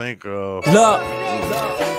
think of. Look,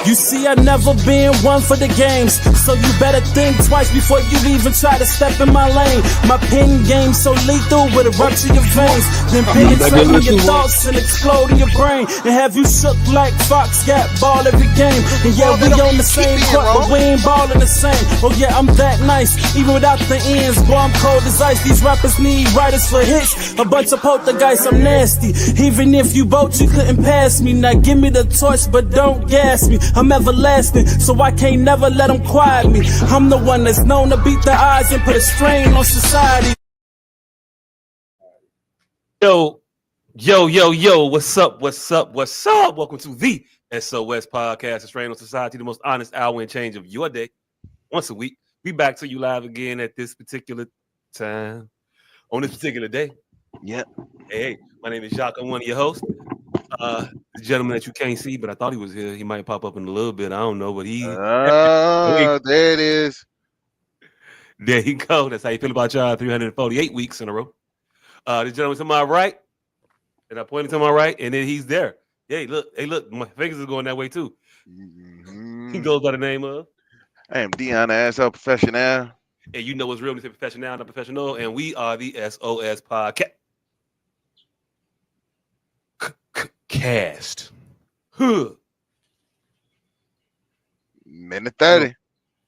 you see, I never been one for the games, so you better think twice before you even try to step in my lane. My pen game so lethal with a rupture your veins, then penetrating your thoughts and exploding your brain, and have you shook like Fox got ball every game. And yeah, we on the same court, but we ain't ballin' the same. Oh yeah, I'm that nice, even without the ends. Boy, I'm cold as ice. These rappers need writers for hits. A bunch of poltergeists, I'm nasty. Even if you both, you couldn't pass me. Now give me the torch, but don't gas me. I'm everlasting, so I can't never let them quiet me. I'm the one that's known to beat the odds and put a strain on society. Yo, what's up? Welcome to the S.O.S podcast, a strain on society, the most honest hour and change of your day. Once a week, we back to you live again at this particular time, on this particular day. Yep. Hey, my name is Jacques. I'm one of your hosts. The gentleman that you can't see, but I thought he was here. He might pop up in a little bit. I don't know, but he. There it is. There you go. That's how you feel about y'all 348 weeks in a row. The gentleman to my right, and I pointed to my right, and then he's there. Hey, look, my fingers are going that way too. Mm-hmm. He goes by the name of. I am Dion S.O.S professional. And you know what's real when you say professional, not professional, and we are the S.O.S podcast. Cast. Minute 30.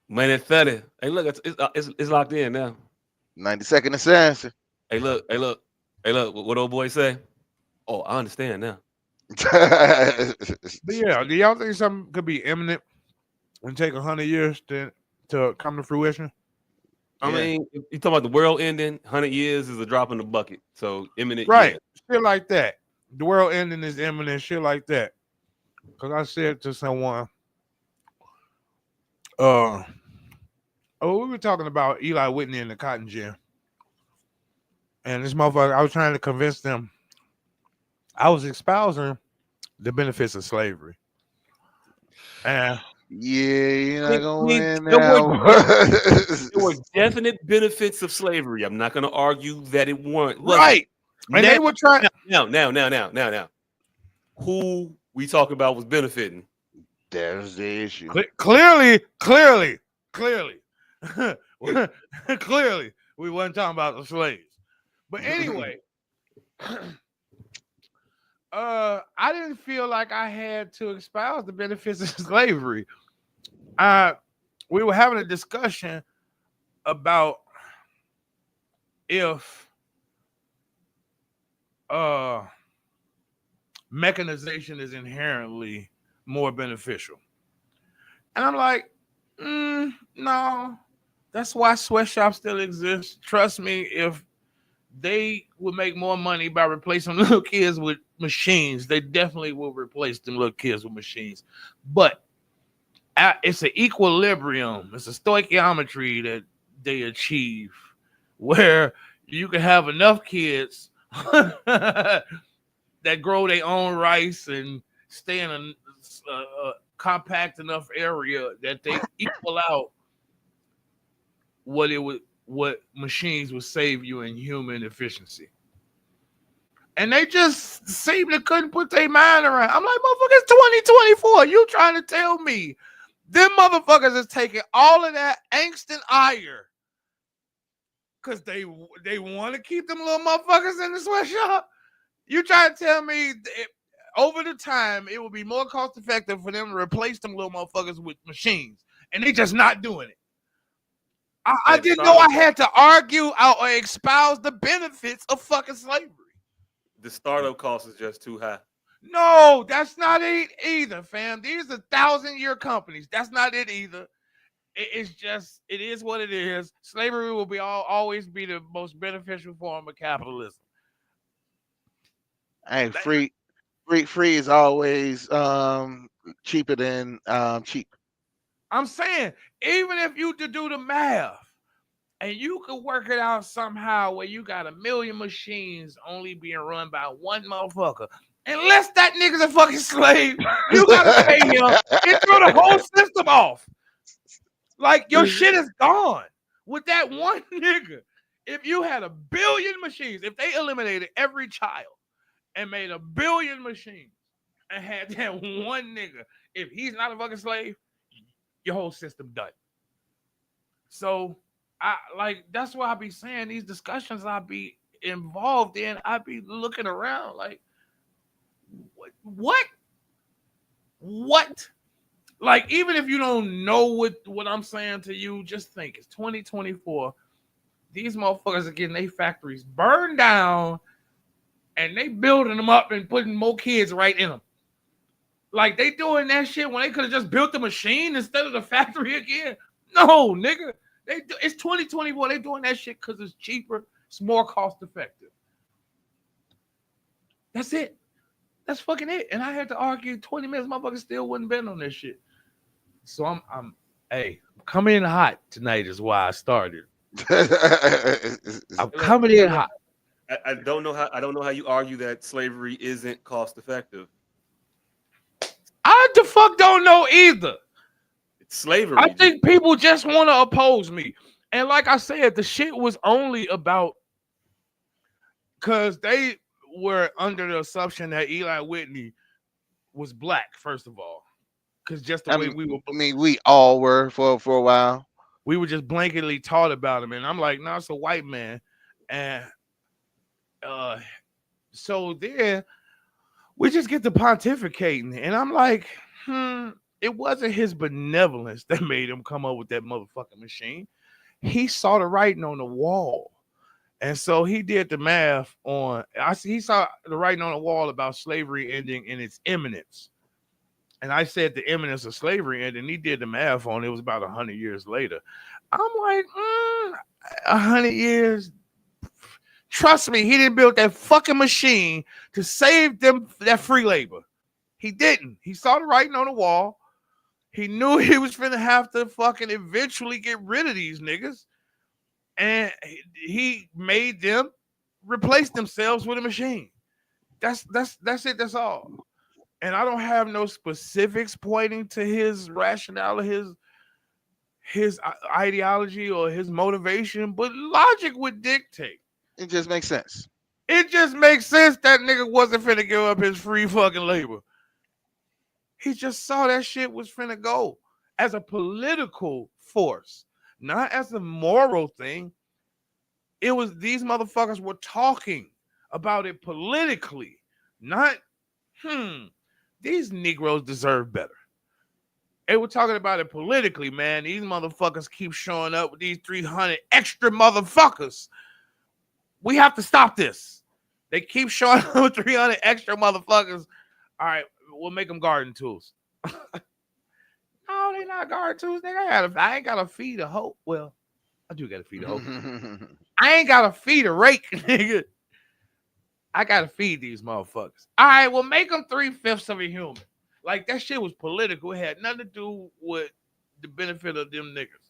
Minute 30. Hey, look, it's locked in now. 90-second assassin. Hey, look. What old boy say? Oh, I understand now. But yeah, do y'all think something could be imminent and take 100 years to come to fruition? I mean, if you talking about the world ending, 100 years is a drop in the bucket. So imminent, right? Yeah. Shit like that. The world ending is imminent. Shit like that. Because I said to someone, we were talking about Eli Whitney and the cotton gin, and this motherfucker, I was trying to convince them. I was espousing the benefits of slavery, and you're not gonna win There now. were definite benefits of slavery. I'm not going to argue that it weren't. Right. And they were trying. Now. Who we talking about was benefiting? There's the issue. Clearly, clearly, we wasn't talking about the slaves. But anyway, I didn't feel like I had to espouse the benefits of slavery. We were having a discussion about if mechanization is inherently more beneficial. And I'm like, no, that's why sweatshops still exist. Trust me, if they would make more money by replacing little kids with machines, they definitely will replace them little kids with machines. But it's an equilibrium. It's a stoichiometry that they achieve where you can have enough kids that grow their own rice and stay in a compact enough area that they equal out what machines would save you in human efficiency. And they just seem to couldn't put their mind around. I'm like, motherfucker, it's 2024. You trying to tell me them motherfuckers is taking all of that angst and ire because they want to keep them little motherfuckers in the sweatshop? You trying to tell me over the time it would be more cost effective for them to replace them little motherfuckers with machines, and they just not doing it? I didn't know I had to argue or espouse the benefits of fucking slavery. The startup cost is just too high. No, that's not it either, fam. These are 1,000-year companies. That's not it either. It is what it is. Slavery will always be the most beneficial form of capitalism. Hey, free is always cheaper than cheap. I'm saying, even if you to do the math and you could work it out somehow where you got 1 million machines only being run by one motherfucker, unless that nigga's a fucking slave, you gotta pay him and throw the whole system off. Like, your shit is gone with that one nigga. If you had 1 billion machines, if they eliminated every child and made 1 billion machines, and had that one nigga, if he's not a fucking slave, your whole system done. So I like that's why I be saying these discussions I be involved in. I be looking around like what? What? Like, even if you don't know what I'm saying to you, just think it's 2024. These motherfuckers are getting their factories burned down and they building them up and putting more kids right in them. Like, they doing that shit when they could have just built the machine instead of the factory again. No, nigga. It's 2024. They doing that shit because it's cheaper. It's more cost effective. That's it. That's fucking it. And I had to argue 20 minutes. Motherfuckers still wouldn't been on this shit. So I'm coming in hot tonight is why I started. I'm coming in hot. I don't know how you argue that slavery isn't cost effective. I the fuck don't know either. It's slavery. I think people just want to oppose me. And like I said, the shit was only about because they were under the assumption that Eli Whitney was black, first of all. Because just the way we were. I mean, we all were for a while. We were just blanketly taught about him. And I'm like, no, it's a white man. And so then we just get to pontificating. And I'm like, it wasn't his benevolence that made him come up with that motherfucking machine. He saw the writing on the wall. And so he did the math on, he saw the writing on the wall about slavery ending in its imminence. And I said the imminence of slavery ending. He did the math on it. It was about 100 years later. I'm like, 100 years. Trust me, he didn't build that fucking machine to save them that free labor. He didn't. He saw the writing on the wall. He knew he was finna have to fucking eventually get rid of these niggas. And he made them replace themselves with a machine. That's it. That's all. And I don't have no specifics pointing to his rationale, his ideology or his motivation, but logic would dictate. It just makes sense. It just makes sense that nigga wasn't finna give up his free fucking labor. He just saw that shit was finna go as a political force, not as a moral thing. It was these motherfuckers were talking about it politically, not, these Negroes deserve better. They were talking about it politically, man. These motherfuckers keep showing up with these 300 extra motherfuckers. We have to stop this. They keep showing up with 300 extra motherfuckers. All right, we'll make them garden tools. No, they not garden tools. Nigga, I ain't got to feed a hoe. Well, I do got to feed a hoe. I ain't got to feed a rake, nigga. I got to feed these motherfuckers. All right, well, make them 3/5 of a human. Like, that shit was political. It had nothing to do with the benefit of them niggas.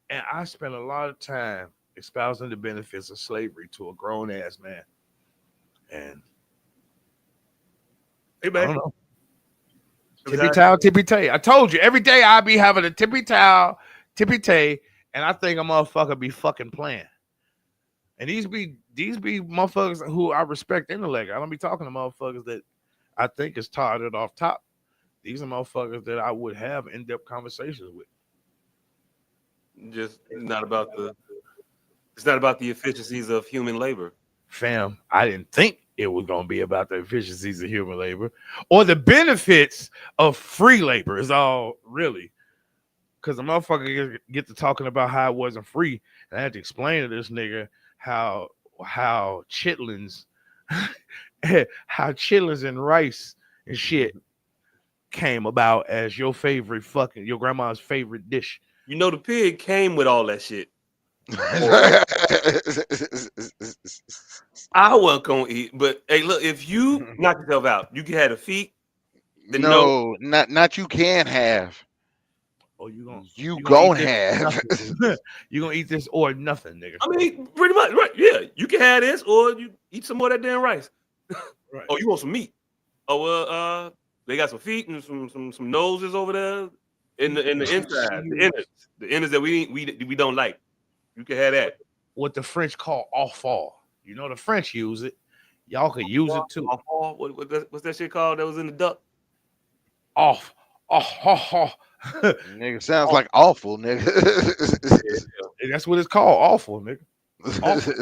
And I spent a lot of time espousing the benefits of slavery to a grown-ass man. And Hey, man. I don't know. Tippy towel, tippy tay. I told you, every day I be having a tippy towel, tippy tay, and I think a motherfucker be fucking playing. And these be motherfuckers who I respect intellect. I don't be talking to motherfuckers that I think is tarted off top. These are motherfuckers that I would have in-depth conversations with. Just not about it's not about the efficiencies of human labor. Fam, I didn't think it was going to be about the efficiencies of human labor or the benefits of free labor is all really. Because the motherfucker get to talking about how it wasn't free. And I had to explain to this nigga how chitlins and rice and shit came about as your grandma's favorite dish. You know, the pig came with all that shit. I wasn't gonna eat, but hey, look, if you knock yourself out, you can have the feet. No, not you can have. Oh, you gonna have. You gonna eat this or nothing, nigga. I mean, pretty much, right? Yeah, you can have this, or you eat some more of that damn rice. Right. Oh, you want some meat? Oh, well, they got some feet and some noses over there in the inside, the innards that we don't like. You can have that. What the French call offal. You know the French use it. Y'all could use it too. What's that shit called that was in the duck? off. Oh. Nigga sounds like awful, nigga. That's what it's called. Awful, nigga. Awful.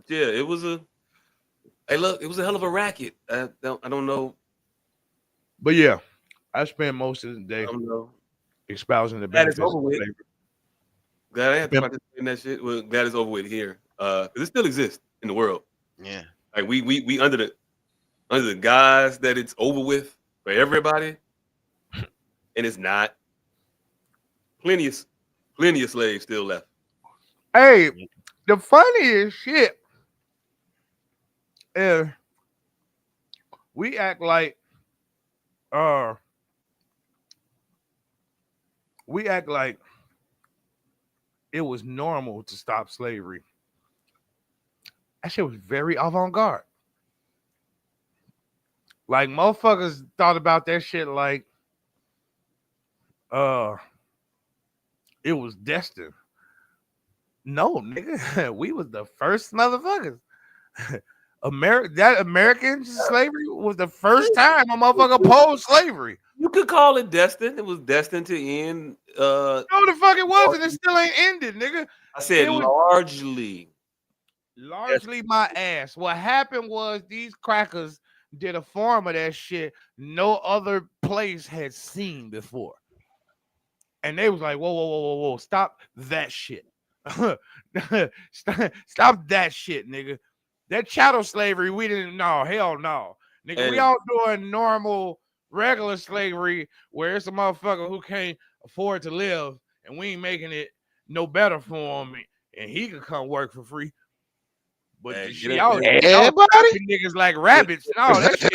Yeah, it was a. Hey, look, it was a hell of a racket. I don't know. But yeah, I spent most of the day I don't know. espousing the Glad it's benefits over of with. slavery. Glad I have to Yep. participate in that shit. Well, glad it's over with here. Because it still exists in the world. Yeah. Like we under the guise that it's over with for everybody, and it's not. Plenty of slaves still left. Hey, the funniest shit is we act like uh we act like it was normal to stop slavery. That shit was very avant-garde. Like motherfuckers thought about that shit like it was destined. No, nigga, we was the first motherfuckers. American slavery was the first time a motherfucker opposed slavery. You could call it destined. It was destined to end. No, the fuck it wasn't. It still ain't ended, nigga. I said It was largely. largely my ass. What happened was these crackers did a form of that shit no other place had seen before. And they was like, whoa, stop that shit. stop that shit, nigga. That chattel slavery, we didn't know. Hell no. Nigga, we all doing normal, regular slavery where it's a motherfucker who can't afford to live and we ain't making it no better for him and he could come work for free. But the shit, y'all niggas like rabbits and all that shit.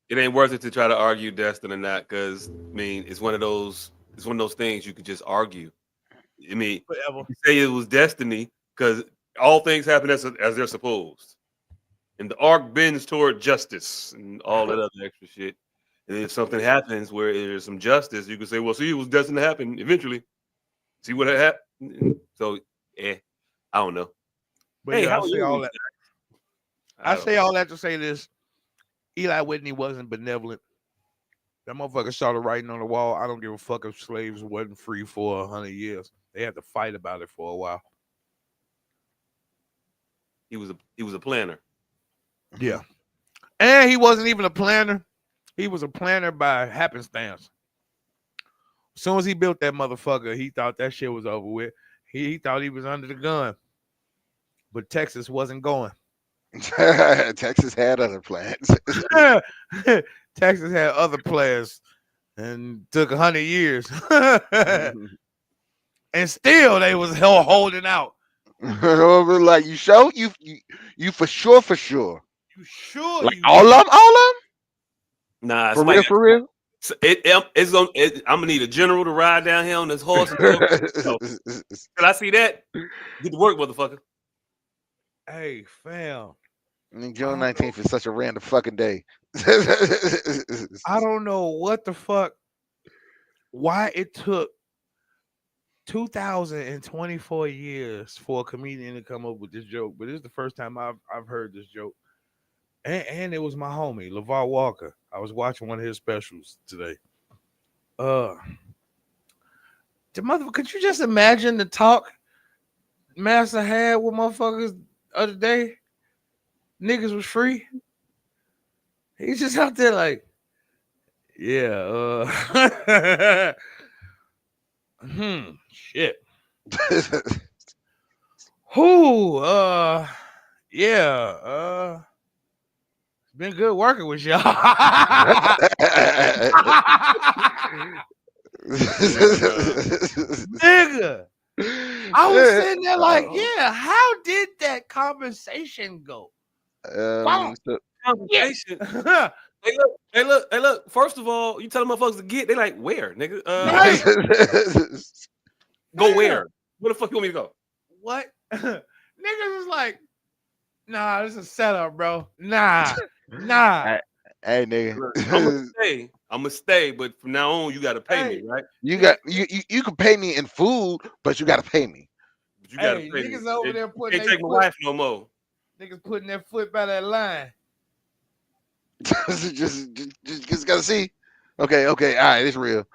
It ain't worth it to try to argue destined or not, because I mean it's one of those things you could just argue. I mean, you say it was destiny because all things happen as they're supposed, and the arc bends toward justice and all that other extra shit. And if something happens where there's some justice, you can say, "Well, see, it was destined to happen eventually." See what happened. So, I don't know. But hey, yeah, I say all that. I say all that to say this: Eli Whitney wasn't benevolent. That motherfucker started writing on the wall. I don't give a fuck if slaves wasn't free for 100 years. They had to fight about it for a while. He was a planner. Yeah. And he wasn't even a planner. He was a planner by happenstance. As soon as he built that motherfucker, he thought that shit was over with. He thought he was under the gun. But Texas wasn't going. Texas had other plans. Texas had other plans and took 100 years. And still they was holding out. Like you show you for sure. You sure? Like all of them? Nah, for real. I'm gonna need a general to ride down here on this horse. Can I see that? Get to work, motherfucker. Hey, fam. I mean, June 19th is such a random fucking day. I don't know what the fuck. Why it took 2024 years for a comedian to come up with this joke, but this is the first time I've heard this joke. And it was my homie, LeVar Walker. I was watching one of his specials today. The motherfucker, could you just imagine the talk Master had with motherfuckers the other day? Niggas was free. He's just out there like, yeah, shit. Who? Yeah, it's been good working with y'all. Nigga. I was sitting there like, yeah, how did that conversation go? Conversation. Hey, look. First of all, you tell them motherfuckers to get. They like, where, nigga? Go where? Where the fuck you want me to go? What? Niggas is like, nah, this is a setup, bro. Nah. Hey, nigga. I'm gonna stay, but from now on, you gotta pay me, right? You can pay me in food, but you gotta pay me. But you gotta pay niggas me. over there putting can't take my wife no more. Niggas putting their foot by that line. just gotta see. Okay, all right, it's real.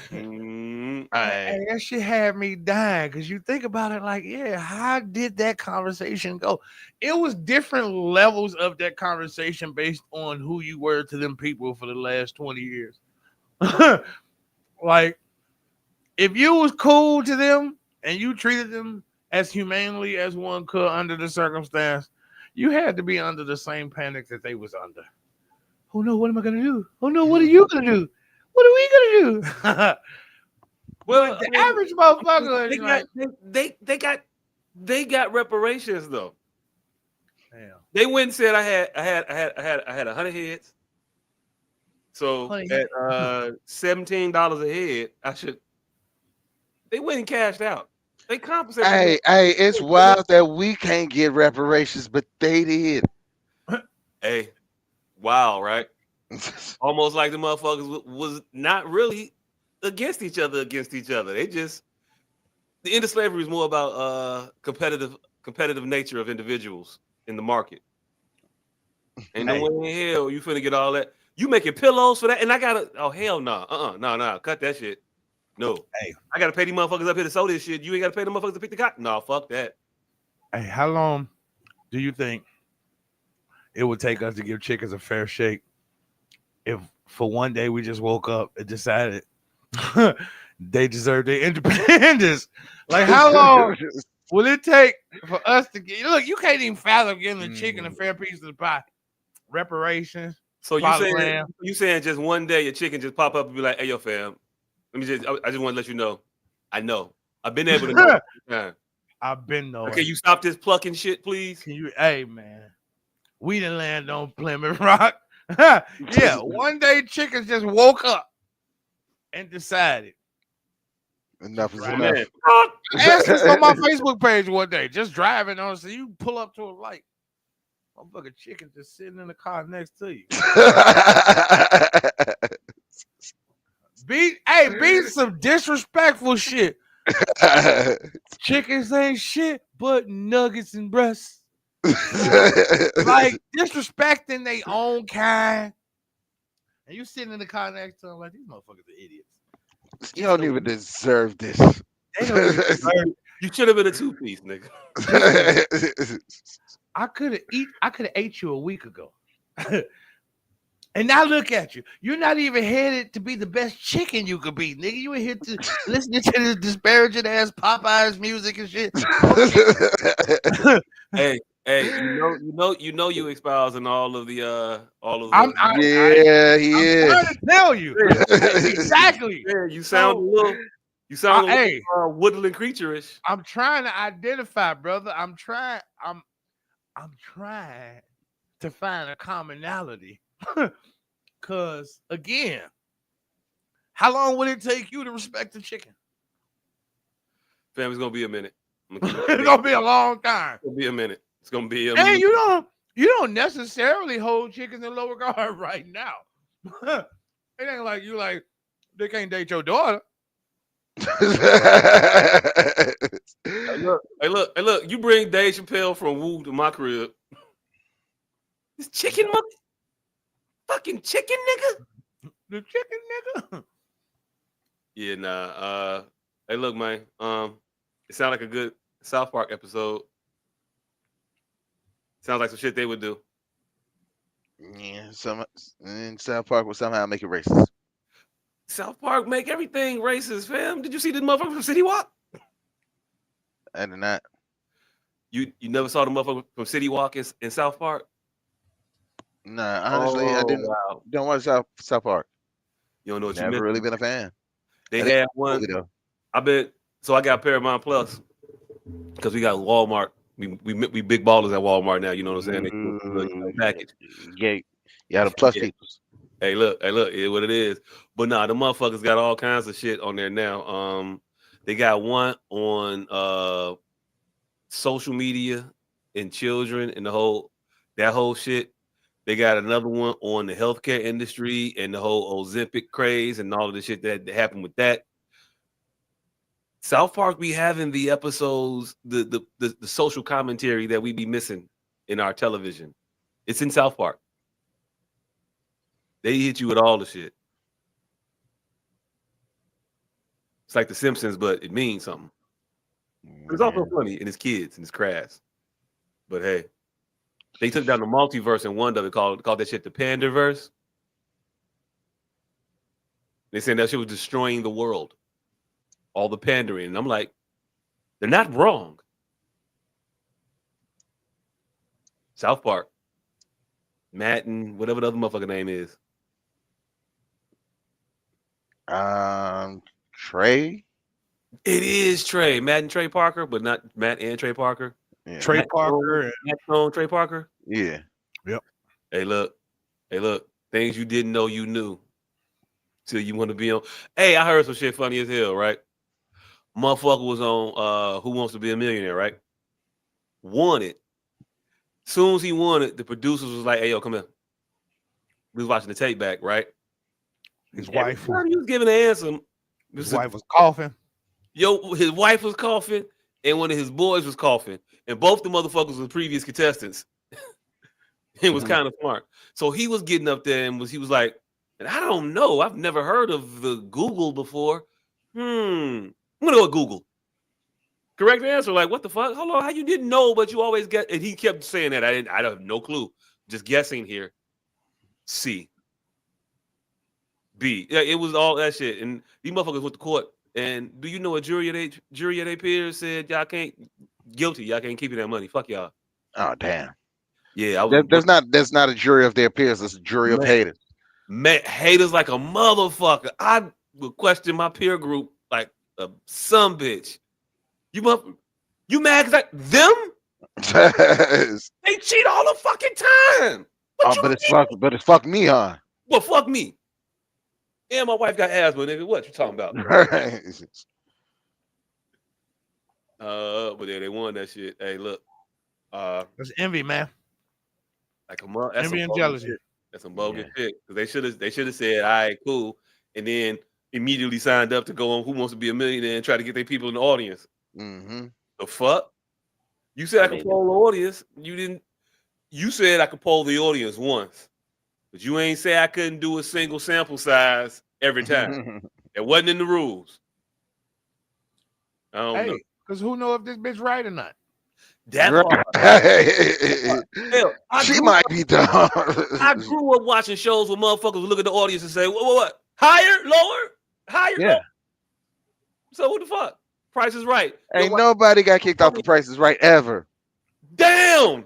Mm, All right. And that shit had me dying because you think about it like, yeah, how did that conversation go? It was different levels of that conversation based on who you were to them people for the last 20 years. Like, if you was cool to them and you treated them as humanely as one could under the circumstance, you had to be under the same panic that they was under. Oh no, what am I gonna do? Oh no, what are you gonna do? What are we gonna do? well, But the average motherfucker they is got like, they got reparations though. damn, They went and said I had 100 heads. So honey. at $17 a head, I should. They went and cashed out. They compensated me. Hey, it's wild that we can't get reparations, but they did. Hey, wow, right? Almost like the motherfuckers was not really against each other. They just the end of slavery is more about competitive nature of individuals in the market. Ain't no Hey, way in hell you finna get all that. You making pillows for that, and I gotta. Oh hell no, no, cut that shit. No, Hey, I gotta pay these motherfuckers up here to sew this shit. You ain't gotta pay them motherfuckers to pick the cotton. No, fuck that. hey, how long do you think it would take us to give chickens a fair shake if for one day we just woke up and decided they deserve their independence? Like, how long will it take for us to get? Look, you can't even fathom giving the chicken a fair piece of the pie. Reparations, So plot of land. you saying just one day your chicken just pop up and be like, "Hey, yo, fam, let me just I just want to let you know, I know I've been able to know. Yeah. I've been knowing. Okay, you stop this plucking shit, please." Can you? Hey, man, we didn't land on Plymouth Rock. Yeah, one day chickens just woke up and decided. enough is Right. enough. Man, I asked this on my Facebook page one day, just driving on. So you pull up to a light, motherfucking chicken just sitting in the car next to you. Be some disrespectful shit. Chickens ain't shit but nuggets and breasts. Like disrespecting their own kind. And you sitting in the car next to them like these motherfuckers are idiots. You don't even deserve this. They don't even deserve. you should have been a 2-piece, nigga. I could have ate you a week ago. And now look at you. You're not even headed to be the best chicken you could be, nigga. You were here to listening to this disparaging ass Popeyes music and shit. Hey, you espousing all of the Yeah, he I'm is. trying to tell you. Exactly. Yeah, you sound a little woodland creature-ish. I'm trying to identify, brother. I'm trying to find a commonality. Cause again, how long would it take you to respect the chicken? Fam, it's gonna be a minute. It's gonna be a long time. It's gonna be a minute. It's gonna be a And minute. you don't necessarily hold chickens in low regard right now. It ain't like you like they can't date your daughter. Hey, look, you bring Dave Chappelle from Woo to my crib. This chicken fucking chicken nigga. The chicken nigga. Yeah, nah. Hey, look, man. It sounds like a good South Park episode. Sounds like some shit they would do. Yeah, some in South Park will somehow make it racist. South Park make everything racist, fam. Did you see this motherfucker from City Walk? I did not. You never saw the motherfucker from City Walk in South Park? Nah, honestly, I didn't. Wow. Don't watch South Park. You don't know what you Never missed. really been a fan. They I didn't had one. though. I got Paramount Plus because we got Walmart. We big ballers at Walmart now. You know what I'm saying? They do package. Yeah, the plus Yeah. people. Hey, look, it's what it is. But nah, the motherfuckers got all kinds of shit on there now. They got one on social media and children and that whole shit. They got another one on the healthcare industry and the whole Ozempic craze and all of the shit that happened with that. South Park be having the episodes, the social commentary that we be missing in our television. It's in South Park. They hit you with all the shit. It's like The Simpsons, but it means something. But it's also funny, and it's kids, and it's crass. But hey, they took down the multiverse and one of it called that shit the Panderverse. They said that shit was destroying the world. All the pandering. And I'm like, they're not wrong. South Park. Matt and whatever the other motherfucker name is. Trey. It is Trey. Matt and Trey Parker, but not Matt and Trey Parker. Yeah. Trey Matt Parker. Matt Stone, Trey Parker. Yeah. Yep. Hey, look. Things you didn't know you knew. Till you want to be on. Hey, I heard some shit funny as hell, right? Motherfucker was on Who Wants to Be a Millionaire, right? Won it. Soon as he won it, the producers was like, hey, yo, come here. We was watching the tape back, right? His Every wife. time he was giving an answer. His wife was coughing. Yo, his wife was coughing, and one of his boys was coughing. And both the motherfuckers were previous contestants. It was kind of smart. So he was getting up there and he was like, and I don't know. I've never heard of the Google before. I'm gonna go with Google. Correct answer. Like, what the fuck? Hold on, how you didn't know, but you always get. And he kept saying that. I have no clue. Just guessing here. C. B. Yeah, it was all that shit. And these motherfuckers went to court. And do you know a jury of their peers said y'all can't guilty? Y'all can't keep you that money. Fuck y'all. Oh damn. Yeah, I was. There's not a jury of their peers. It's a jury of haters. Man, haters like a motherfucker. I would question my peer group like a some bitch. You mad because them? They cheat all the fucking time. But it's fuck me, huh? Well, fuck me. And my wife got asthma, nigga. What you talking about? But yeah, they won that shit. Hey, look. That's envy, man. Like that's envy some and jealousy. Shit. That's some bogus shit. Because they should have said, all right, cool. And then immediately signed up to go on Who Wants to Be a Millionaire and try to get their people in the audience. Mm-hmm. The fuck? You said I could poll the audience. You said I could poll the audience once. But you ain't say I couldn't do a single sample size every time. It wasn't in the rules. I don't know. Because who know if this bitch right or not? That hell, she might be dumb. I grew up watching shows where motherfuckers would look at the audience and say, what? Higher? Lower? Higher? Yeah. Lower? So what the fuck? Price is Right. Ain't nobody got kicked off The Price is Right ever. Damn.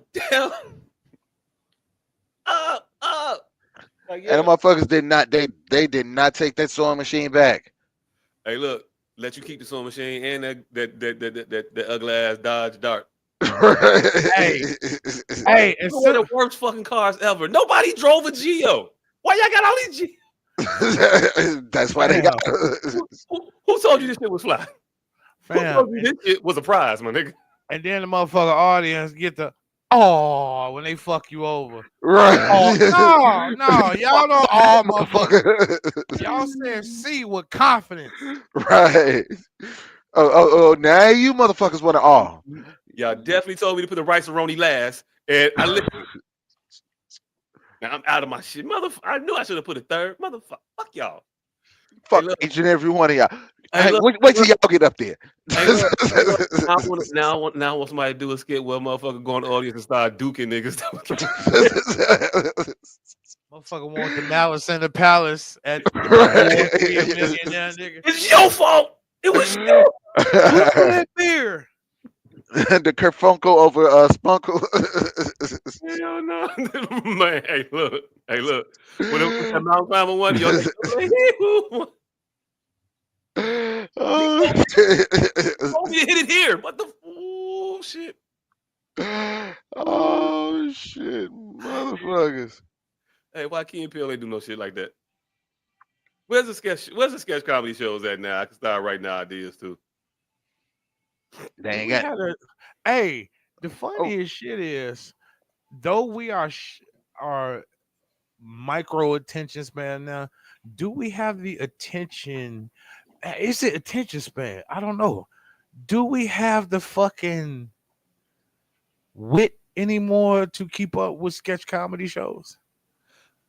Like, And the motherfuckers did not. They did not take that sewing machine back. Hey, look, let you keep the sewing machine and that ugly ass Dodge Dart. Hey, it's one of the worst fucking cars ever. Nobody drove a Geo. Why y'all got all these Geos? That's why they got. Who told you this shit was fly? Who told you this shit was a prize, my nigga? And then the motherfucker audience get the when they fuck you over. Right. No, y'all don't motherfucker. Y'all said C with confidence. Right. Oh, now you motherfuckers want to all. Y'all definitely told me to put the rice-a-roni last, and I listened. Now I'm out of my shit. I knew I should have put a third. Motherfucker, fuck y'all. Fuck each and every one of y'all. Wait till y'all get up there. Now I want somebody to do a skit where motherfucker go in the audience and start duking niggas. Motherfucker want the malice in the palace at It's your fault. It was you. That beer. The Kerfunkel over Spunkle. Hell no. Man, hey, look. When it was that Mount Climber one, y'all you hit it here. What the shit? Oh shit, motherfuckers. Hey, why Key and Peele ain't do no shit like that? Where's the sketch comedy shows at now? I can start writing ideas too. They ain't got. Hey, the funniest shit is, though we are micro attention span now, do we have the attention? Is it attention span? I don't know. Do we have the fucking wit anymore to keep up with sketch comedy shows?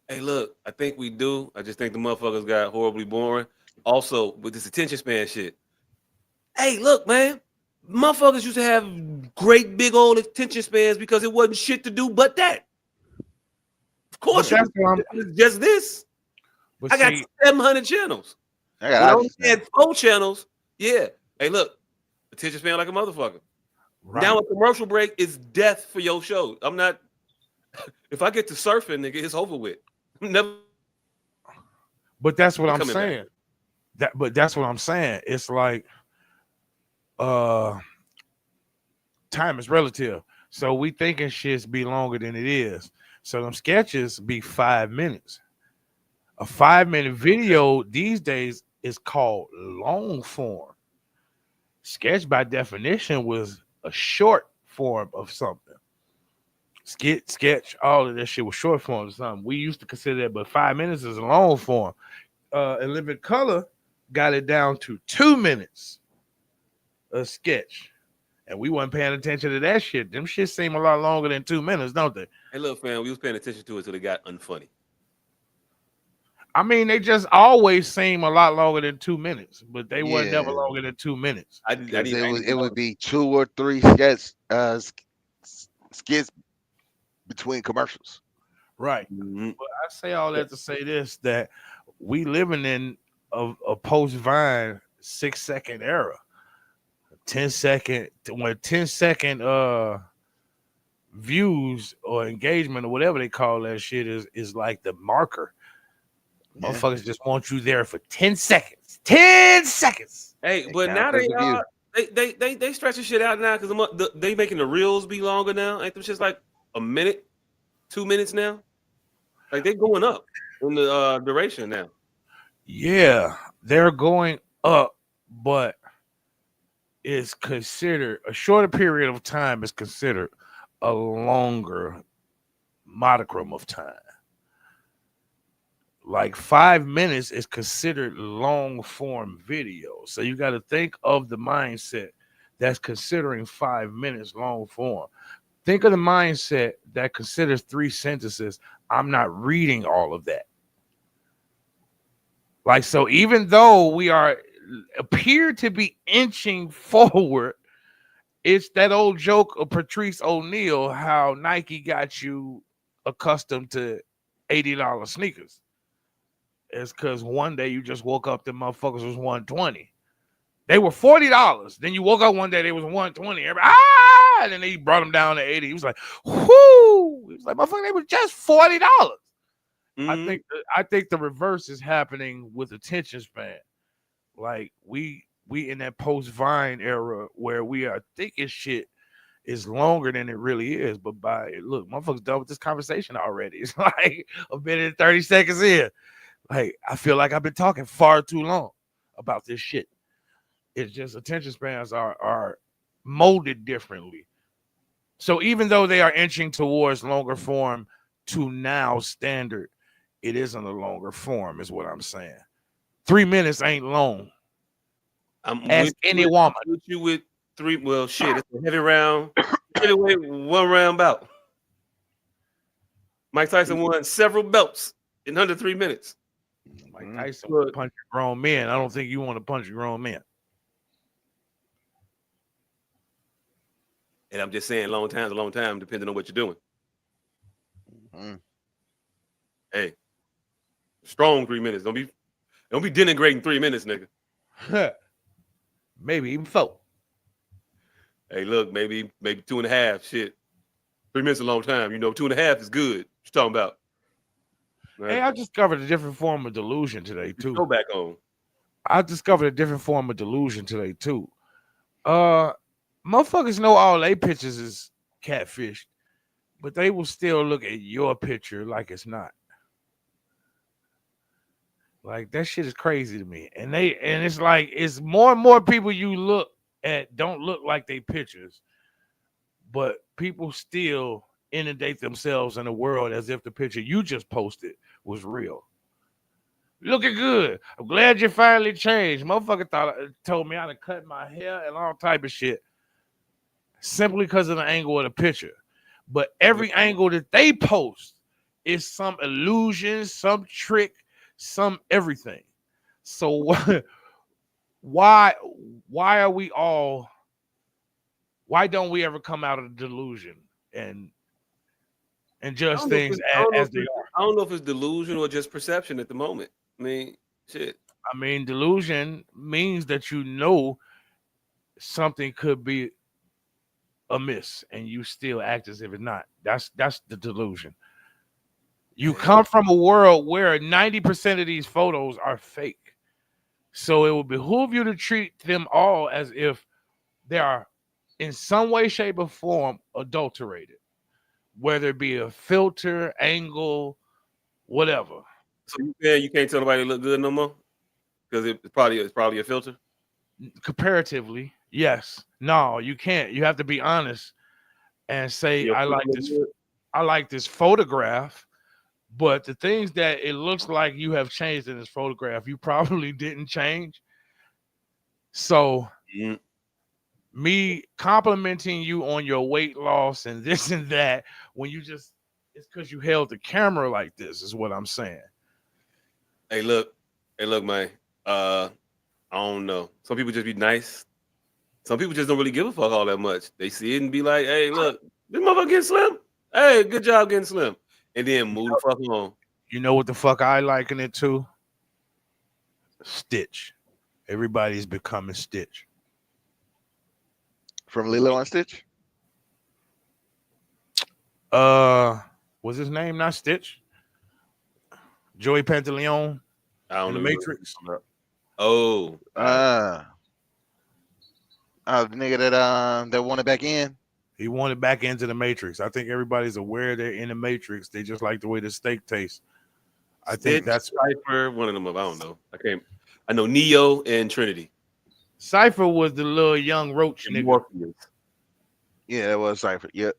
Hey, look, I think we do. I just think the motherfuckers got horribly boring. Also, with this attention span shit, Hey, look, man. Motherfuckers used to have great big old attention spans because it wasn't shit to do but that. Of course, But that's what I'm. it's just this. But I got see, 700 channels. I got When I only options now. had 4 channels, yeah. Hey, look, attention span like a motherfucker. right. Now a commercial break is death for your show. I'm not. If I get to surfing, nigga, it's over with. I'm never But that's what I'm coming back. saying. But that's what I'm saying. It's like, uh, time is relative. So we thinking shits be longer than it is. So them sketches be 5 minutes. A 5 minute video these days is called long form. Sketch by definition was a short form of something. Sketch, all of that shit was short form of something. We used to consider that, but 5 minutes is a long form. And Living Color got it down to 2 minutes a sketch. And we wasn't paying attention to that shit. Them shit seem a lot longer than 2 minutes, don't they? Hey, look, fam, we was paying attention to it until it got unfunny. I mean, they just always seem a lot longer than 2 minutes, but they weren't never Yeah, longer than 2 minutes. I because didn't it know. would be 2 or 3 skits between commercials. Right. Mhm. But I say all that to say this, that we living in a post-Vine 6 second era. 10 second, when 10 second views or engagement or whatever they call that shit is like the marker. Yeah, Motherfuckers just want you there for 10 seconds. 10 seconds. Hey, it but now counts as they a view. are they stretching shit out now because they making the reels be longer now. Ain't them shit's like a minute, 2 minutes now? Like they going up in the duration now. Yeah, they're going up, but it's considered a shorter period of time is considered a longer modicum of time. Like 5 minutes is considered long form video. So you got to think of the mindset that's considering 5 minutes long form. Think of the mindset that considers 3 sentences. I'm not reading all of that. Like, so even though we are appear to be inching forward, it's that old joke of Patrice O'Neal, how Nike got you accustomed to $80 sneakers. It's because one day you just woke up, the motherfuckers was 120. They were $40. Then you woke up one day, they was 120. Everybody, and then he brought them down to 80. He was like, whoo! He was like, motherfucker, they were just $40. Mhm. I think the reverse is happening with attention span. Like we in that post Vine era where we are thinking shit is longer than it really is. But by look, motherfuckers done with this conversation already. It's like a minute and 30 seconds in. Like I feel like I've been talking far too long about this shit. It's just attention spans are molded differently. So even though they are inching towards longer form to now standard, it isn't a longer form, is what I'm saying. 3 minutes ain't long. I'm Ask any woman. with you with three. Well, shit, it's a heavy round. Heavyweight one round bout. Mike Tyson won several belts in under 3 minutes. Mike Mhm. Tyson But punch grown men. I don't think you want to punch grown men. and I'm just saying, long time's a long time, depending on what you're doing. Mhm. Hey, strong 3 minutes. Don't be denigrating 3 minutes, nigga. Maybe even 4. Hey, look, maybe 2.5. Shit, 3 minutes is a long time. 2.5 is good. What you talking about? Hey, Right? I discovered a different form of delusion today You too. go back on. I discovered a different form of delusion today too. Uh, Motherfuckers know all they pictures is catfish, but they will still look at your picture like it's not. Like that shit is crazy to me. And it's like it's more and more people you look at don't look like they pictures, but people still inundate themselves in the world as if the picture you just posted was real. Looking good. I'm glad you finally changed. Motherfucker told me I to cut my hair and all type of shit simply because of the angle of the picture. But every angle that they post is some illusion, some trick, some everything. So why are we all? Why don't we ever come out of the delusion and I judge don't know if things it's, I don't know as if they it's, are? I don't know if it's delusion or just perception at the moment. I mean, shit. I mean, delusion means that you know something could be amiss and you still act as if it's not. That's the delusion. You Yeah. come from a world where 90% of these photos are fake. So it will behoove you to treat them all as if they are in some way, shape, or form adulterated, whether it be a filter, angle, whatever. So you can't tell nobody they look good no more because it's probably a filter. Comparatively, yes. No, you can't. You have to be honest and say, Your filter look good. I like this photograph, but the things that it looks like you have changed in this photograph, you probably didn't change. So Mm. me complimenting you on your weight loss and this and that when you just it's because you held the camera like this is what I'm saying. Hey, look, man. Uh, I don't know. Some people just be nice. Some people just don't really give a fuck all that much. They see it and be like, "Hey, look, this motherfucker getting slim. Hey, good job getting slim," and then move the fuck on. You know what the fuck I liken it to? Stitch. Everybody's becoming Stitch. From Lilo and Stitch. Uh, was his name not Stitch? Joey Pantaleon I don't in the know. Matrix. Oh, The nigga that won it back in. He wanted back into the Matrix. I think everybody's aware they're in the Matrix. They just like the way the steak tastes. I think Stitch, that's Cypher, one of them. I don't know. I can't. I know Neo and Trinity. Cypher was the little young roach And nigga. Morpheus. Yeah, that was Cypher. Yep.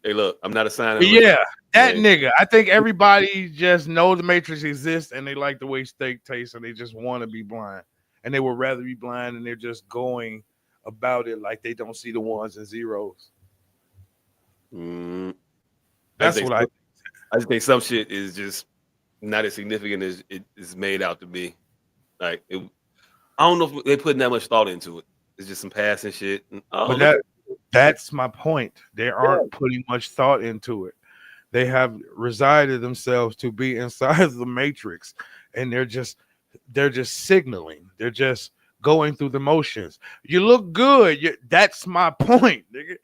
Hey, look, I'm not assigning. But yeah, that man. nigga. I think everybody just knows the Matrix exists and they like the way steak tastes and they just want to be blind. And they would rather be blind and they're just going about it like they don't see the ones and zeros. Mm, That's what I I just think some shit is just not as significant as it is made out to be. Like, I don't know if they're putting that much thought into it. It's just some passing shit. And, but look, that's my point. They aren't putting much thought into it. They have resided themselves to be inside of the Matrix, and they're just signaling. They're just going through the motions. You look good. That's my point, nigga.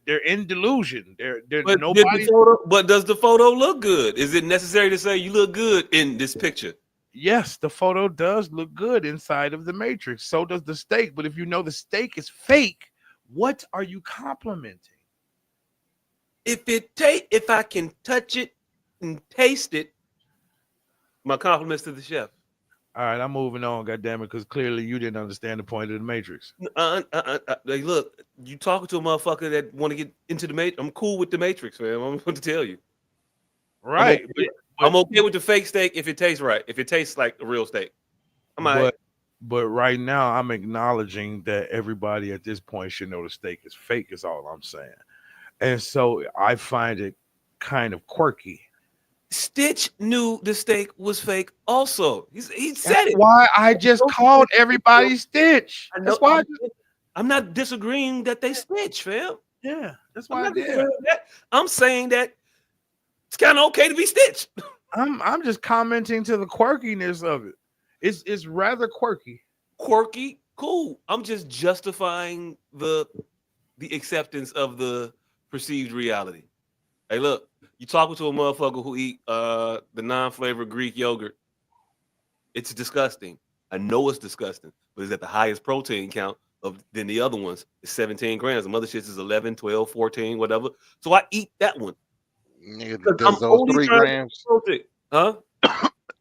They're in delusion. They're but, nobody. but does the photo look good? Is it necessary to say you look good in this picture? Yes, the photo does look good inside of the Matrix. So does the steak. But if you know the steak is fake, what are you complimenting? If I can touch it and taste it, my compliments to the chef. All right, I'm moving on, goddammit, because clearly you didn't understand the point of the Matrix. Like, look, you talking to a motherfucker that want to get into the Matrix. I'm cool with the Matrix, man. I'm going to tell you. Right. I'm okay with the fake steak if it tastes right. If it tastes like a real steak. But right now I'm acknowledging that everybody at this point should know the steak is fake, is all I'm saying. And so I find it kind of quirky. Stitch knew the steak was fake also. He said That's it. why I just called everybody Stitch. I know, That's why I'm not disagreeing that they Stitch, fam. yeah, that's I'm why I not did. disagreeing with that. I'm saying that it's kind of okay to be Stitch. I'm just commenting to the quirkiness of it. It's rather quirky. Quirky, cool. I'm just justifying the acceptance of the perceived reality. Hey, look, you talking to a motherfucker who eat the non-flavored Greek yogurt. It's disgusting. I know it's disgusting, but it's at the highest protein count than the other ones. It's 17 grams. The other shit is 11, 12, 14, whatever. So I eat that one. Nigga, I'm does those only 3 trying to grams? protein. Huh?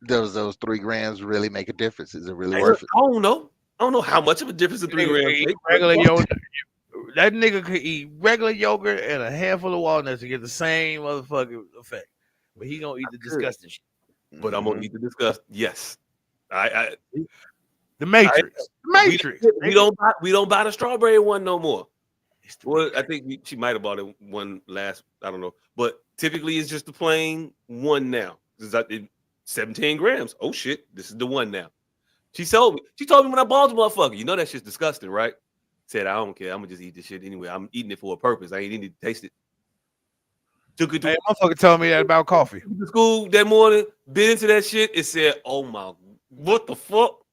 Does those 3 grams really make a difference? Is it really Hey, worth look, it? I don't know. I don't know how much of a difference a 3 Nigga grams could eat make. regular yogurt. That nigga could eat regular yogurt and a handful of walnuts to get the same motherfucking effect. But he gonna eat the disgusting shit. But I'm gonna need to discuss. Yes, The Matrix. The Matrix. We don't buy the strawberry one no more. Well, I think she might have bought it one last. I don't know, but typically it's just the plain one now. It's 17 grams. Oh shit, this is the one now. She told me. She told me when I bought the motherfucker. You know that shit's disgusting, right? Said I don't care. I'm gonna just eat this shit anyway. I'm eating it for a purpose. I ain't eating it to taste it. Took it Hey, to motherfucker told me that about coffee. school that morning. Bit into that shit. It said, "Oh my, what the fuck?"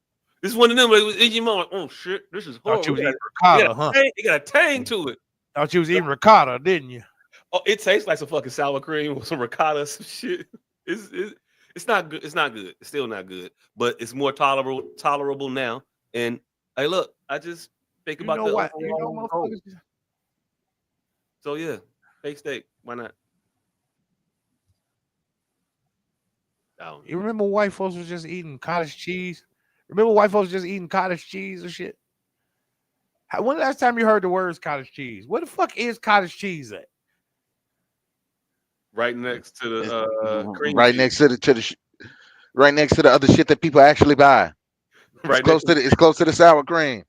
This is one of them. Like, it was in your mouth. Like, oh shit, this is Thought you horrible. was eating ricotta, huh? It got a tang to it. Thought you was eating ricotta, didn't you? Oh, it tastes like some fucking sour cream with some ricotta, some shit. It's not good. It's not good. It's still not good, but it's more tolerable now. And hey, look, I just think You about know the what? overall goal. So yeah, fake steak. Why not? You remember white folks was just eating cottage cheese? Remember white folks just eating cottage cheese or shit? When the last time you heard the words cottage cheese? Where the fuck is cottage cheese at? Right next to the cream right cheese. next to right next to the other shit that people actually buy. Right It's close to the sour cream.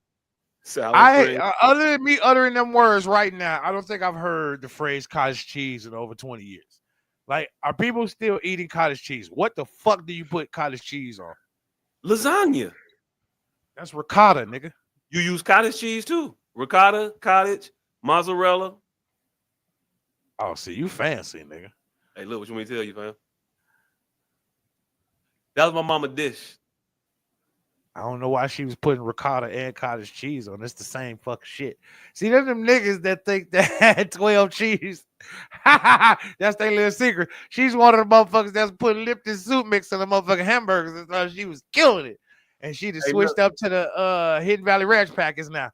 Sour cream. Other than me uttering them words right now, I don't think I've heard the phrase cottage cheese in over 20 years. Like, are people still eating cottage cheese? What the fuck do you put cottage cheese on? Lasagna. That's ricotta, nigga. You use cottage cheese too. Ricotta, cottage, mozzarella. Oh, see, you fancy, nigga. Hey, look, what you want me to tell you, fam? That was my mama dish. I don't know why she was putting ricotta and cottage cheese on. It's the same fucking shit. See, there's them niggas that think that had 12 cheese. That's their little secret. She's one of the motherfuckers that's putting Lipton soup mix on the motherfucking hamburgers and thought she was killing it. And she just switched up to the Hidden Valley Ranch packets now.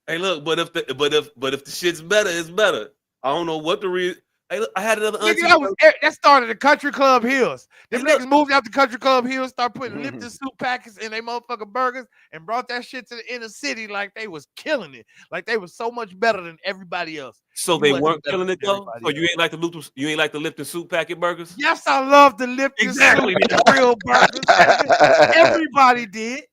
Hey, look, but if the shit's better, it's better. I don't know what the reason. Hey, look, I had another auntie. That started at Country Club Hills. Them niggas moved out to Country Club Hills, started putting Lipton soup packets in their motherfucking burgers, and brought that shit to the inner city like they was killing it. Like they was so much better than everybody else. So they weren't killing it though. So you ain't like the Lipton soup packet burgers? Yes, I love the Lipton soup real burgers. Everybody did,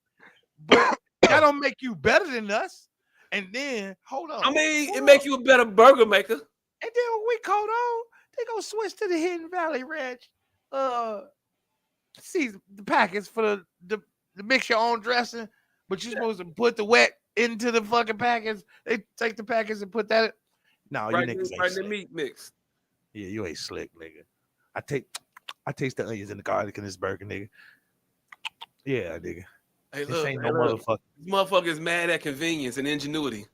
but that don't make you better than us. And then hold on. I mean, it makes you a better burger maker. And then when we caught on, they gonna switch to the Hidden Valley Ranch. See the packets for the mix your own dressing, but you're supposed to put the wet into the fucking packets. They take the packets and put that. No, right you niggas ain't right in slick. the meat mix. Yeah, you ain't slick, nigga. I taste the onions and the garlic in this burger, nigga. Yeah, nigga. Hey, this ain't no motherfucker. This motherfucker is mad at convenience and ingenuity.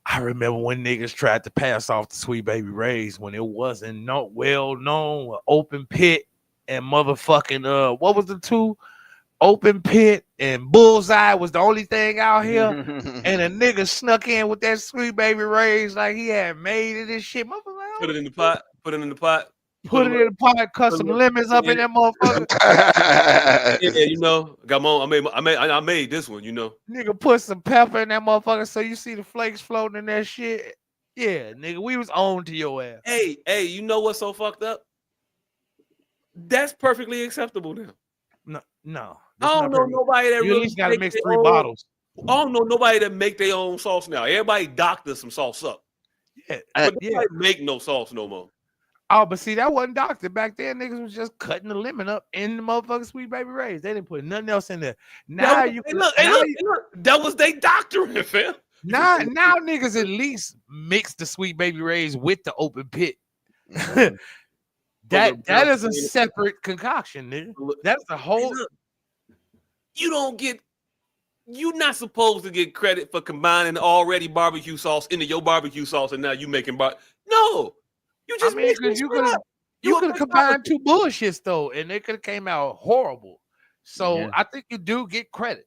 I remember when niggas tried to pass off the Sweet Baby Ray's when it wasn't not well known, open pit and motherfucking what was the two? Open pit and bullseye was the only thing out here. And a nigga snuck in with that Sweet Baby Ray's like he had made it and shit. Like, put it in the pot. Put it in the pot. Put it in the pot, cut some lemons up in that motherfucker. Yeah, you know, got my I made this one, you know. Nigga put some pepper in that motherfucker so you see the flakes floating in that shit. Yeah, nigga, we was on to your ass. Hey, you know what's so fucked up? That's perfectly acceptable now. No. I don't know nobody that you really at least gotta mix 3 bottles. I don't know nobody that make their own sauce now. Everybody doctor some sauce up. Yeah, but nobody make no sauce no more. Oh, but see, that wasn't doctored back then. Niggas was just cutting the lemon up in the motherfucking Sweet Baby Ray's. They didn't put nothing else in there. Now look, that was they doctoring, fam. Now niggas at least mix the Sweet Baby Ray's with the open pit. that is a separate concoction, nigga. That's the whole. You're not supposed to get credit for combining already barbecue sauce into your barbecue sauce, and now you making no. You just you could have combined 2 bullshits though, and it could have came out horrible. So I think you do get credit.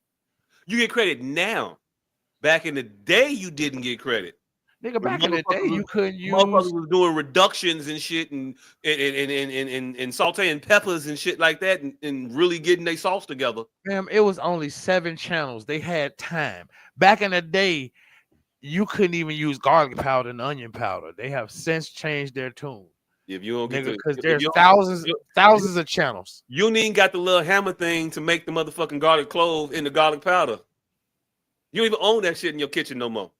You get credit now. Back in the day, you didn't get credit. Nigga, back in the day, you couldn't use. Motherfuckers was doing reductions and shit, and sauteing peppers and shit like that, and really getting their sauce together. Damn, it was only 7 channels. They had time. Back in the day, you couldn't even use garlic powder and onion powder. They have since changed their tune. If you don't get because there's thousands of channels. You ain't even got the little hammer thing to make the motherfucking garlic clove in the garlic powder. You don't even own that shit in your kitchen no more.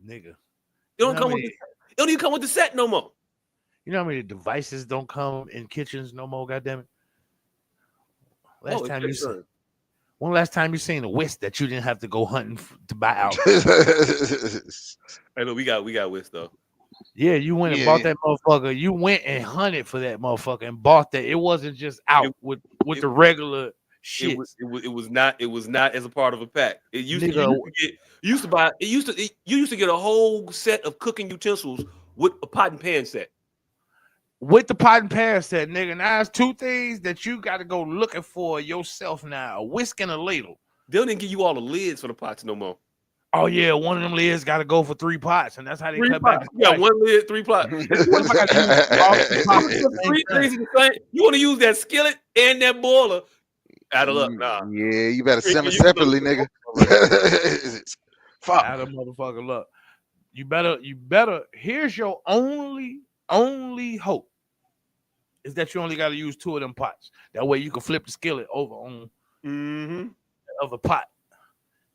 Nigga. It don't even come with the set no more. You know how many devices don't come in kitchens no more, goddammit? Last When last time you seen a whisk that you didn't have to go hunting to buy out? Hey, look, we got whisk though. Yeah, you went and bought that motherfucker. You went and hunted for that motherfucker and bought that. It wasn't just out with the regular shit. It was not as a part of a pack. You used to get a whole set of cooking utensils with a pot and pan set. With the pot and pan set, nigga. Now it's two things that you got to go looking for yourself now: a whisk and a ladle. They didn't give you all the lids for the pots no more. Oh yeah, one of them lids got to go for 3 pots, and that's how they cut back. Yeah, 1 lid, 3 pots. You want to use that skillet and that boiler? Add it up, nah. Yeah, you better simmer separately, nigga. Fuck. Add a motherfucker up. You better. Here's your only hope is that you only got to use 2 of them pots. That way you can flip the skillet over on the other pot.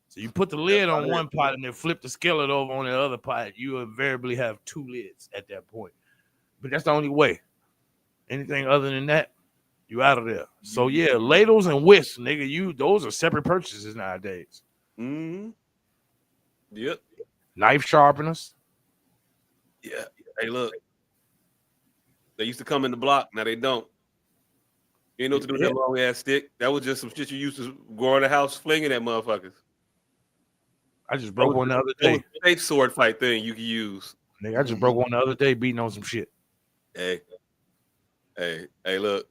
So you put the lid on one pot and then flip the skillet over on the other pot. You invariably have 2 lids at that point. But that's the only way. Anything other than that, you out of there. So yeah, ladles and whisks, nigga, those are separate purchases nowadays. Mm-hmm. Yep. Knife sharpeners. Yeah. Hey, look. They used to come in the block. Now they don't. You ain't know what to do with that long ass stick. That was just some shit you used to go in the house flinging at motherfuckers. I just broke one the other day. A sword fight thing you can use. Nigga, I just broke one the other day beating on some shit. Hey, look.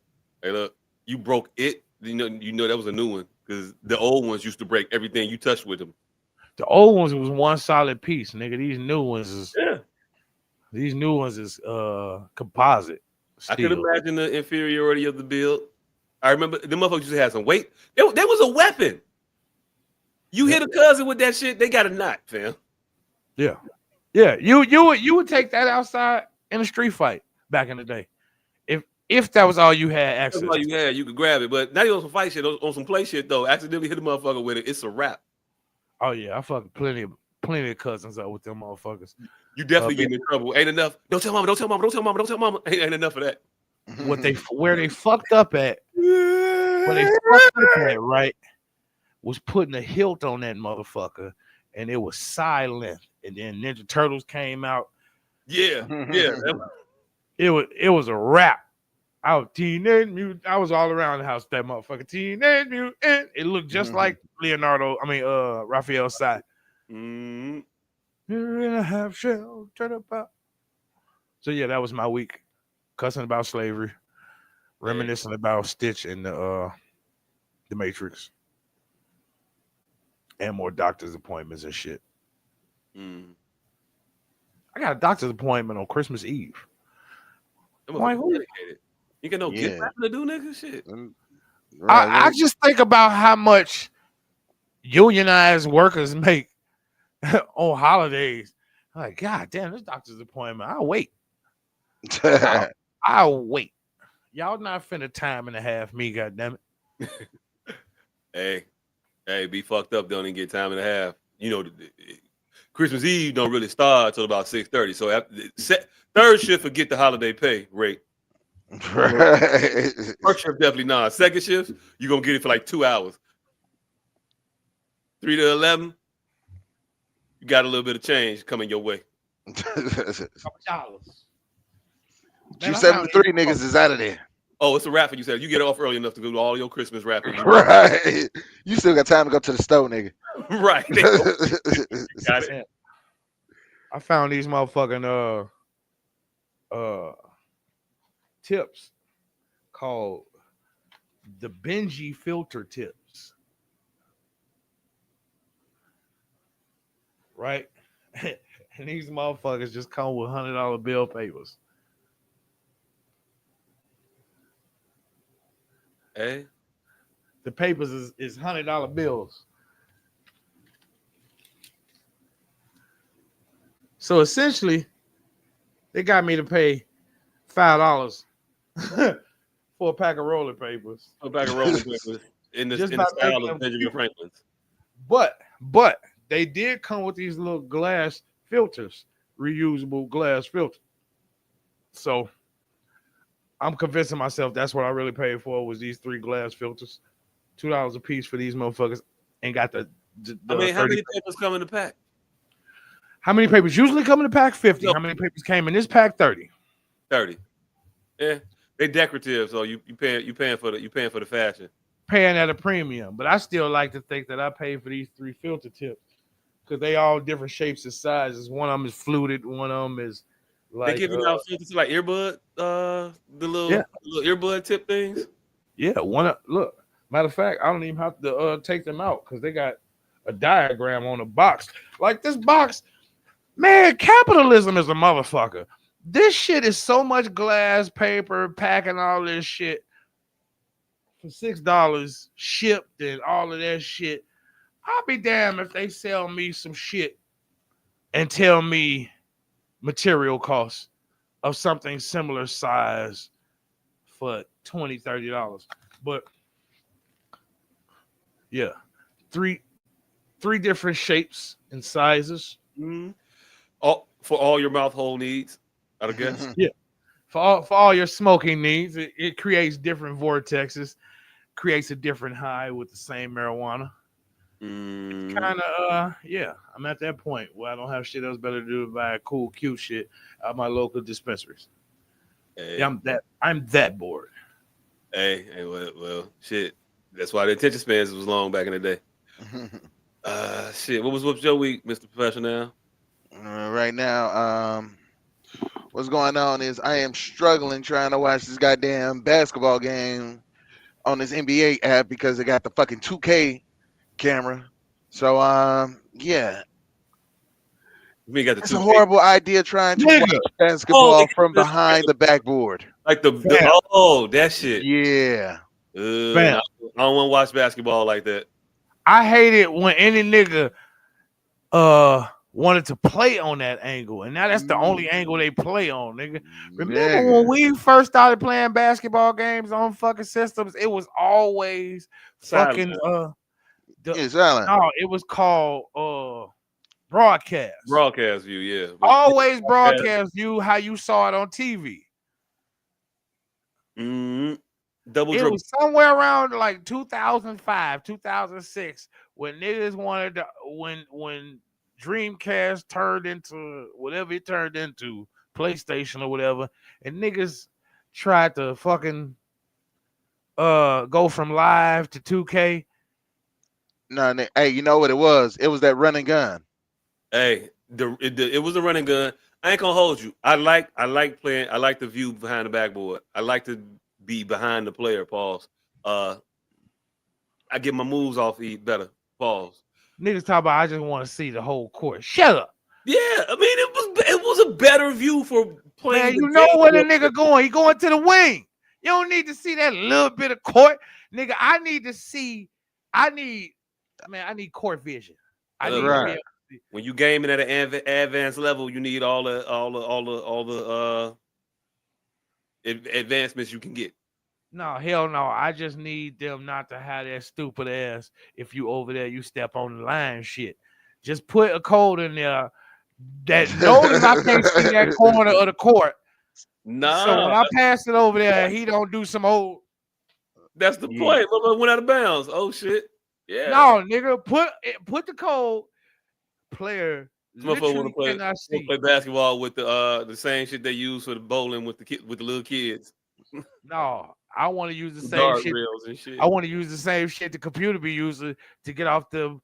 You broke it. You know that was a new one because the old ones used to break everything you touched with them. The old ones was one solid piece, nigga. These new ones is composite. Steel. I could imagine the inferiority of the build. I remember the motherfuckers used to have some weight. There was a weapon. You hit a cousin with that shit, they got a knot, fam. Yeah. You would take that outside in a street fight back in the day. If that was all you had access. That's all you had, you could grab it. But now you on some fight shit, on some play shit though. Accidentally hit a motherfucker with it, it's a wrap. Oh yeah, I fucking plenty of cousins up with them motherfuckers. You definitely getting in trouble. Ain't enough. Don't tell mama. Ain't enough of that. Where they fucked up at, right, was putting a hilt on that motherfucker, and it was silent. And then Ninja Turtles came out. Yeah. It was a wrap. I was Teenage Mutant. I was all around the house with that motherfucker. Teenage Mutant. It looked just like Raphael Sai. Mm-hmm. You're in a half shell. Turn about. So yeah, that was my week. Cussing about slavery, reminiscing about Stitch and the Matrix, and more doctor's appointments and shit. I got a doctor's appointment on Christmas Eve. Like, who dedicated? You can get nothing to do, nigga. Shit. I just think about how much unionized workers make on holidays. I'm like, God damn, this doctor's appointment. I'll wait. I'll wait. Y'all not finna time and a half me, goddamn it. Hey, be fucked up. Don't even get time and a half. You know, Christmas Eve don't really start until about 6:30. So after third shift, forget the holiday pay rate. First shift definitely not. Second shift, you're gonna get it for like 2 hours. 3 to 11, you got a little bit of change coming your way. $2. 273 niggas is out of there. Oh, it's a wrap for you. Said you get off early enough to go to all your Christmas wrapping. Right. You still got time to go to the store, nigga. Right. Got it. I found these motherfucking tips called the Benji filter tips. Right? And these motherfuckers just come with $100 bill papers. Hey, the papers is $100 bills. So essentially, they got me to pay $5 for a pack of rolling papers. A pack of rolling papers in the style of Benjamin Franklin's. But they did come with these little glass filters, reusable glass filters. So I'm convincing myself that's what I really paid for was these 3 glass filters. $2 a piece for these motherfuckers, and got the I mean, how 30. many papers come in the pack? How many papers usually come in the pack? 50. No. How many papers came in this pack? 30. 30. Yeah, they decorative, so you paying for the fashion. Paying at a premium, but I still like to think that I paid for these 3 filter tips because they all different shapes and sizes. One of them is fluted, one of them is like They giving out filters like earbud, the little earbud tip things. Yeah, look. Matter of fact, I don't even have to take them out because they got a diagram on the box. Like this box, man, capitalism is a motherfucker. This shit is so much glass, paper, packing all this shit for $6 shipped and all of that shit. I'll be damned if they sell me some shit and tell me material costs of something similar size for $20, $30. But yeah, three different shapes and sizes. Mm-hmm. For all your mouth hole needs, I guess. Yeah, for all your smoking needs, it creates different vortexes, creates a different high with the same marijuana. Kind of, yeah. I'm at that point where I don't have shit else better to do than buy cool, cute shit at my local dispensaries. Hey. Yeah, I'm that bored. Hey, well, shit. That's why the attention spans was long back in the day. Shit. What's your week, Mr. Professional? Right now, what's going on is I am struggling trying to watch this goddamn basketball game on this NBA app because they got the fucking 2K camera. So yeah. We got the It's a horrible idea trying to watch basketball from behind the backboard. Like the that shit. Yeah. I don't want to watch basketball like that. I hate it when any nigga wanted to play on that angle, and now that's the only angle they play on, nigga. Remember when we first started playing basketball games on fucking systems? It was always fucking silent. No, it was called broadcast. Broadcast view, yeah. Always broadcast view how you saw it on TV. Double it dribble. Was somewhere around like 2005, 2006 when niggas wanted to, when Dreamcast turned into whatever it turned into, PlayStation or whatever, and niggas tried to fucking go from live to 2K. No, hey, you know what it was? It was that run and gun. Hey, it was a running gun. I ain't gonna hold you. I like playing. I like the view behind the backboard. I like to be behind the player. Pause. I get my moves off better. Pause. Niggas talk about I just want to see the whole court. Shut up. Yeah, I mean it was a better view for playing. Man, you know where the nigga going? He going to the wing. You don't need to see that little bit of court, nigga. I need court vision. I need right. When you gaming at an advanced level, you need all the advancements you can get. No, hell no. I just need them not to have that stupid ass. If you over there, you step on the line shit. Just put a code in there that knows I can't see that corner of the court. Nah. So when I pass it over there, he don't do some old. That's the point. Look, went out of bounds. Oh shit. Yeah. No, nigga, put the code. Player literally cannot see. Play basketball with the same shit they use for the bowling with the little kids. No, I want to use the same shit. And shit. I want to use the same shit the computer be using to get off the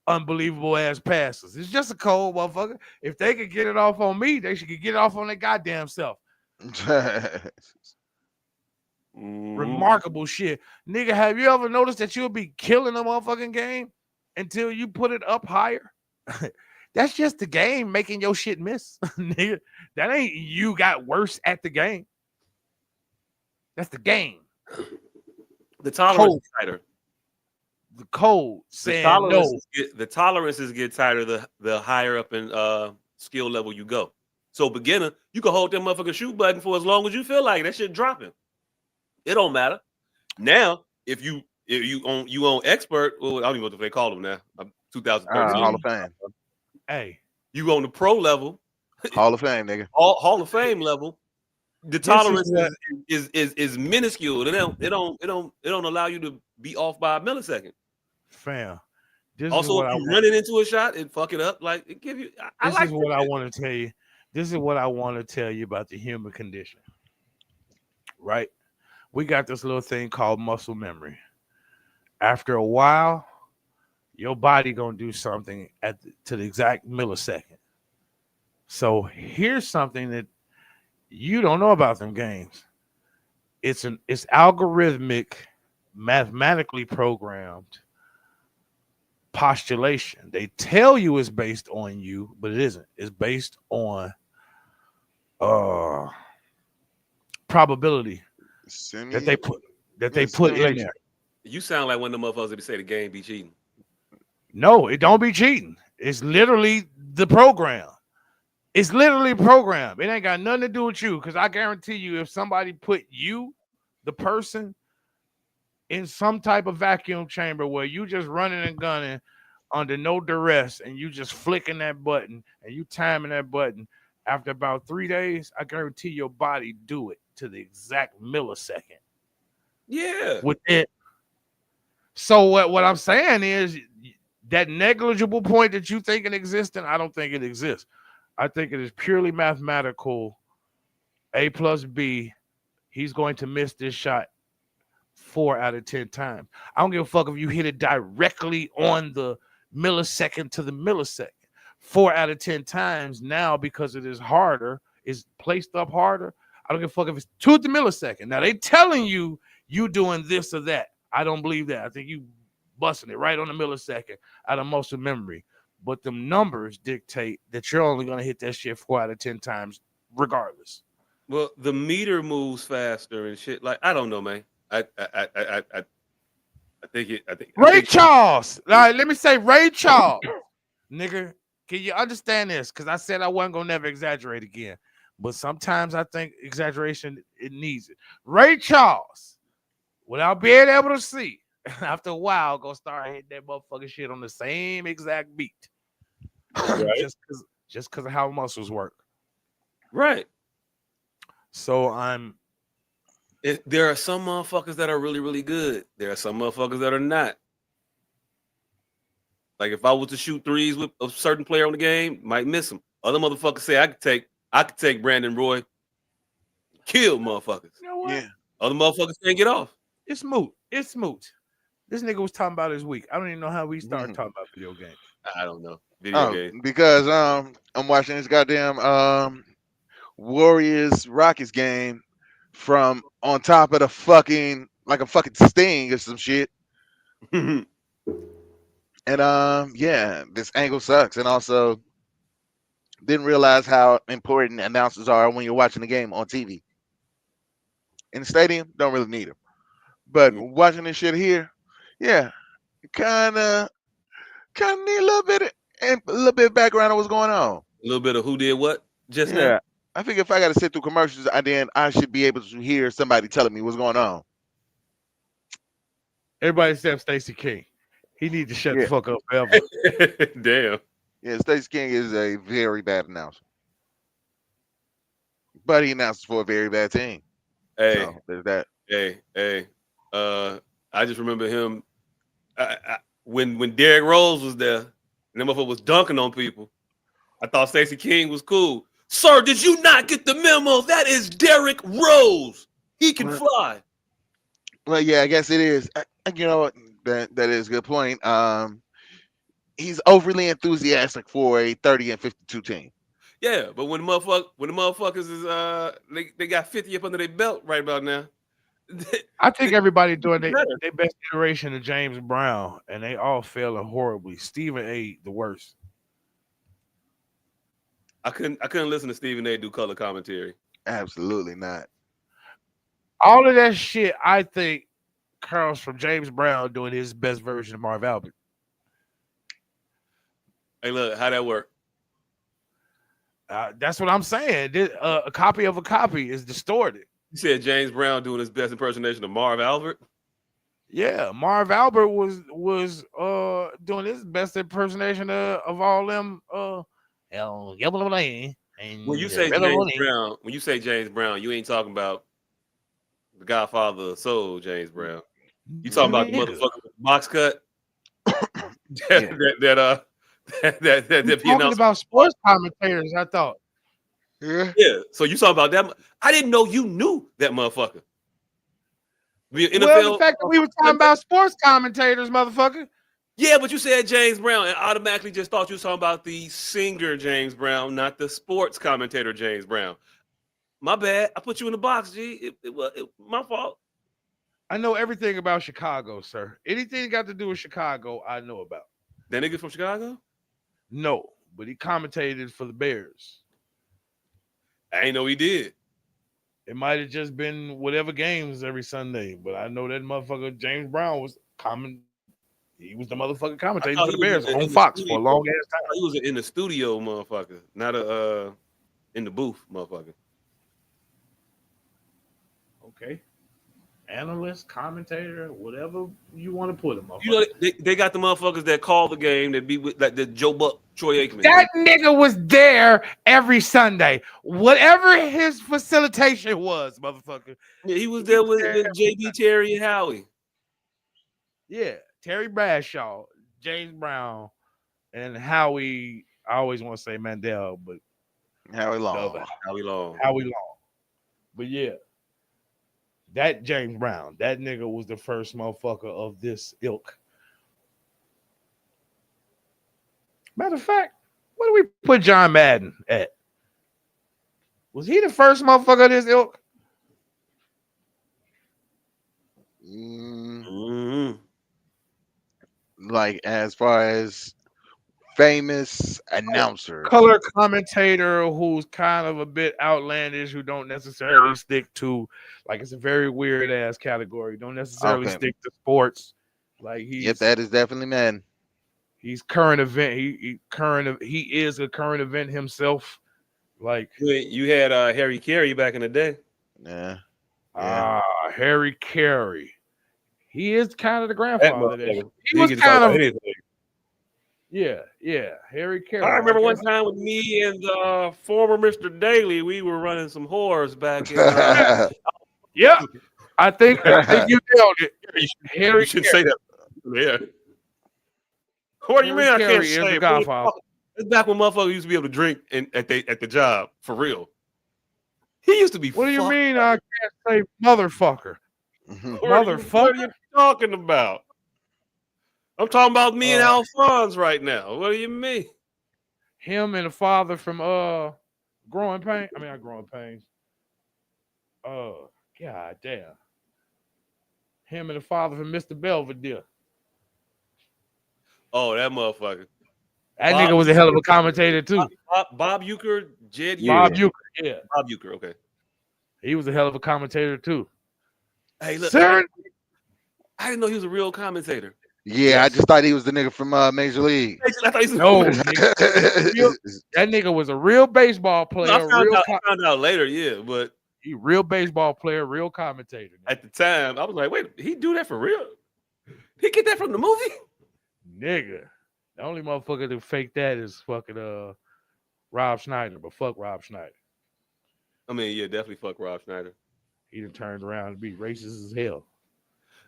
unbelievable ass passes. It's just a code, motherfucker. If they could get it off on me, they should get it off on their goddamn self. Remarkable shit. Nigga, have you ever noticed that you'll be killing a motherfucking game until you put it up higher? That's just the game making your shit miss. Nigga, that ain't you got worse at the game. That's the game. The tolerance is tighter. The code saying no. The tolerances get tighter the higher up in skill level you go. So beginner, you can hold that motherfucking shoot button for as long as you feel like that shit dropping. It don't matter. Now, if you own expert, well, I don't even know what they call them now. 2013 Hall of Fame. Hey, you on the pro level, Hall of Fame, nigga. Hall of Fame level. The tolerance is minuscule. It don't allow you to be off by a millisecond. Fam, this is Also, what if I you want. running into a shot and fuck it up, like it give you. I This is like this what I shit. want to tell you. This is what I want to tell you about the human condition. Right? We got this little thing called muscle memory. After a while, your body gonna do something to the exact millisecond. So here's something that you don't know about them games. It's algorithmic, mathematically programmed postulation. They tell you it's based on you, but it isn't. It's based on uh probability that Semi, they put that yeah, they put in simulation. there. You sound like one of the motherfuckers that be say the game be cheating. No, it don't be cheating. It's literally the program. It's literally programmed. It ain't got nothing to do with you. Because I guarantee you, if somebody put you, the person, in some type of vacuum chamber where you just running and gunning under no duress and you just flicking that button and you timing that button, after about 3 days, I guarantee your body do it to the exact millisecond. Yeah. With it. So what I'm saying is that negligible point that you think it exists, I don't think it exists. I think it is purely mathematical. A plus B. He's going to miss this shot 4 out of 10 times. I don't give a fuck if you hit it directly on the millisecond to the millisecond. 4 out of 10 times now, because it is harder, is placed up harder. I don't give a fuck if it's to the millisecond. Now they telling you doing this or that. I don't believe that. I think you busting it right on the millisecond out of muscle memory. But the numbers dictate that you're only gonna hit that shit 4 out of 10 times, regardless. Well, the meter moves faster and shit. Like I don't know, man. I think it. I Ray think. Charles. All right, let me say Ray Charles. Nigga, can you understand this? Because I said I wasn't gonna never exaggerate again. But sometimes I think exaggeration it needs it. Ray Charles, without being able to see, after a while, gonna start hitting that motherfucking shit on the same exact beat. Right. just because of how muscles work. Right. So There are some motherfuckers that are really, really good. There are some motherfuckers that are not. Like if I was to shoot threes with a certain player on the game, might miss him. Other motherfuckers say I could take Brandon Roy, kill motherfuckers. you know what? Yeah. Other motherfuckers can't get off. It's moot. It's moot. This nigga was talking about his week. I don't even know how we started Mhm. talking about video games. I don't know. Video Oh, game. because I'm watching this goddamn Warriors Rockets game from on top of the fucking like a fucking sting or some shit. And yeah, this angle sucks. And also didn't realize how important announcers are when you're watching the game on TV. In the stadium, don't really need them. But watching this shit here, yeah, kinda kinda need a little bit and a little bit of background on what's going on. A little bit of who did what just now. Yeah. I think if I gotta sit through commercials, I should be able to hear somebody telling me what's going on. Everybody except Stacey King. He need to shut the Yeah. fuck up forever. Damn. Yeah, Stacey King is a very bad announcer. But he announces for a very bad team. Hey, So there's that. hey. I just remember him when Derrick Rose was there, and that motherfucker was dunking on people. I thought Stacey King was cool. Sir, did you not get the memo? That is Derrick Rose. He can fly. Well, yeah, I guess it is. You know what? That is a good point. He's overly enthusiastic for a 30-52 team. Yeah, but when the motherfuckers is they got 50 up under their belt right about now. I think everybody doing better. their best iteration of James Brown, and they all failing horribly. Stephen A. the worst. I couldn't listen to Stephen A. do color commentary. Absolutely not. All of that shit, I think, comes from James Brown doing his best version of Marv Albert. Hey, look, how that work? That's what I'm saying. A copy of a copy is distorted. You said James Brown doing his best impersonation of Marv Albert. Yeah, Marv Albert was doing his best impersonation of all them. When you say James Brown, you ain't talking about the Godfather of Soul, James Brown. You talking about the Nigga. motherfucker with the box cut? Yeah. that We talking about sports commentators, I thought. Yeah. Yeah. So you talking about that? I didn't know you knew that motherfucker. The Well, the NFL. fact that we were talking about sports commentators, motherfucker. Yeah, but you said James Brown, and automatically just thought you were talking about the singer James Brown, not the sports commentator James Brown. My bad. I put you in the box, G. It was my fault. I know everything about Chicago, sir. Anything got to do with Chicago, I know about. That nigga from Chicago? No, but he commentated for the Bears. I ain't know he did. It might have just been whatever games every Sunday, but I know that motherfucker James Brown was comment. He was the motherfucker I commentating thought for he the was Bears in on the Fox studio. for a long ass I time. thought he was in the studio, motherfucker, not in the booth, motherfucker. Okay. Analyst, commentator, whatever you want to put him, You know, motherfucker. they got the motherfuckers that call the game that be with like the Joe Buck, Troy Aikman. That nigga was there every Sunday. Whatever his facilitation was, motherfucker. Yeah, he was there with JB, Terry, and Howie. Yeah. Terry Bradshaw, James Brown, and Howie. I always want to say Mandel, but Howie the Long. other Howie Long. Howie Long. But yeah, that James Brown, that nigga was the first motherfucker of this ilk. Matter of fact, where do we put John Madden at? Was he the first motherfucker of this ilk? Mm-hmm. Like as far as famous announcer. Color commentator who's kind of a bit outlandish, who don't necessarily stick to, like, it's a very weird ass category. Don't necessarily Okay. stick to sports. Like Yep, that is definitely Madden. he's current event. He is a current event himself. Like You had Harry Carey back in the day. Yeah. Yeah. Harry Carey. He is kind of the That grandfather. motherfucker. He was can talk kind about of anything. yeah. Harry Carey. I remember one guess. time with me and former Mr. Daly, we were running some whores back in. Yeah, I think you nailed it. You should say that. Yeah. What do you mean? Harry I can't Carey is say the it? Godfather. It's back when motherfuckers used to be able to drink at the job for real. He used to be. What do you fucked mean? up. I can't say motherfucker. What are you talking about? I'm talking about me and Alphonse right now. What do you mean? Him and the father from Growing Pains. I mean, not Growing Pains. God damn. Him and the father from Mr. Belvedere. Oh, that motherfucker. That Bob nigga was a hell of a commentator too. Bob Euchre, Jed Bob Euchre. Euchre, yeah. Bob Euchre, okay. He was a hell of a commentator too. Hey, look, Sir, I didn't know he was a real commentator. Yeah, I just thought he was the nigga from Major League. I thought he was no, nigga. That nigga was a real baseball player. I found out later, yeah, but he real baseball player, real commentator. at the time, I was like, wait, he do that for real? He get that from the movie? Nigga. The only motherfucker that fake that is fucking Rob Schneider, but fuck Rob Schneider. I mean, yeah, definitely fuck Rob Schneider. He done turned around to be racist as hell.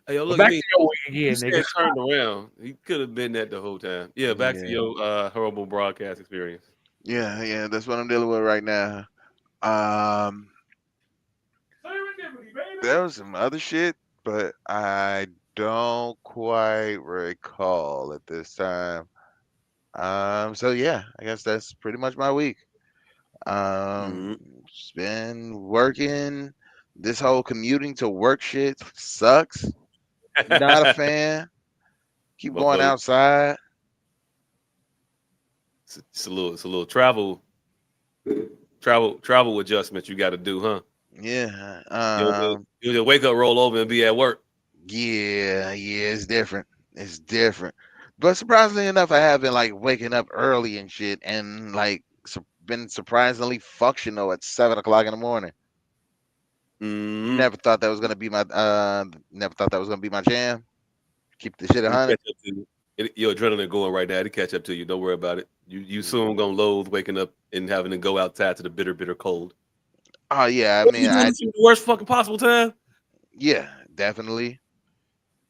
Hey, yo, look, back to your week you again, said nigga. turned around. He could have been that the whole time. Yeah, back to your horrible broadcast experience. Yeah, that's what I'm dealing with right now. There was some other shit, but I don't quite recall at this time. So yeah, I guess that's pretty much my week. Just been working. This whole commuting to work shit sucks. Not a fan. Keep going outside. It's a little travel adjustment you got to do, huh? Yeah. You just wake up, roll over, and be at work. Yeah, it's different. It's different. But surprisingly enough, I have been like waking up early and shit, and like been surprisingly functional at 7 o'clock in the morning. Never thought that was gonna be my jam. Keep the shit 100. Your adrenaline going right now. It'll catch up to you. Don't worry about it. You soon gonna loathe waking up and having to go outside to the bitter cold. Oh yeah, I mean, the worst fucking possible time. Yeah, definitely.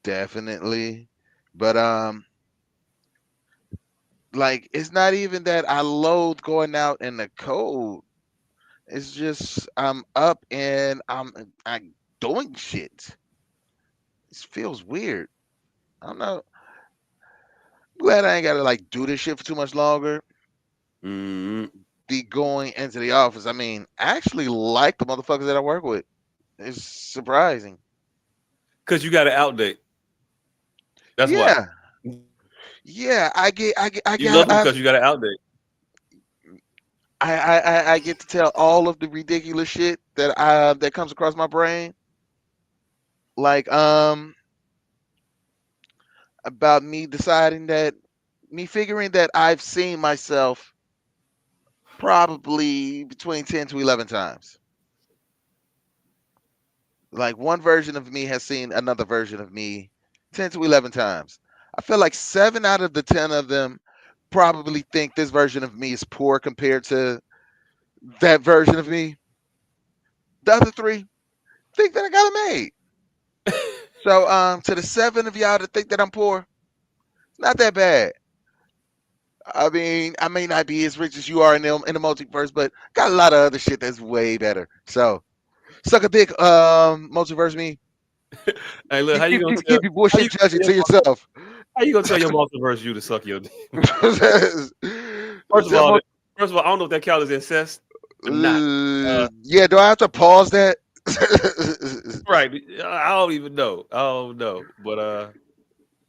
definitely. But like it's not even that I loathe going out in the cold. It's just I'm up and I'm doing shit. It feels weird. I don't know. Glad I ain't gotta like do this shit for too much longer. Mm-hmm. Be going into the office. I mean, I actually like the motherfuckers that I work with. It's surprising. Because you got to outdate. That's why. Yeah, yeah. I You got, love them because you got to outdate. I get to tell all of the ridiculous shit that comes across my brain. Like about me deciding that me figuring that I've seen myself probably between 10 to 11 times. Like one version of me has seen another version of me 10 to 11 times. I feel like 7 out of the 10 of them probably think this version of me is poor compared to that version of me. The other 3 think that I got it made. So to the 7 of y'all that think that I'm poor, it's not that bad. I mean, I may not be as rich as you are in the multiverse, but got a lot of other shit that's way better. So suck a dick, multiverse me. Hey, look, Keep your how you bullshit gonna judging tell to yourself. how you gonna tell your multiverse you to suck your dick? First of Tell all, mo- I don't know if that counts as incest or not. yeah, do I have to pause that? Right. I don't even know. I don't know. But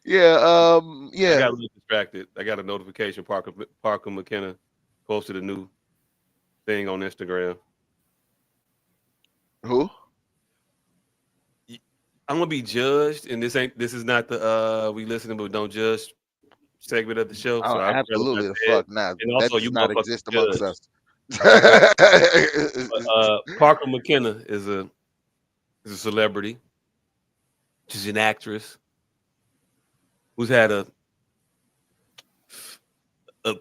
Yeah, I yeah. got a little distracted. I got a notification. Parker McKenna posted a new thing on Instagram. Who? I'm gonna be judged, and this is not the we listening but don't judge segment of the show. So Oh, I'd rather not absolutely the say it. fuck not. And That also, does you not motherfuckers exist amongst judge. us. Okay. But, Parker McKenna is a celebrity. She's an actress who's had a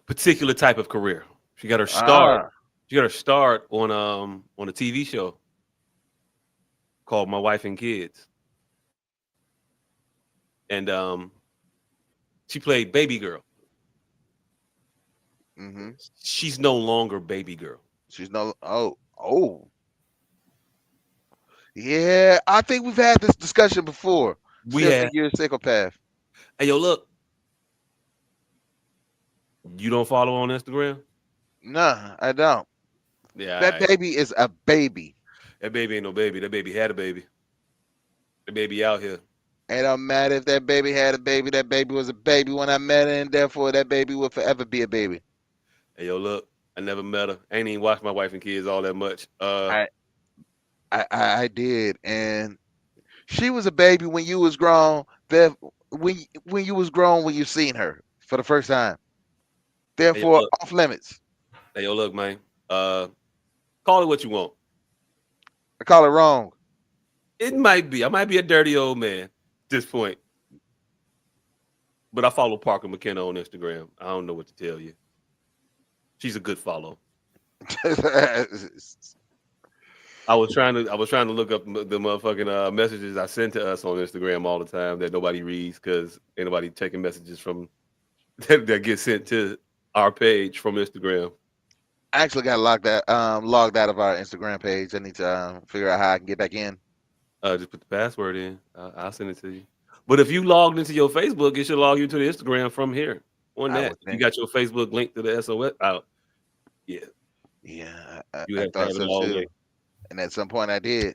particular type of career. She got her start. Ah, She got her start on a TV show called My Wife and Kids, and she played Baby Girl. mm-hmm. She's no longer Baby Girl. She's no. Oh. Yeah, I think we've had this discussion before. We Still had, think you're a psychopath. hey yo, look, you don't follow on Instagram? Nah, I don't. That Yeah, baby is a baby. that baby ain't no baby. That baby had a baby. The baby out here. It don't matter if that baby had a baby. That baby was a baby when I met her, and therefore that baby will forever be a baby. Hey yo, look, I never met her. I ain't even watched My Wife and Kids all that much. I, I did, and she was a baby when you was grown. When you was grown when you seen her for the first time. Hey yo, Therefore, look, off limits. man. Call it what you want. I call it wrong. It might be. I might be a dirty old man at this point, but I follow Parker McKenna on Instagram. I don't know what to tell you. She's a good follow. I was trying to look up the motherfucking messages I send to us on Instagram all the time that nobody reads because ain't nobody taking messages from that get sent to our page from Instagram. I actually got logged out of our Instagram page. I need to figure out how I can get back in. Just put the password in. I'll send it to you. But if you logged into your Facebook, it should log you to the Instagram from here. On I that, would if you think. got your Facebook link to the SOS out, yeah, Yeah, you I have to thought have it so all too. linked. And at some point I did,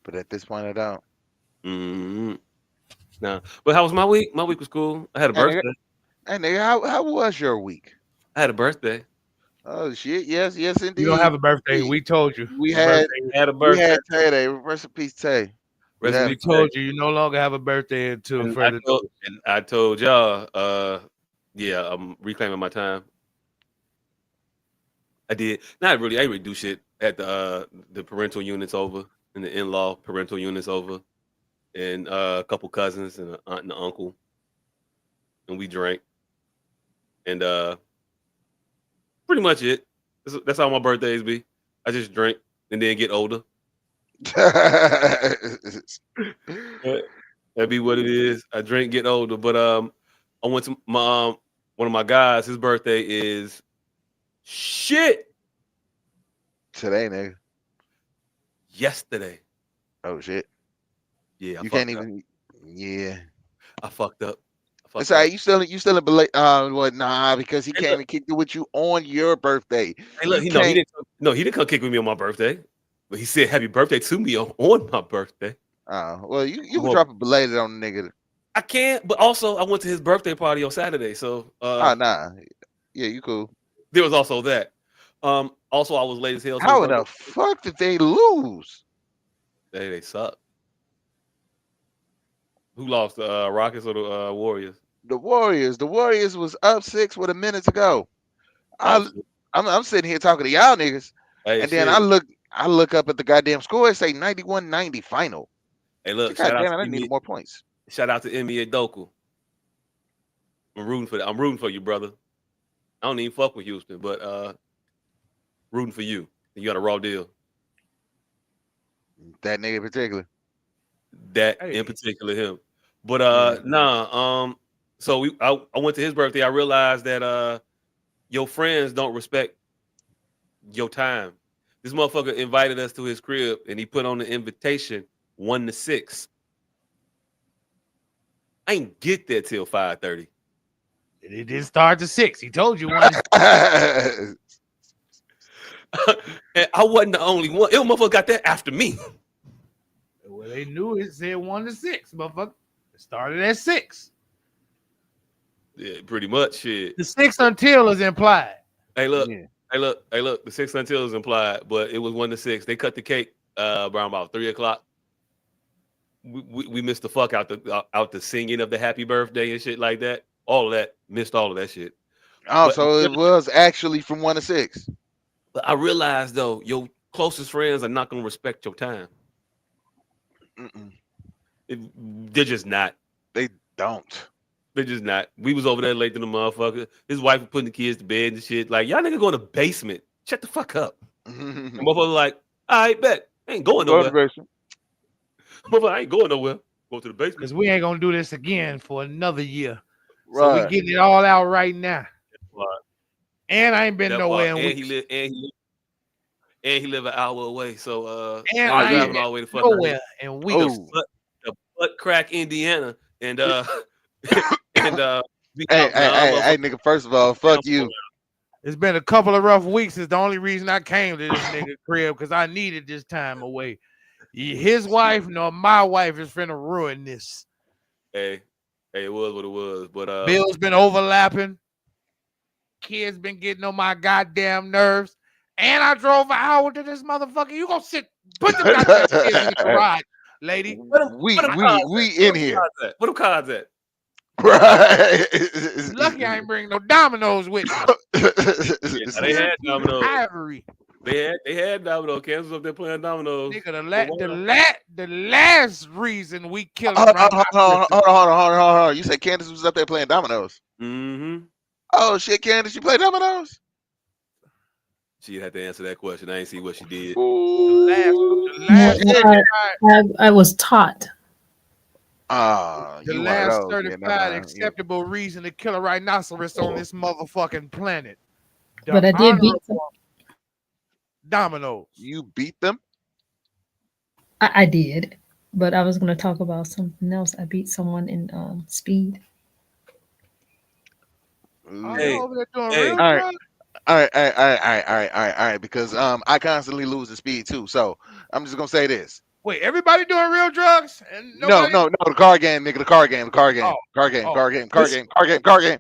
but at this point I don't. Mm-hmm. Now, but how was my week? My week was cool. I had a Hey nigga, birthday. hey nigga, how was your week? I had a birthday. Oh shit, yes, yes You don't indeed. have a birthday. We We told you we your had birthday. I had a we birthday. had Tay Day. Rest in peace, Tay. We Rest in had We peace, Tay. told you you no longer have a birthday until And further notice. I told y'all, yeah, I'm reclaiming my time. I did not really. I didn't really do shit at the parental units over and the in-law parental units over, and a couple cousins and an aunt and an uncle, and we drank, and pretty much it. That's how my birthdays be. I just drink and then get older. it. That be what it is. I drink, get older. But I went to my one of my guys. His birthday is shit Today, nigga. yesterday. Oh shit. Yeah, I You can't fucked up. even. Yeah. I fucked up. I It's fucked all up. right. You still in what? Nah, because he Hey, came look. and kicked it with you on your birthday. Hey, look. You He no, he can't. didn't. No, he didn't come kick with me on my birthday. But he said happy birthday to me on my birthday. Well, you can Well, drop a belated on the nigga. I can't. But also, I went to his birthday party on Saturday, so Oh nah. Yeah, you cool. there was also that. Also, I was late as hell to his How in birthday. the fuck did they lose? They suck. Who lost? The Rockets or the Warriors? The Warriors. The Warriors was up six with a minute to go. I Lost. I'm sitting here talking to y'all niggas, Hey, and then I shit. look up at the goddamn score. It say 91-90 final. Hey, So look. god Shout out damn to it, I needed NBA. more points. Shout out to NBA Doku. I'm rooting for that. I'm rooting for you, brother. I don't even fuck with Houston, but rooting for you. You got a raw deal. That nigga in particular. That in Hey, particular him. But Yeah. so I went to his birthday. I realized that your friends don't respect your time. This motherfucker invited us to his crib and he put on the invitation 1 to 6. I ain't get there till 5:30. it didn't start to 6. He told you one. And I wasn't the only one. It motherfucker got there after me. Well, they knew it said 1 to 6, motherfucker. It started at 6. Yeah, pretty much shit. The 6 until is implied. Hey, look. Yeah. Hey, look. The 6 until is implied, but it was 1 to 6. They cut the cake around about 3 o'clock. We missed the fuck out the singing of the happy birthday and shit like that. All of that, missed all of that shit. Oh, But so it was actually from 1 to 6. I realized though, your closest friends are not gonna respect your time. Mm-mm. They're just not. They don't. They're just not. We was over there late to the motherfucker. His wife was putting the kids to bed and shit. Like, y'all nigga go in the basement. Shut the fuck up. And motherfucker like, all right, bet. I ain't going Go to the nowhere. basement. Motherfucker, I ain't going nowhere. Go to the basement. Because we ain't going to do this again for another year. So we Right. getting it all out right now. And I ain't been That part. nowhere in And he weeks. live and he live an hour away. So And I'm I ain't driving been all the way to fucking nowhere in weeks. Oh. the butt crack Indiana and and be Hey, out now. nigga. First of all, fuck you. It's been a couple of rough weeks. It's the only reason I came to this nigga crib because I needed this time away. His wife nor my wife is finna ruin this. Hey, it was what it was. But Bills been overlapping. Kids been getting on my goddamn nerves. And I drove an hour to this motherfucker. You gonna put them goddamn kids in the garage, lady. what them cards we at? in here. What them cards at? Right. Lucky I ain't bring no dominoes with me. Yeah, they had dominoes. Ivory. They had dominoes. Kansas up there playing dominoes. Nigga, the last reason we killed him Hold around my on. You said Candace was up there playing dominoes. Mm-hmm. Oh shit, Candace, you play dominoes? She'd have to answer that question. I ain't see what she did. the Yeah, last I was taught. Ah, the you one of last those. Yeah, never certified mind. Yeah. acceptable reason to kill a rhinoceros on this motherfucking planet. The But I did beat some. honorable dominoes. You beat them? I did, but I was going to talk about something else. I beat someone in speed. Oh, Hey, you over there doing hey. real All right. drugs? All right. Because I constantly lose the speed too. So I'm just gonna say this. Wait, everybody doing real drugs? And No, nobody? no, no. The car game, nigga. The car game. The car game. Oh, Car game. oh. Car game. Car game. Car game. Car game.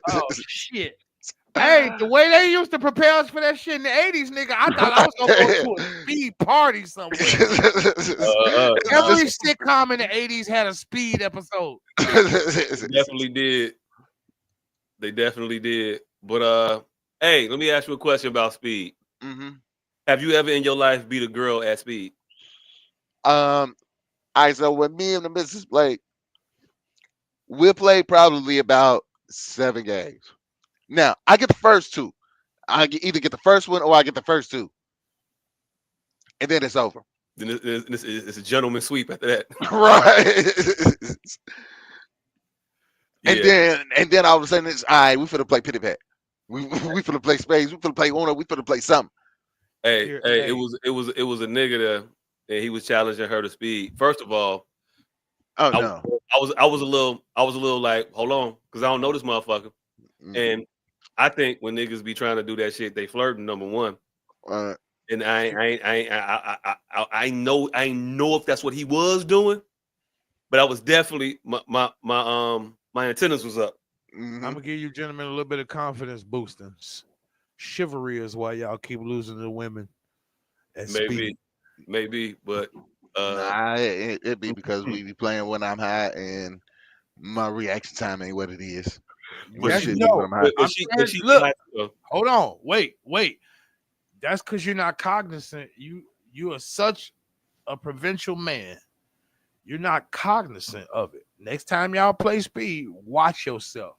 Oh shit. Hey, the way they used to prepare us for that shit in the 80s, nigga, I thought I was gonna go to a speed party somewhere. Every sitcom in the 80s had a speed episode. Definitely did. They definitely did. But hey, let me ask you a question about speed. Mm-hmm. Have you ever in your life beat a girl at speed? All right, so when me and the missus play, we'll play probably about 7 games. Now, I get the first 2. Either get the first one or I get the first 2. And then it's over. Then it's a gentleman sweep after that. Right. Yeah. And then all of a sudden it's all right, we finna play pity pat. We finna play spades, we finna play Uno, we finna play something. Hey, Here, hey, it hey, was it was it was a nigga there, and he was challenging her to speed. First of all, Oh I was no. I was a little like, hold on, because I don't know this motherfucker. Mm, And I think when niggas be trying to do that shit, they flirting, number one. uh, And I know if that's what he was doing, but I was definitely my antennas was up. I'm mhm. gonna give you gentlemen a little bit of confidence boosting. Chivalry is why y'all keep losing to women at Maybe, speed. maybe, but uh, Nah, it be because we be playing when I'm high and my reaction time ain't what it is. What it she That's should but, be when no. I'm high. but, but I'm she but saying, she look, high too. hold on, wait. That's because you're not cognizant. You are such a provincial man. You're not cognizant of it. Next time y'all play speed, watch yourself.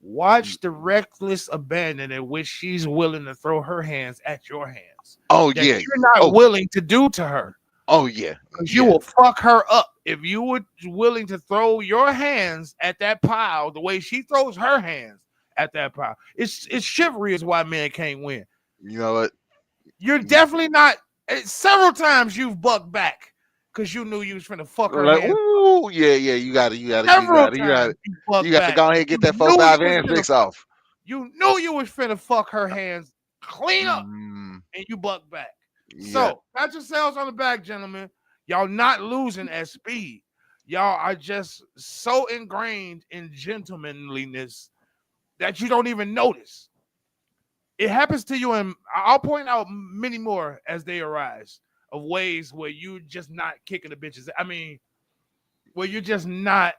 Mm. Watch the reckless abandon in which she's willing to throw her hands at your hands Oh that yeah. you're not Oh willing to do to her. oh yeah. Because you Yeah. will fuck her up if you were willing to throw your hands at that pile the way she throws her hands at that pile. It's chivalry is why men can't win. You know what? You're definitely not. Several times you've bucked back because you knew you was finna fuck her Like, hands. ooh, yeah, yeah, Several times you you bucked got to back. go ahead and You get that four, knew you five, was and finna. six off. You knew you was finna fuck her hands clean up, Mm, and you bucked back. yeah. So pat yourselves on the back, gentlemen. Y'all not losing at speed. Y'all are just so ingrained in gentlemanliness that you don't even notice. It happens to you, and I'll point out many more as they arise of ways where you just not kicking the bitches. I mean, where you're just not,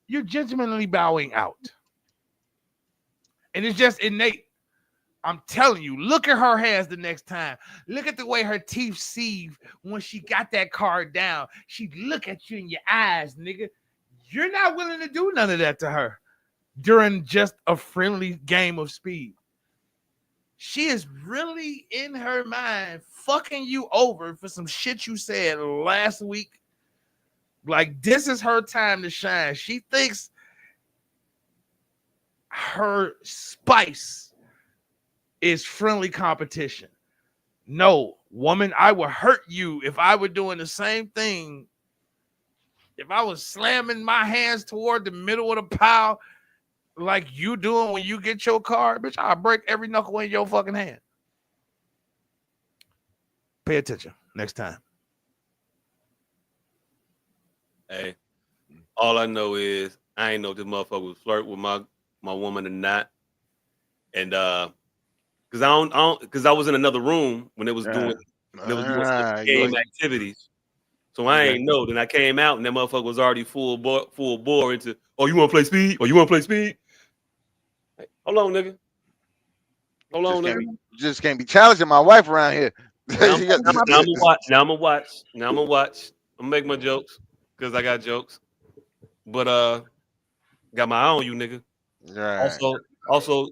you're gentlemanly bowing out. And it's just innate. I'm telling you, look at her hands the next time. Look at the way her teeth seethe when she got that card down. She look at you in your eyes, nigga. You're not willing to do none of that to her during just a friendly game of speed. She is really in her mind fucking you over for some shit you said last week. Like, this is her time to shine. She thinks her spice is friendly competition. No, woman, I would hurt you if I were doing the same thing. If I was slamming my hands toward the middle of the pile like you doing when you get your card, bitch, I'll break every knuckle in your fucking hand. Pay attention next time. Hey, all I know is I ain't know if this motherfucker was flirt with my woman or not, and because because I was in another room when they was doing some You game ain't activities. So I okay. ain't know. Then I came out and that motherfucker was already full bore into. Oh, you want to play speed? Oh, you want to play speed? Hey, hold on, nigga. Hold on, nigga. Just can't be challenging my wife around here. Now You got- I'm gonna watch. Now I'm gonna watch. Now I'm gonna watch. I'm gonna make my jokes because I got jokes. But got my eye on you, nigga. right. Also,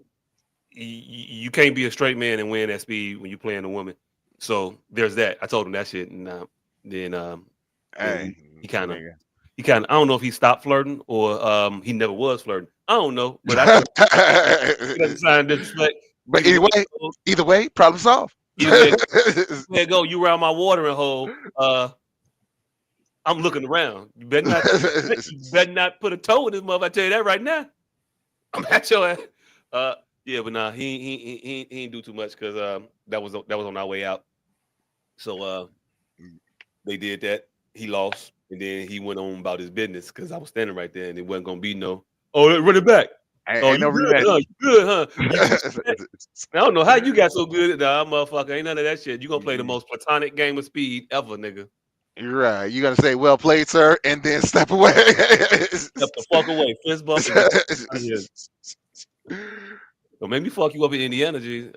you can't be a straight man and win at speed when you playing a woman. So there's that. I told him that shit, and then Hey, he kind of nigga. I don't know if he stopped flirting or he never was flirting. I don't know, but I told him he doesn't sign disrespect. But either way, problem solved. Either way, there go. You around my watering hole. I'm looking around. You better not put a toe in this mother. I tell you that right now. I'm at your ass. Yeah, but nah, he ain't do too much because that was on our way out. So they did that. He lost, and then he went on about his business because I was standing right there, and it wasn't gonna be no. Oh, run it back. Oh, Ain't you no good? rematch. Huh? You good, huh? You I don't know how you got so good. Nah, motherfucker, ain't none of that shit. You gonna play the most platonic game of speed ever, nigga. You're right. You gotta say, "Well played, sir," and then step away. Step the fuck away, fist bump, and get out of here. Don't make me fuck you up in Indiana, G.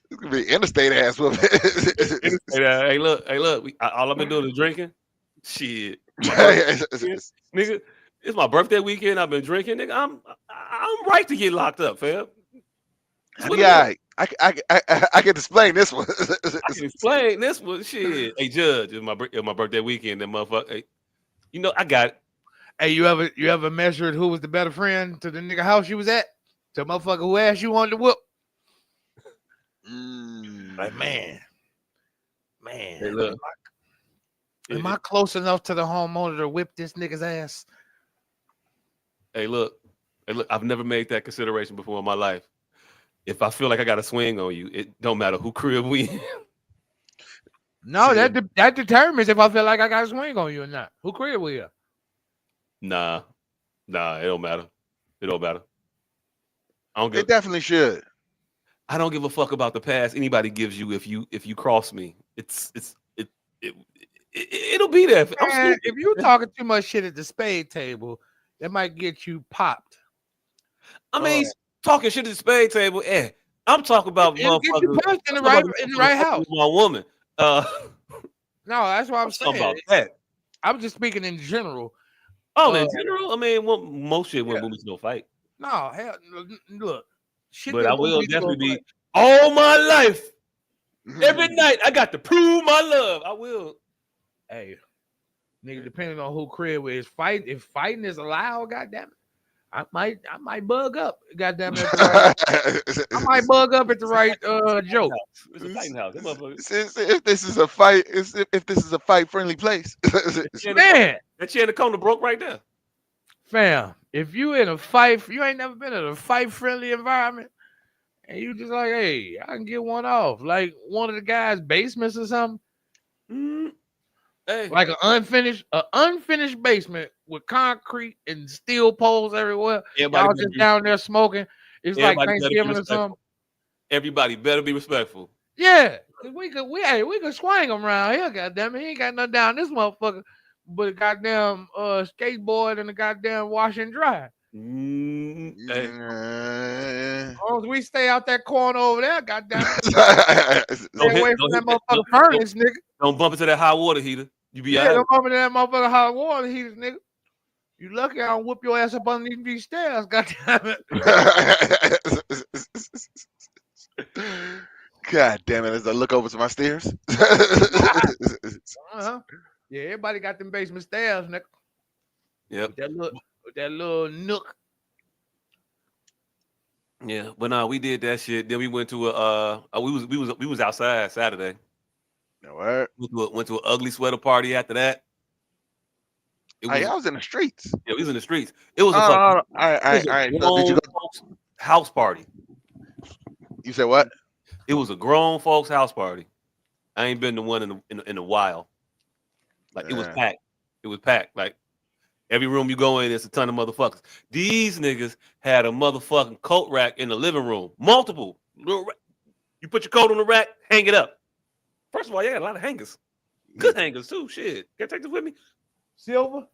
It's gonna be interstate ass whooping. Hey, look. All I've been doing is drinking. Shit, my birthday weekend, nigga. It's my birthday weekend. I've been drinking, nigga. I'm right to get locked up, fam. That's I'll what be it all is. right. I can explain this one. I can explain this one. Shit. Hey, Judge, it's my birthday weekend. That motherfucker. Hey, you know, I got it. Hey, you ever measured who was the better friend to the nigga house you was at? To the motherfucker who asked you on the whoop? Like, man, Hey, look. am I close enough to the homeowner to whip this nigga's ass? Hey, look. I've never made that consideration before in my life. If I feel like I got a swing on you, it don't matter who crib we in. No, See, that determines if I feel like I got a swing on you or not. Who crib we at? Nah, it don't matter. It don't matter. it definitely should. I don't give a fuck about the past anybody gives you if you cross me. It'll be there. I'm Man, stupid. if you talking too much shit at the spade table, that might get you popped. I mean, talking shit at the spade table. I'm talking about It'll get you motherfuckers. punched in the I'm talking right about house. my woman. No, that's what I'm talking saying. about that. I'm just speaking in general. Oh, in general, I mean, most shit wouldn't Yeah. move me to no fight. No, hell, look, shit. But that I won't will be to a definitely fight. be all my life. Every night I got to prove my love. I will. Hey, nigga, depending on who crib is fight. If fighting is allowed, goddamn it, I might bug up. Goddamn it, at the right. I might bug up at the right joke. It's a fighting house. That motherfucker. If this is a fight, if this is a fight friendly place. Man, That chair in the corner broke right there. fam, if you in a fight, you ain't never been in a fight friendly environment, and you just like, hey, I can get one off, like one of the guys' basements or something. Hey, Like an unfinished basement with concrete and steel poles everywhere. Y'all just down there smoking. It's like Thanksgiving or something. Everybody better be respectful. Yeah, cause we could swing them around here. Goddamn it, he ain't got nothing down this motherfucker, but a goddamn skateboard and a goddamn wash and dry. Hey. As long as we stay out that corner over there, goddamn it. Stay away from that motherfucker furnace, nigga. Don't bump into that hot water heater. You be Yeah, out. don't bump into that motherfucker hot water heaters, nigga. You lucky I don't whoop your ass up underneath these stairs, goddamn it. God damn it! As I look over to my stairs. Yeah, everybody got them basement stairs, nigga. Yep. With that little nook. Yeah, but no, we did that shit. Then we went to we was outside Saturday. What? Went to an ugly sweater party after that. I was in the streets. Yeah, we was in the streets. It was a fucking So did you go house party? You said what? It was a grown folks house party. I ain't been to one in a while. Like it was packed. It was packed. Like every room you go in, it's a ton of motherfuckers. These niggas had a motherfucking coat rack in the living room. Multiple. You put your coat on the rack, hang it up. First of all, you got a lot of hangers. Good hangers too. Shit. Can I take this with me? Silver?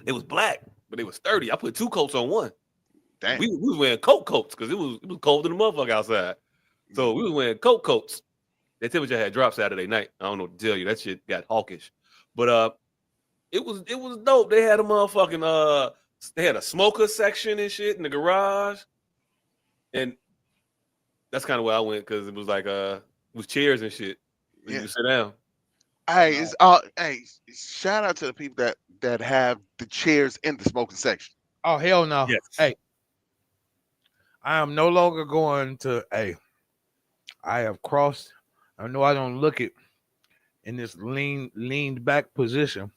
It was black, but they was sturdy. I put 2 coats on one. Damn. We was wearing coats because it was cold in the motherfucker outside. So we was wearing coats. That temperature had dropped Saturday night. I don't know what to tell you. That shit got hawkish. But it was dope. They had a motherfucking they had a smoker section and shit in the garage. And that's kind of where I went because it was like it was chairs and shit. You sit down. Hey, shout out to the people that have the chairs in the smoking section. Oh hell no. Yes. Hey, I am no longer going to I have crossed. I know I don't look it in this leaned back position,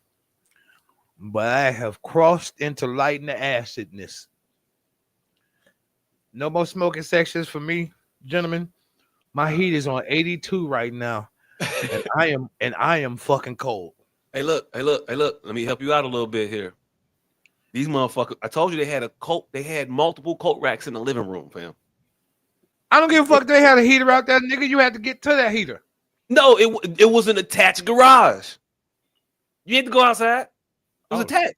but I have crossed into light and acidness. No more smoking sections for me, gentlemen. My heat is on 82 right now, and I am fucking cold. Hey, look. Let me help you out a little bit here. These motherfuckers, I told you they had multiple coat racks in the living room, fam. I don't give a fuck if they had a heater out there, nigga. You had to get to that heater. No, it was an attached garage. You had to go outside. It was attached.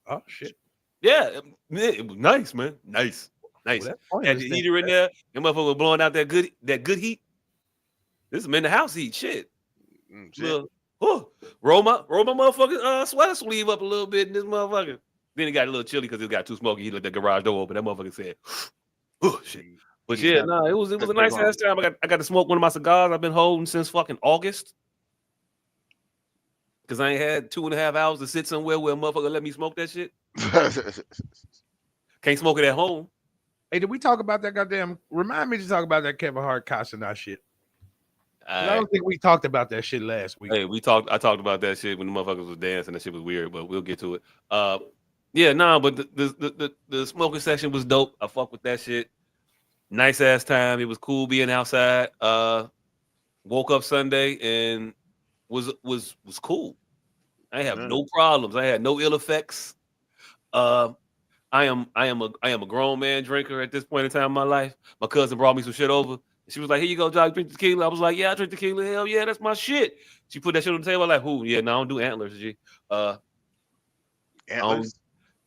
Oh shit. Yeah, it was nice, man. Nice. Well, had the heater in there. That motherfucker was blowing out that good heat. This is in the house heat. Shit. Roll my motherfucking sweater sleeve up a little bit in this motherfucker. Then it got a little chilly because it got too smoky. He let the garage door open. That motherfucker said, "Oh shit." But He's yeah, not no, it was a couldn't take nice long. ass time. I got to smoke one of my cigars I've been holding since fucking August. Cause I ain't had 2.5 hours to sit somewhere where a motherfucker let me smoke that shit. Can't smoke it at home. Hey, did we talk about that goddamn? Remind me to talk about that Kevin Hart Costner shit. I don't think we talked about that shit last week. Hey, I talked about that shit when the motherfuckers was dancing. That shit was weird, but we'll get to it. Yeah, nah, but the smoking section was dope. I fuck with that shit. Nice ass time. It was cool being outside. Woke up Sunday and was cool. I have no problems. I had no ill effects. I am a grown man drinker at this point in time in my life. My cousin brought me some shit over. She was like, "Here you go, Jock, drink tequila." I was like, "Yeah, I drink tequila. Hell yeah, that's my shit." She put that shit on the table. I'm like, "Who? Yeah, no, I don't do antlers, G. I don't, Antlers.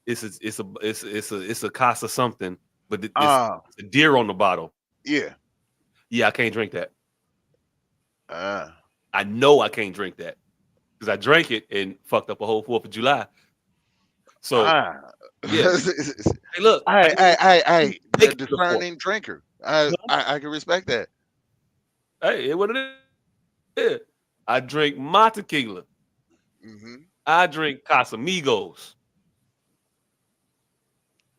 it's a Casa something, but it's Ah, a deer on the bottle. yeah. Yeah, I can't drink that. Ah. I know I can't drink that because I drank it and fucked up a whole 4th of July. So yeah, hey, look, I I, take a it to the 4th. discerning drinker. I can respect that. Hey, what it is? I drink my tequila. Mm-hmm. I drink Casamigos.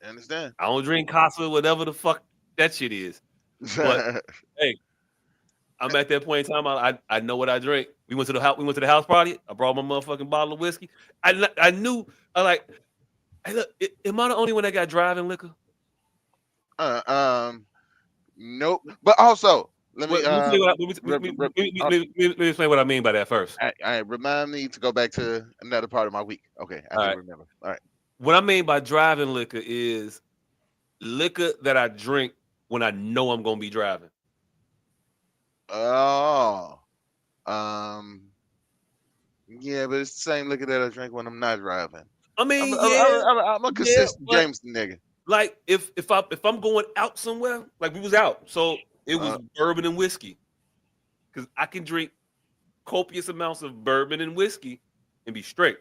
I understand. I don't drink Casa, whatever the fuck that shit is. But hey, I'm at that point in time. I know what I drink. We went to the house. We went to the house party. I brought my motherfucking bottle of whiskey. I knew. I like. Hey, look. Am I the only one that got driving liquor? uh, um, nope. But also, let me Let me tell you what. Let me explain what I mean by that first. I remind me to go back to another part of my week. Okay, I All do right. remember. All right. What I mean by driving liquor is liquor that I drink when I know I'm gonna be driving. Oh, um, yeah, but it's the same liquor that I drink when I'm not driving. I I'm mean, I'm, yeah, I'm, I'm a yeah, consistent but Jameson nigga. like if I'm going out somewhere, like we was out, so it was Uh, bourbon and whiskey, because I can drink copious amounts of bourbon and whiskey and be straight.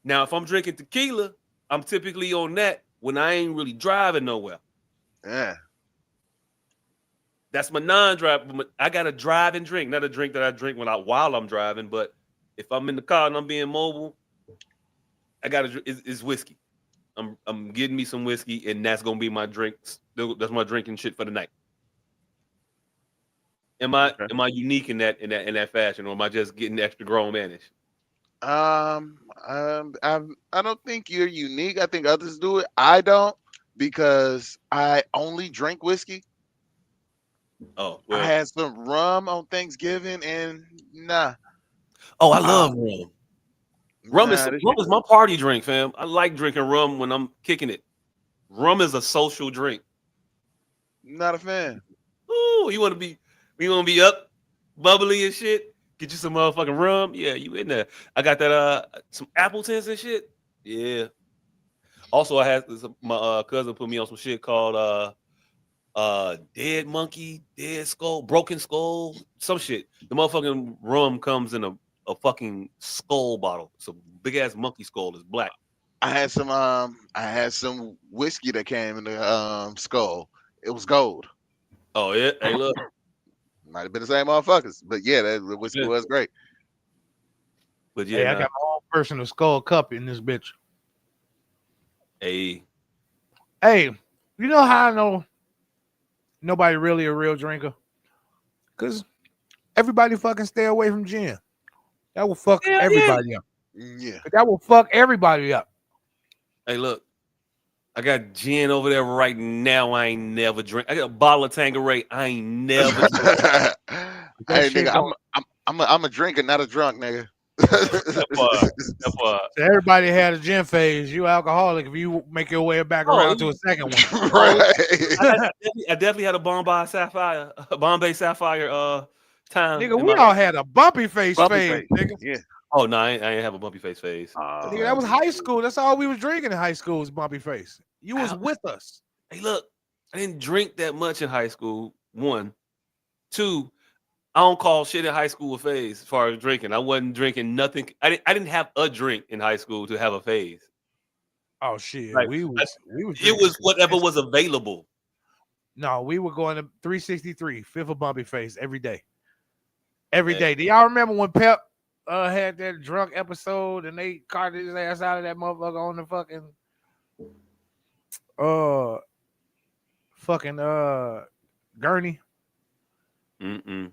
Now, if I'm drinking tequila, I'm typically on that when I ain't really driving nowhere. yeah. That's my non-drive. I got to drive and drink, not a drink that I drink while I'm driving. But if I'm in the car and I'm being mobile, I got to. It's whiskey. I'm getting me some whiskey, and that's gonna be my drinks. That's my drinking shit for the night. Okay. Am I unique in that fashion, or am I just getting extra grown manish? I don't think you're unique. I think others do it. I don't because I only drink whiskey. Oh I well. had some rum on Thanksgiving, and nah, Oh, I uh, love rum. nah, this Rum shit. is my party drink, fam. I like drinking rum when I'm kicking it. Rum is a social drink. Not a fan. Ooh, you want to be up, bubbly and shit. Get you some motherfucking rum. Yeah, you in there. I got that some Appletons and shit. Yeah. Also, I had my cousin put me on some shit called Dead Monkey, Dead Skull, Broken Skull, some shit. The motherfucking rum comes in a fucking skull bottle. It's a big ass monkey skull. It's black. I had some whiskey that came in the skull. It was gold. Oh yeah. Hey, look. Might have been the same motherfuckers, but yeah, the whiskey Yeah. was great. But yeah, Hey, I nah. got my own personal skull cup in this bitch. Hey. Hey, you know how I know nobody really a real drinker? Because everybody fucking stay away from gin. That will fuck Hell yeah. everybody up. Yeah. That will fuck everybody up. Hey, look. I got gin over there right now. I ain't never drink. I got a bottle of Tanqueray. I ain't never drink. That Hey, shit nigga, going. I'm a drinker, not a drunk, nigga. That part. That part. So everybody had a gin phase. You alcoholic if you make your way back around to a second one. Oh, Right. I definitely had a Bombay Sapphire time Nigga, in we my all life. had a bumpy face Bumpy phase, face. nigga. Yeah. Oh no, I ain't have a bumpy face phase. Nigga, that was high school. That's all we was drinking in high school was bumpy face. You was with us. Hey, look, I didn't drink that much in high school. One, two. I don't call shit in high school a phase as far as drinking. I wasn't drinking nothing. I didn't have a drink in high school to have a phase. Oh shit, Like we was it drinking was some whatever piss. was available. No, we were going to 363, Fifth of Bumpy Face every day. Every day. Do y'all remember when Pep had that drunk episode and they carted his ass out of that motherfucker on the fucking gurney? Mm-mm.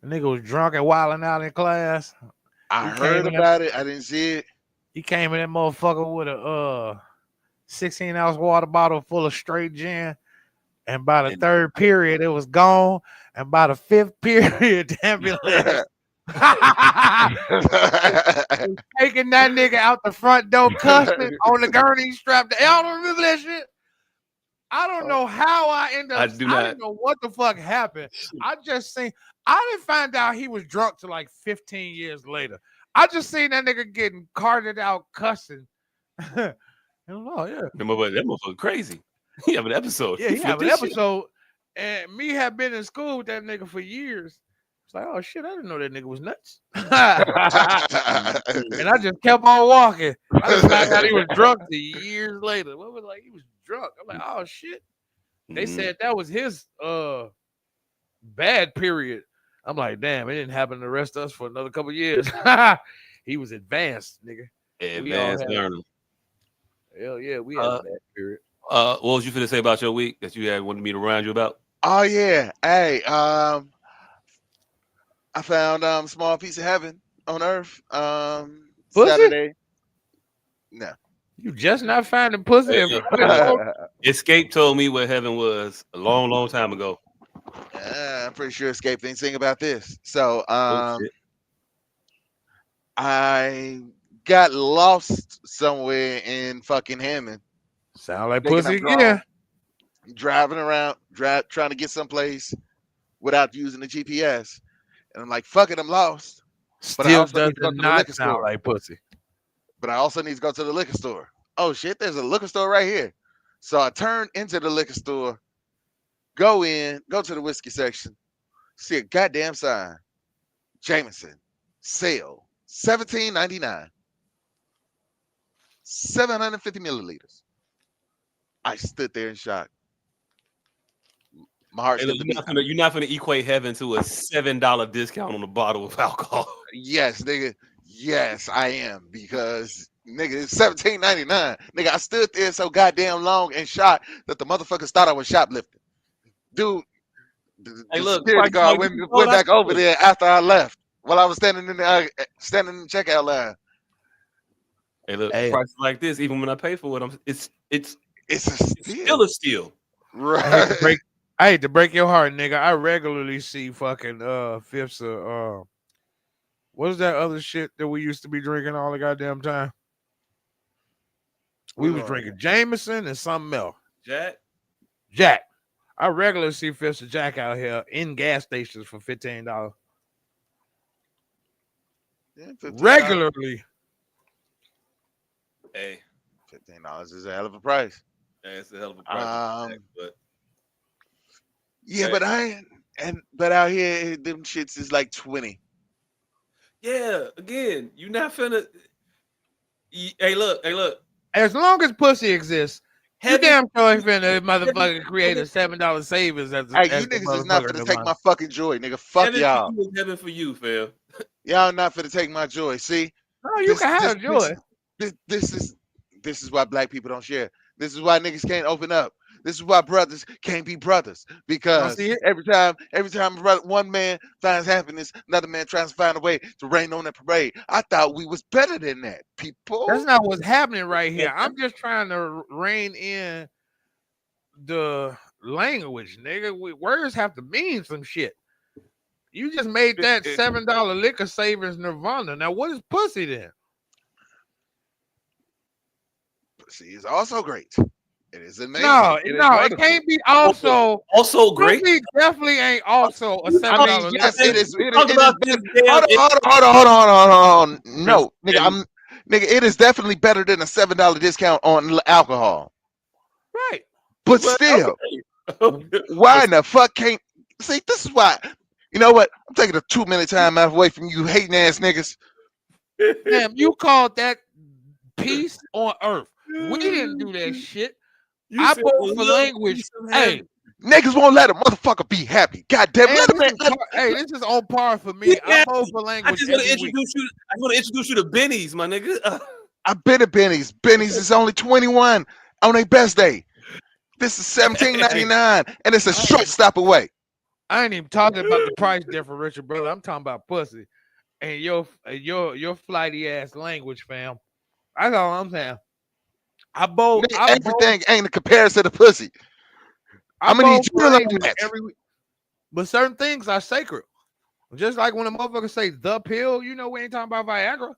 The nigga was drunk and wilding out in class. I He came heard in that, about it. I didn't see it. he came in that motherfucker with a 16-ounce water bottle full of straight gin. And by the third period, it was gone. And by the fifth period, the ambulance taking that nigga out the front door, cussing on the gurney strapped. Y'all don't remember that shit? I don't know how I ended up. I do I not. didn't know what the fuck happened. I just seen. I didn't find out he was drunk till like 15 years later. I just seen that nigga getting carted out cussing. And oh yeah, That motherfucker crazy. He have an episode. yeah, he have an episode. And me have been in school with that nigga for years. It's like, oh shit, I didn't know that nigga was nuts. And I just kept on walking. I just found out he was drunk years later. What was like he was drunk? I'm like, oh shit. They said that was his bad period. I'm like, damn, it didn't happen to the rest of us for another couple years. He was advanced, nigga. Advanced learner. Hell yeah, we had a bad period. What was you finna say about your week that you had wanted me to remind you about? Oh yeah. Hey, I found Small Piece of Heaven on Earth Saturday. No. You just not finding pussy. Escape told me what heaven was a long, long time ago. I'm pretty sure Escape didn't sing about this. So Bullshit. I got lost somewhere in fucking Hammond. Sound like Thinking pussy I'm drunk, again. driving around, trying to get someplace without using the GPS. And I'm like, fuck it, I'm lost. But I Still also need to go does to the not liquor sound store. like pussy. But I also need to go to the liquor store. Oh shit, there's a liquor store right here. So I turn into the liquor store, go in, go to the whiskey section, see a goddamn sign. Jameson, sale, $17.99. 750 milliliters. I stood there in shock. My heart Hey, look, skipped a beat. you're not gonna equate heaven to a $7 discount on a bottle of alcohol. Yes, nigga. Yes, I am because nigga, it's $17.99. Nigga, I stood there so goddamn long and shot that the motherfuckers thought I was shoplifting. Dude, Hey, the look, security guard went back over there after I left while I was standing in the checkout line. Hey, look, prices like this, even when I pay for it, it's still a steal. Right. I hate to break your heart, nigga. I regularly see fucking fifths of what is that other shit that we used to be drinking all the goddamn time? We was drinking Jameson and something else. Jack. I regularly see fifths of Jack out here in gas stations for $15. Yeah, $15. Regularly. Hey, $15 is a hell of a price. Yeah, it's a hell of a price. But yeah, hey. but out here, them shits is like 20. Yeah, again, you're not finna. Hey, look. As long as pussy exists, you damn sure ain't finna motherfucker create a $7 savings. As you niggas is not finna take my fucking joy, nigga. Fuck y'all. Heaven for you, fam. Y'all not finna take my joy. See? No, you can have joy. This is why black people don't share. This is why niggas can't open up. This is why brothers can't be brothers, because every time one man finds happiness, another man tries to find a way to rain on that parade. I thought we was better than that, people. That's not what's happening right here. I'm just trying to rein in the language, nigga. Words have to mean some shit. You just made that $7 liquor savings nirvana. Now, what is pussy then? Pussy is also great. It is amazing. No, it can't be also great. Pussy definitely ain't also a $7. Yes, it is. Hold on. No, nigga, it is definitely better than a $7 discount on alcohol. Right. But still, why in the fuck can't see? This is why. You know what? I'm taking a 2-minute time out away from you hating ass niggas. Damn, you called that peace on earth. We didn't do that shit. I vote for language. Hey, Niggas won't let a motherfucker be happy. God damn, And let this him. is hey, this is on par for me. I Yeah, vote for I language just want to every week. introduce you. I want to introduce you to Benny's, my nigga. I've been at Benny's. Benny's is only 21 on their best day. This is $17.99, and it's a I short ain't, stop away. I ain't even talking about the price differential, brother. I'm talking about pussy and your flighty ass language, fam. That's all I'm saying. Nigga, I both everything ain't a comparison to pussy. I I'm gonna need both you for to learn language that. every week. But certain things are sacred. Just like when a motherfucker say the pill, you know we ain't talking about Viagra.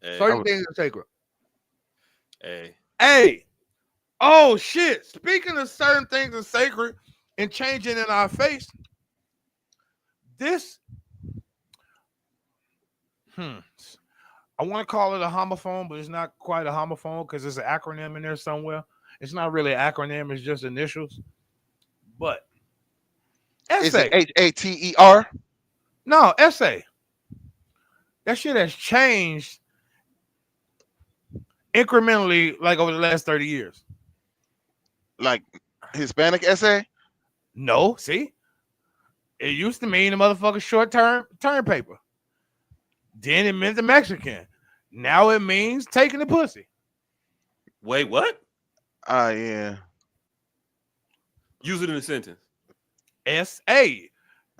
Hey, Certain things are sacred. hey. Hey, oh shit. Speaking of certain things are sacred and changing in our face, this I want to call it a homophone, but it's not quite a homophone because there's an acronym in there somewhere. It's not really an acronym, it's just initials. But Is it essay. HATER? No, essay. That shit has changed incrementally like over the last 30 years. Like Hispanic essay? No, see? It used to mean the motherfucker short term paper. Then it meant the Mexican. Now it means taking the pussy. Wait, what? Yeah. Use it in a sentence. S.A.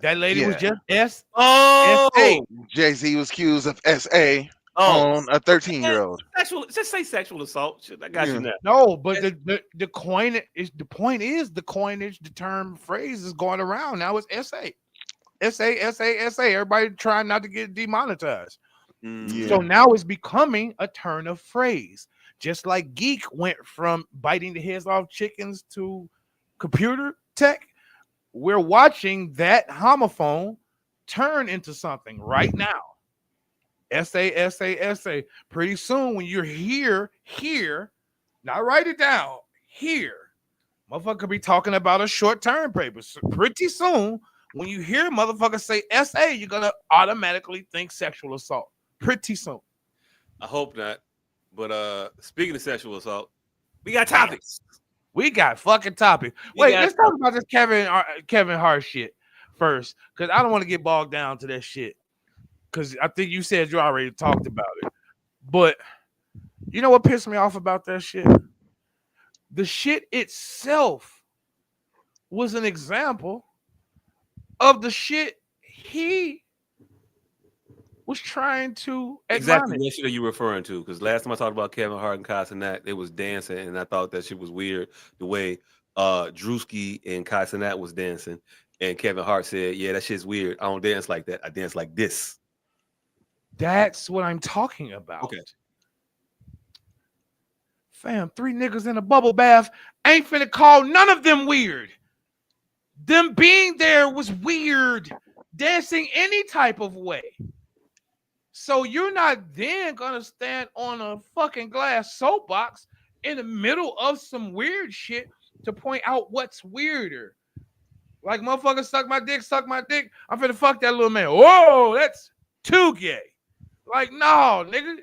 That lady was Yeah. just S.A. Oh, Jay-Z was accused of SA oh. on a 13-year-old. Sexual. Just say sexual assault. Shit, I got you Yeah. now. No, but the coinage is the point is the coinage, the term phrase is going around. Now it's S.A. S.A. S.A. S.A. Everybody trying not to get demonetized. So Yeah. now it's becoming a turn of phrase. Just like geek went from biting the heads off chickens to computer tech, we're watching that homophone turn into something right now. S.A. S.A. S.A. Pretty soon, when you're here, not write it down, here, motherfucker could be talking about a short-term paper. So pretty soon, when you hear motherfucker say S.A., you're going to automatically think sexual assault. Pretty soon. I hope not. But speaking of sexual assault, we got topics. We got fucking topic. Wait, let's talk about this Kevin Hart shit first, because I don't want to get bogged down to that shit. Because I think you said you already talked about it. But you know what pissed me off about that shit? The shit itself was an example of the shit he was trying to Exactly admonish. what shit are you referring to? Because last time I talked about Kevin Hart and Kai Cenat, it was dancing, and I thought that shit was weird the way Drewski and Kai Cenat was dancing, and Kevin Hart said, "Yeah, that shit's weird. I don't dance like that. I dance like this." That's what I'm talking about. Okay. Fam, 3 niggas in a bubble bath ain't finna call none of them weird. Them being there was weird. Dancing any type of way. So you're not then gonna stand on a fucking glass soapbox in the middle of some weird shit to point out what's weirder. Like motherfucker suck my dick. I'm finna fuck that little man. Whoa, that's too gay. Like, no, nigga.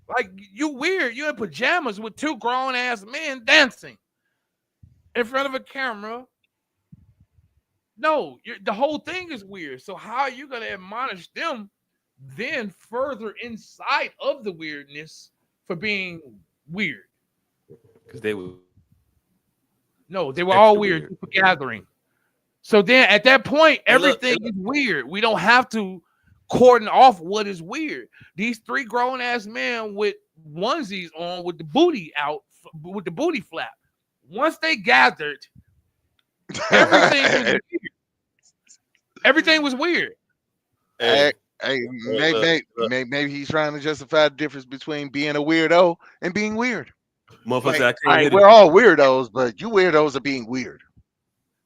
Like, you weird. You in pajamas with 2 grown ass men dancing in front of a camera. No, the whole thing is weird. So how are you gonna admonish them then further inside of the weirdness for being weird? Because they were No, they were all weird weird. for gathering. So then at that point, Hey, look, everything is weird. We don't have to cordon off what is weird. These 3 grown ass men with onesies on with the booty out, with the booty flap. Once they gathered, everything was weird. Everything was weird. Hey, maybe he's trying to justify the difference between being a weirdo and being weird. Motherfuckers, Like, we're all weirdos, but you weirdos are being weird.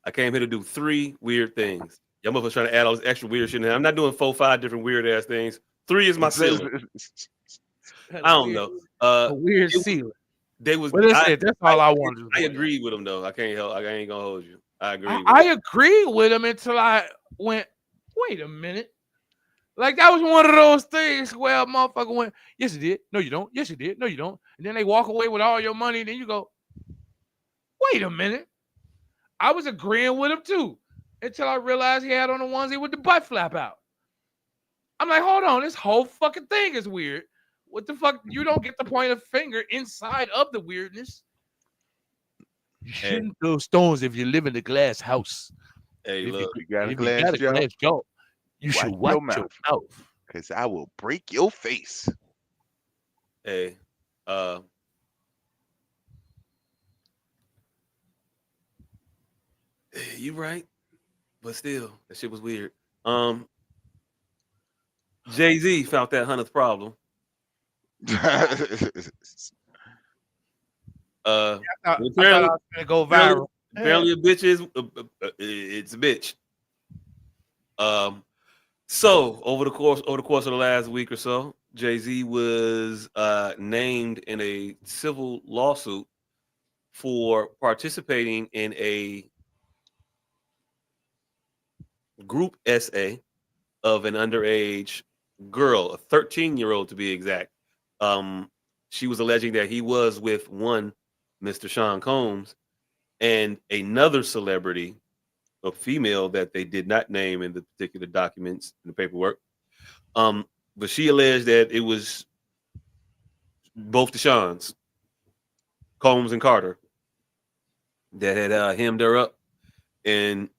I came here to do 3 weird things. Y'all motherfuckers trying to add all this extra weird shit in there. I'm not doing 4, 5 different weird ass things. 3 is my ceiling. I don't know. A weird ceiling. They was. Well, that's all I wanted. I agree with them though. I can't help. I ain't gonna hold you. I agree. I agree with him until I went. Wait a minute. Like that was one of those things where a motherfucker went, yes, you did. No, you don't. Yes, you did. No, you don't. And then they walk away with all your money. And then you go, wait a minute. I was agreeing with him too until I realized he had on the onesie with the butt flap out. I'm like, hold on, this whole fucking thing is weird. What the fuck? You don't get to point a finger inside of the weirdness. You Hey, shouldn't throw stones if you live in a glass house. hey, If you look. You got a if you glass got a jaw? glass jaw, you should Watch watch your your mouth, mouth. cause I will break your face. Hey, uh, you right, but still, that shit was weird. Um, Jay Z found that hundredth problem. Uh, I thought I apparently, was gonna go apparently, viral. apparently, a bitch is it's a bitch. Um, so over the course of the last week or so, Jay Z was named in a civil lawsuit for participating in a group essay of an underage girl, a 13-year-old to be exact. Um, she was alleging that he was with one Mr. Sean Combs and another celebrity, a female that they did not name in the particular documents in the paperwork. But she alleged that it was both the Sean's, Combs and Carter, that had hemmed her up and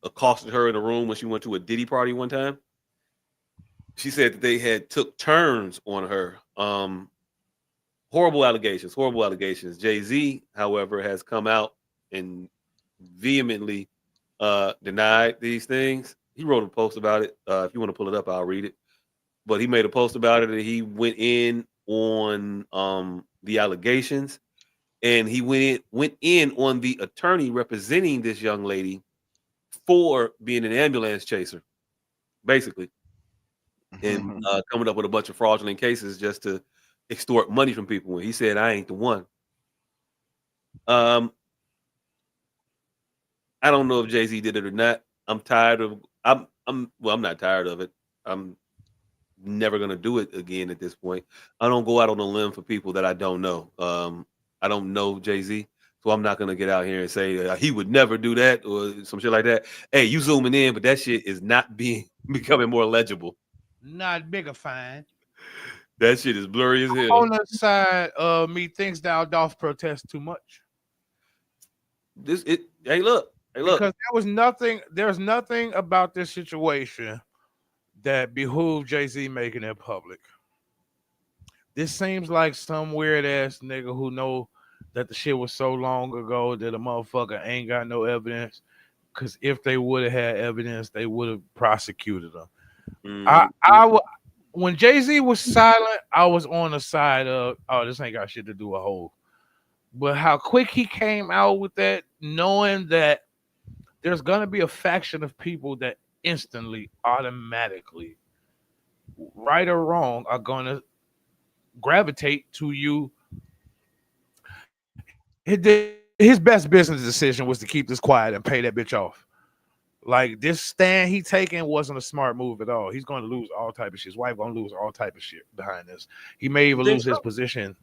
accosted her in a room when she went to a Diddy party one time. She said that they had took turns on her. Horrible allegations, horrible allegations. Jay Z, however, has come out and vehemently denied these things. He wrote a post about it. If you want to pull it up, I'll read it. But he made a post about it, and he went in on the allegations, and he went in on the attorney representing this young lady for being an ambulance chaser, basically, and coming up with a bunch of fraudulent cases just to extort money from people. And he said, "I ain't the one." Um, I don't know if Jay Z did it or not. I'm tired of. I'm. Well, I'm not tired of it. I'm never gonna do it again at this point. I don't go out on a limb for people that I don't know. I don't know Jay Z, so I'm not gonna get out here and say he would never do that or some shit like that. Hey, you zooming in, but that shit is not being becoming more legible. Not bigger fine. That shit is blurry as hell. On the side of me thinks thou dost protest too much. This it. Hey, look. Hey, look. Because there's nothing about this situation that behooved Jay-Z making it public. This seems like some weird ass nigga who know that the shit was so long ago that a motherfucker ain't got no evidence. Cause if they would have had evidence, they would have prosecuted them. I Mhm. I w- when Jay-Z was silent, I was on the side of, oh, this ain't got shit to do with Hov. But how quick he came out with that, knowing that there's gonna be a faction of people that instantly, automatically, right or wrong, are gonna gravitate to you. His best business decision was to keep this quiet and pay that bitch off. Like this stand he taking wasn't a smart move at all. He's going to lose all type of shit. His wife going to lose all type of shit behind this. He may You even think lose so? his position.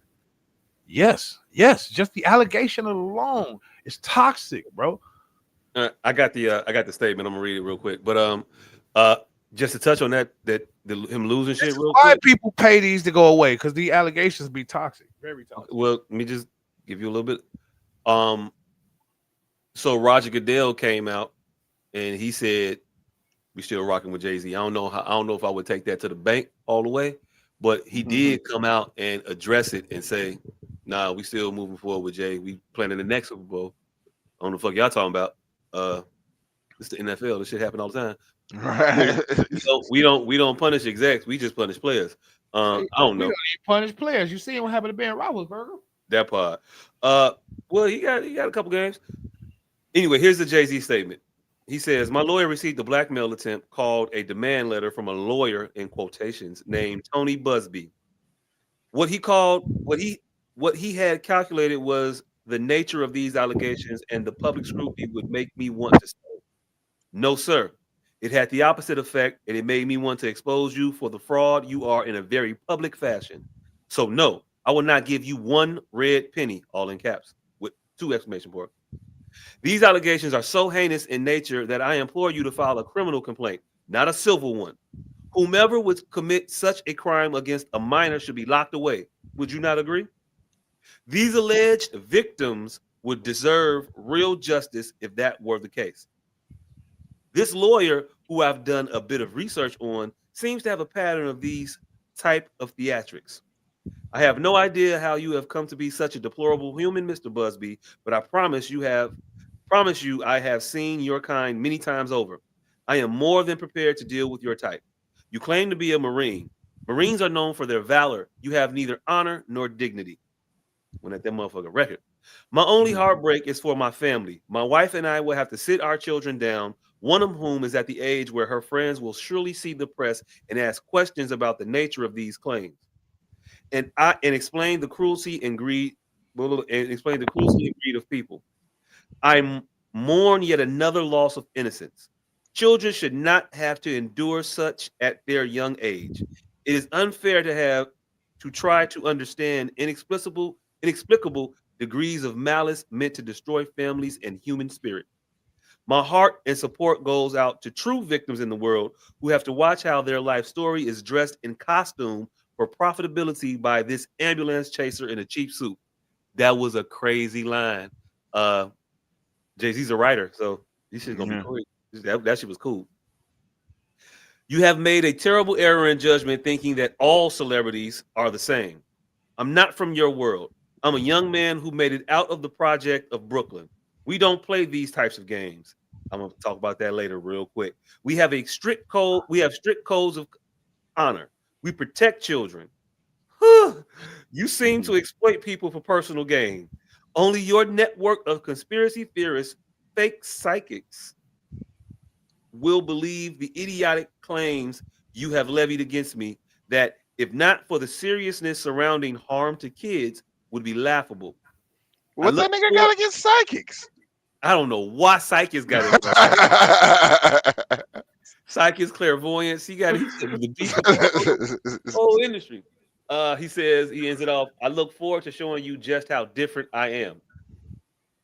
Yes, yes. Just the allegation alone is toxic, bro. I got the statement. I'm gonna read it real quick. But uh, just to touch on him losing This shit is real why quick. people pay these to go away because the allegations be toxic, very Okay, toxic. well, let me just give you a little bit. Um, so Roger Goodell came out and he said we still rocking with Jay Z. I don't know if I would take that to the bank all the way, but he did come out and address it and say, "Nah, we still moving forward with Jay. We planning the next Super Bowl. I don't know the fuck y'all talking about. Uh, it's the NFL. This shit happen all the time. So Right. we don't punish execs. We just punish players. Hey, I don't we don't know need punish players. You see what happened to Ben Roethlisberger? that part. Uh, well, he got a couple games. Anyway, here's the Jay Z statement. He says, "My lawyer received a blackmail attempt called a demand letter from a lawyer in quotations named Tony Busby. What he called what he had calculated was the nature of these allegations and the public scrutiny would make me want to say, no, sir. It had the opposite effect, and it made me want to expose you for the fraud you are in a very public fashion. So, no, I will not give you one red penny, all in caps, with 2 exclamation points. These allegations are so heinous in nature that I implore you to file a criminal complaint, not a civil one. Whomever would commit such a crime against a minor should be locked away. Would you not agree? These alleged victims would deserve real justice if that were the case. This lawyer, who I've done a bit of research on, seems to have a pattern of these type of theatrics. I have no idea how you have come to be such a deplorable human, Mr. Busby, but I promise you I have seen your kind many times over. I am more than prepared to deal with your type. You claim to be a Marine. Marines are known for their valor. You have neither honor nor dignity. When at that motherfucking record. My only heartbreak is for my family. My wife and I will have to sit our children down, one of whom is at the age where her friends will surely see the press and ask questions about the nature of these claims. And explain the cruelty and greed of people. I mourn yet another loss of innocence. Children should not have to endure such at their young age. It is unfair to try to understand inexplicable degrees of malice meant to destroy families and human spirit. My heart and support goes out to true victims in the world who have to watch how their life story is dressed in costume for profitability by this ambulance chaser in a cheap suit. That was a crazy line. Jay-Z's a writer, so this shit's gonna be cool. That shit was cool. You have made a terrible error in judgment thinking that all celebrities are the same. I'm not from your world. I'm a young man who made it out of the project of Brooklyn. We don't play these types of games. I'm gonna talk about that later, real quick. We have a strict code. We have strict codes of honor. We protect children. You seem to exploit people for personal gain. Only your network of conspiracy theorists, fake psychics, will believe the idiotic claims you have levied against me that, if not for the seriousness surrounding harm to kids, would be laughable. What that nigga got against psychics? I don't know why psychics got it. Psychics, clairvoyance. He said the beef of the whole industry. He says, he ends it off. I look forward to showing you just how different I am.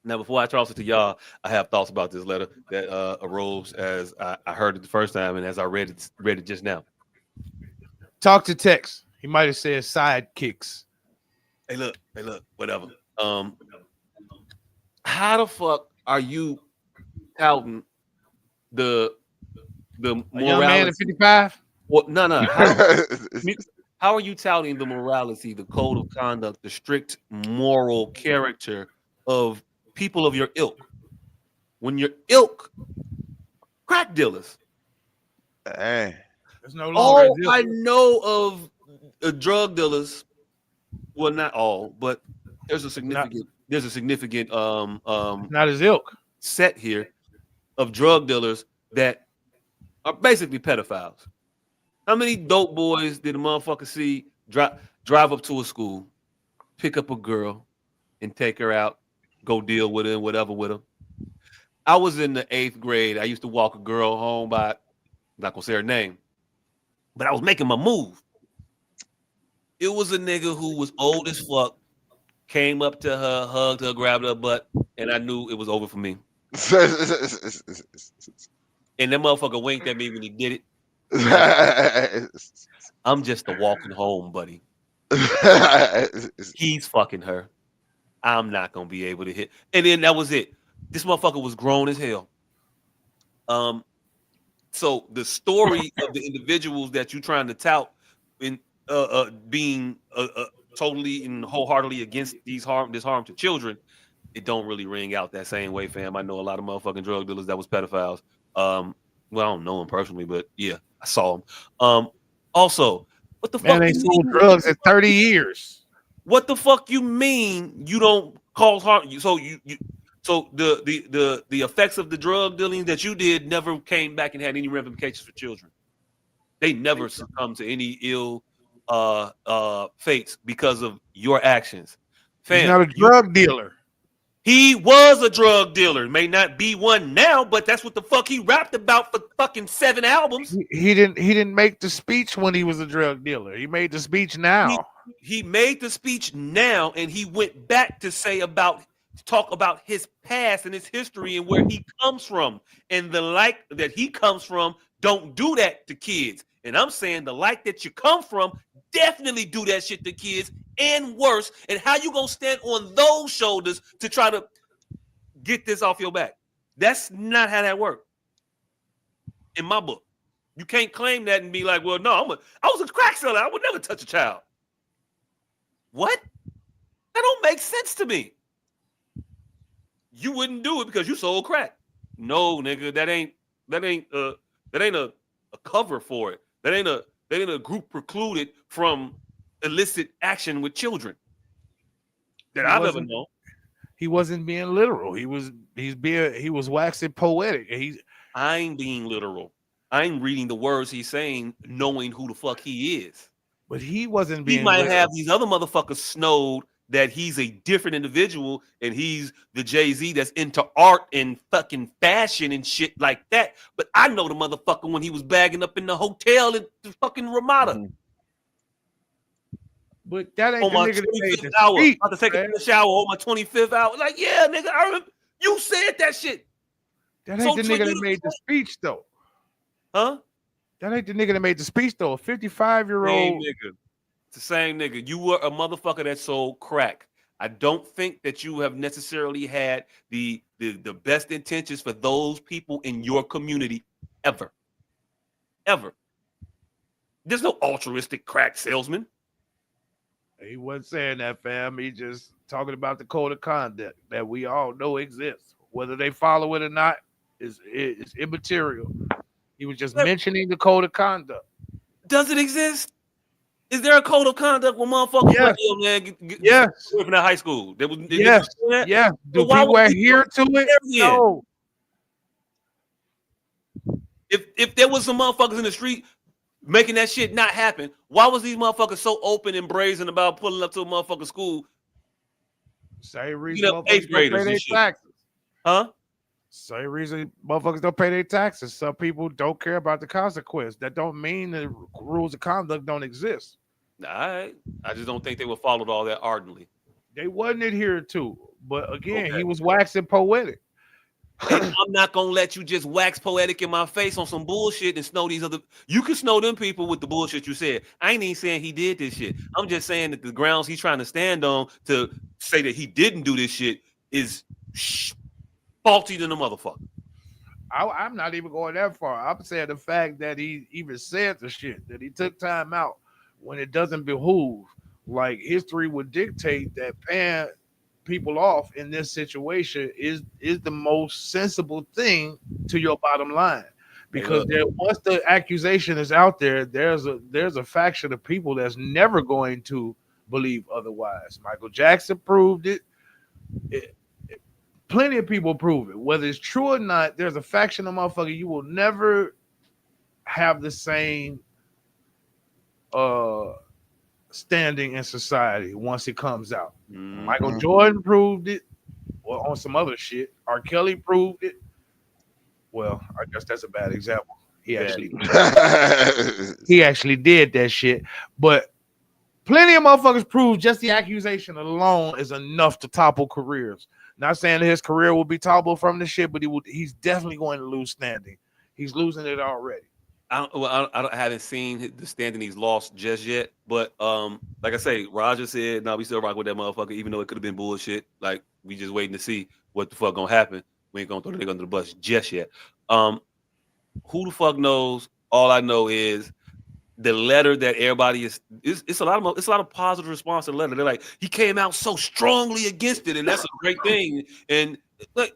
Now, before I toss it to y'all, I have thoughts about this letter that arose as I heard it the first time and as I read it just now. Talk to Tex. He might have said sidekicks. Hey, look, whatever. How the fuck are you touting the morality? Young man at 55? Well, no. How are you touting the morality, the code of conduct, the strict moral character of people of your ilk, when your ilk crack dealers? Hey. There's no longer all I know of drug dealers, well, not all, but there's a significant not his ilk set here of drug dealers that are basically pedophiles. How many dope boys did a motherfucker see drive up to a school, pick up a girl, and take her out, go deal with her and whatever with her? I was in the 8th grade. I used to walk a girl home by, I'm not gonna say her name, but I was making my move. It was a nigga who was old as fuck, came up to her, hugged her, grabbed her butt, and I knew it was over for me. And that motherfucker winked at me when he did it. I'm just a walking home, buddy. He's fucking her. I'm not gonna be able to hit. And then that was it. This motherfucker was grown as hell. So the story of the individuals that you're trying to tout in being totally and wholeheartedly against this harm to children, it don't really ring out that same way, fam. I know a lot of motherfucking drug dealers that was pedophiles. Well, I don't know them personally, but yeah, I saw them. Also, what the fuck? They sold drugs at 30 years. What the fuck you mean you don't cause harm? So the effects of the drug dealing that you did never came back and had any ramifications for children. They never succumbed to any ill fates because of your actions. Fam, he's not a drug dealer. He was a drug dealer. May not be one now, but that's what the fuck he rapped about for fucking 7 albums. He didn't make the speech when he was a drug dealer. He made the speech He now. he made the speech now, and he went back to say about talk about his past and his history and where he comes from, and the like that he comes from. Don't do that to kids. And I'm saying the like that you come from, definitely do that shit to kids and worse. And how you gonna stand on those shoulders to try to get this off your back? That's not how that works in my book. You can't claim that and be like, well, no, I was a crack seller. I would never touch a child. What? That don't make sense to me. You wouldn't do it because you sold crack. No, nigga, that ain't a cover for it. That ain't a group precluded from illicit action with children that He I've ever wasn't known. he wasn't being literal. He was waxing poetic. I ain't being literal. I ain't reading the words he's saying, knowing who the fuck he is. But he wasn't He being might literal. have these other motherfuckers snowed that he's a different individual and he's the Jay-Z that's into art and fucking fashion and shit like that. But I know the motherfucker when he was bagging up in the hotel in the fucking Ramada. Mhm. But that ain't On the my nigga that made 25th the hour. speech. About to take Man. a shower on my 25th hour. Like, yeah, nigga, I remember you said that shit. That So ain't the for nigga you that to made the say- speech though. Huh? That ain't the nigga that made the speech though. A 55-year-old. Same nigga. It's the same nigga. You were a motherfucker that sold crack. I don't think that you have necessarily had the best intentions for those people in your community ever. Ever. There's no altruistic crack salesman. He wasn't saying that, fam. He just talking about the code of conduct that we all know exists. Whether they follow it or not is immaterial. He was just mentioning the code of conduct. Does it exist? Is there a code of conduct where motherfuckers Yes, like, yo, man, get yes, away from that high school? There was, did you yes, say that? yes. So Do why people would adhere to it? there then? No. If there was some motherfuckers in the street making that shit not happen, why was these motherfuckers so open and brazen about pulling up to a motherfucking school, Same beating reason up eighth motherfuckers don't pay graders and their shit? taxes. Huh? Same reason motherfuckers don't pay their taxes. Some people don't care about the consequence. That don't mean the rules of conduct don't exist. I just don't think they were followed all that ardently. They wasn't adhered to. But again, Okay. he was waxing poetic. And I'm not gonna let you just wax poetic in my face on some bullshit and snow these other. You can snow them people with the bullshit you said. I ain't even saying he did this shit. I'm just saying that the grounds he's trying to stand on to say that he didn't do this shit is faulty than a motherfucker. I'm not even going that far. I'm saying the fact that he even said the shit, that he took time out when it doesn't behoove. Like history would dictate that paying people off in this situation is the most sensible thing to your bottom line. Hey, Because look, once the accusation is out there, there's a faction of people that's never going to believe otherwise. Michael Jackson proved it. It- Plenty of people prove it. Whether it's true or not, there's a faction of motherfucker you will never have the same uh standing in society once it comes out. Michael Mhm. Jordan proved it, or on some other shit. R. Kelly proved it. Well, I guess that's a bad example. He bad. actually did that shit. But plenty of motherfuckers prove just the accusation alone is enough to topple careers. Not saying that his career will be toppled from the shit, but he's definitely going to lose standing. He's losing it already. I haven't seen the standing he's lost just yet, but like I say, Roger said, "No, we still rock with that motherfucker, even though it could have been bullshit. Like we just waiting to see what the fuck gonna happen. We ain't gonna throw the nigga under the bus just yet. Um, who the fuck knows? All I know is the letter that everybody it's a lot of positive response to the letter. They're like, he came out so strongly against it, and that's a great thing. And like,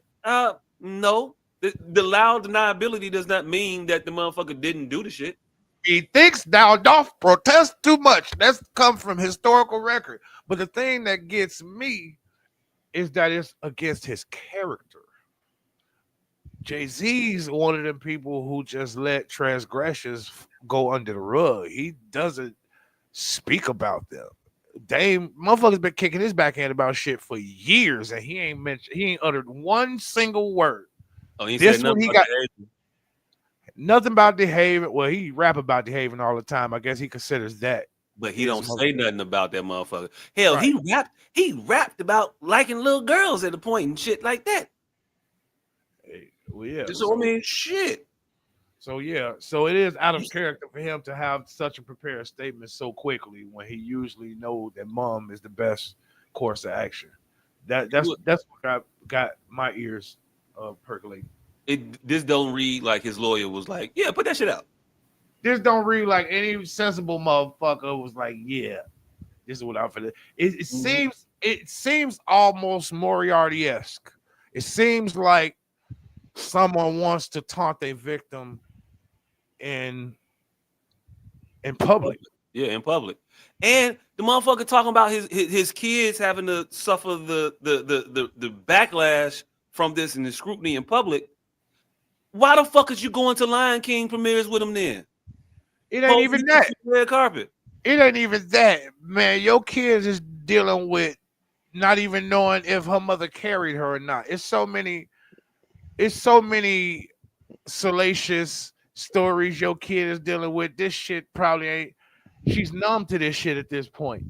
no, the loud deniability does not mean that the motherfucker didn't do the shit. He thinks thou doth protest too much. That's come from historical record. But the thing that gets me is that it's against his character. Jay-Z's one of them people who just let transgressions go under the rug. He doesn't speak about them. Dame motherfuckers been kicking his backhand about shit for years, and he ain't uttered one single word. Oh, he said This nothing one he about got the nothing about behaving. Well, he rap about behaving all the time. I guess he considers that but he his don't most say nothing about that motherfucker. Hell, right. he rapped about liking little girls at the point and shit like that. Well, yeah. So I mean, shit. So yeah, so it is out of character for him to have such a prepared statement so quickly when he usually know that mom is the best course of action. That's what got my ears percolating. This don't read like his lawyer was like, yeah, put that shit out. This don't read like any sensible motherfucker was like, yeah, this is what I'm finna. It seems almost Moriarty esque. It seems like someone wants to taunt a victim in public. Yeah, in public. And the motherfucker talking about his kids having to suffer the backlash from this and the scrutiny in public. Why the fuck is you going to Lion King premieres with him then? It ain't even that. Red carpet. It ain't even that, man. Your kids is dealing with not even knowing if her mother carried her or not. It's so many salacious stories your kid is dealing with. This shit probably ain't. She's numb to this shit at this point.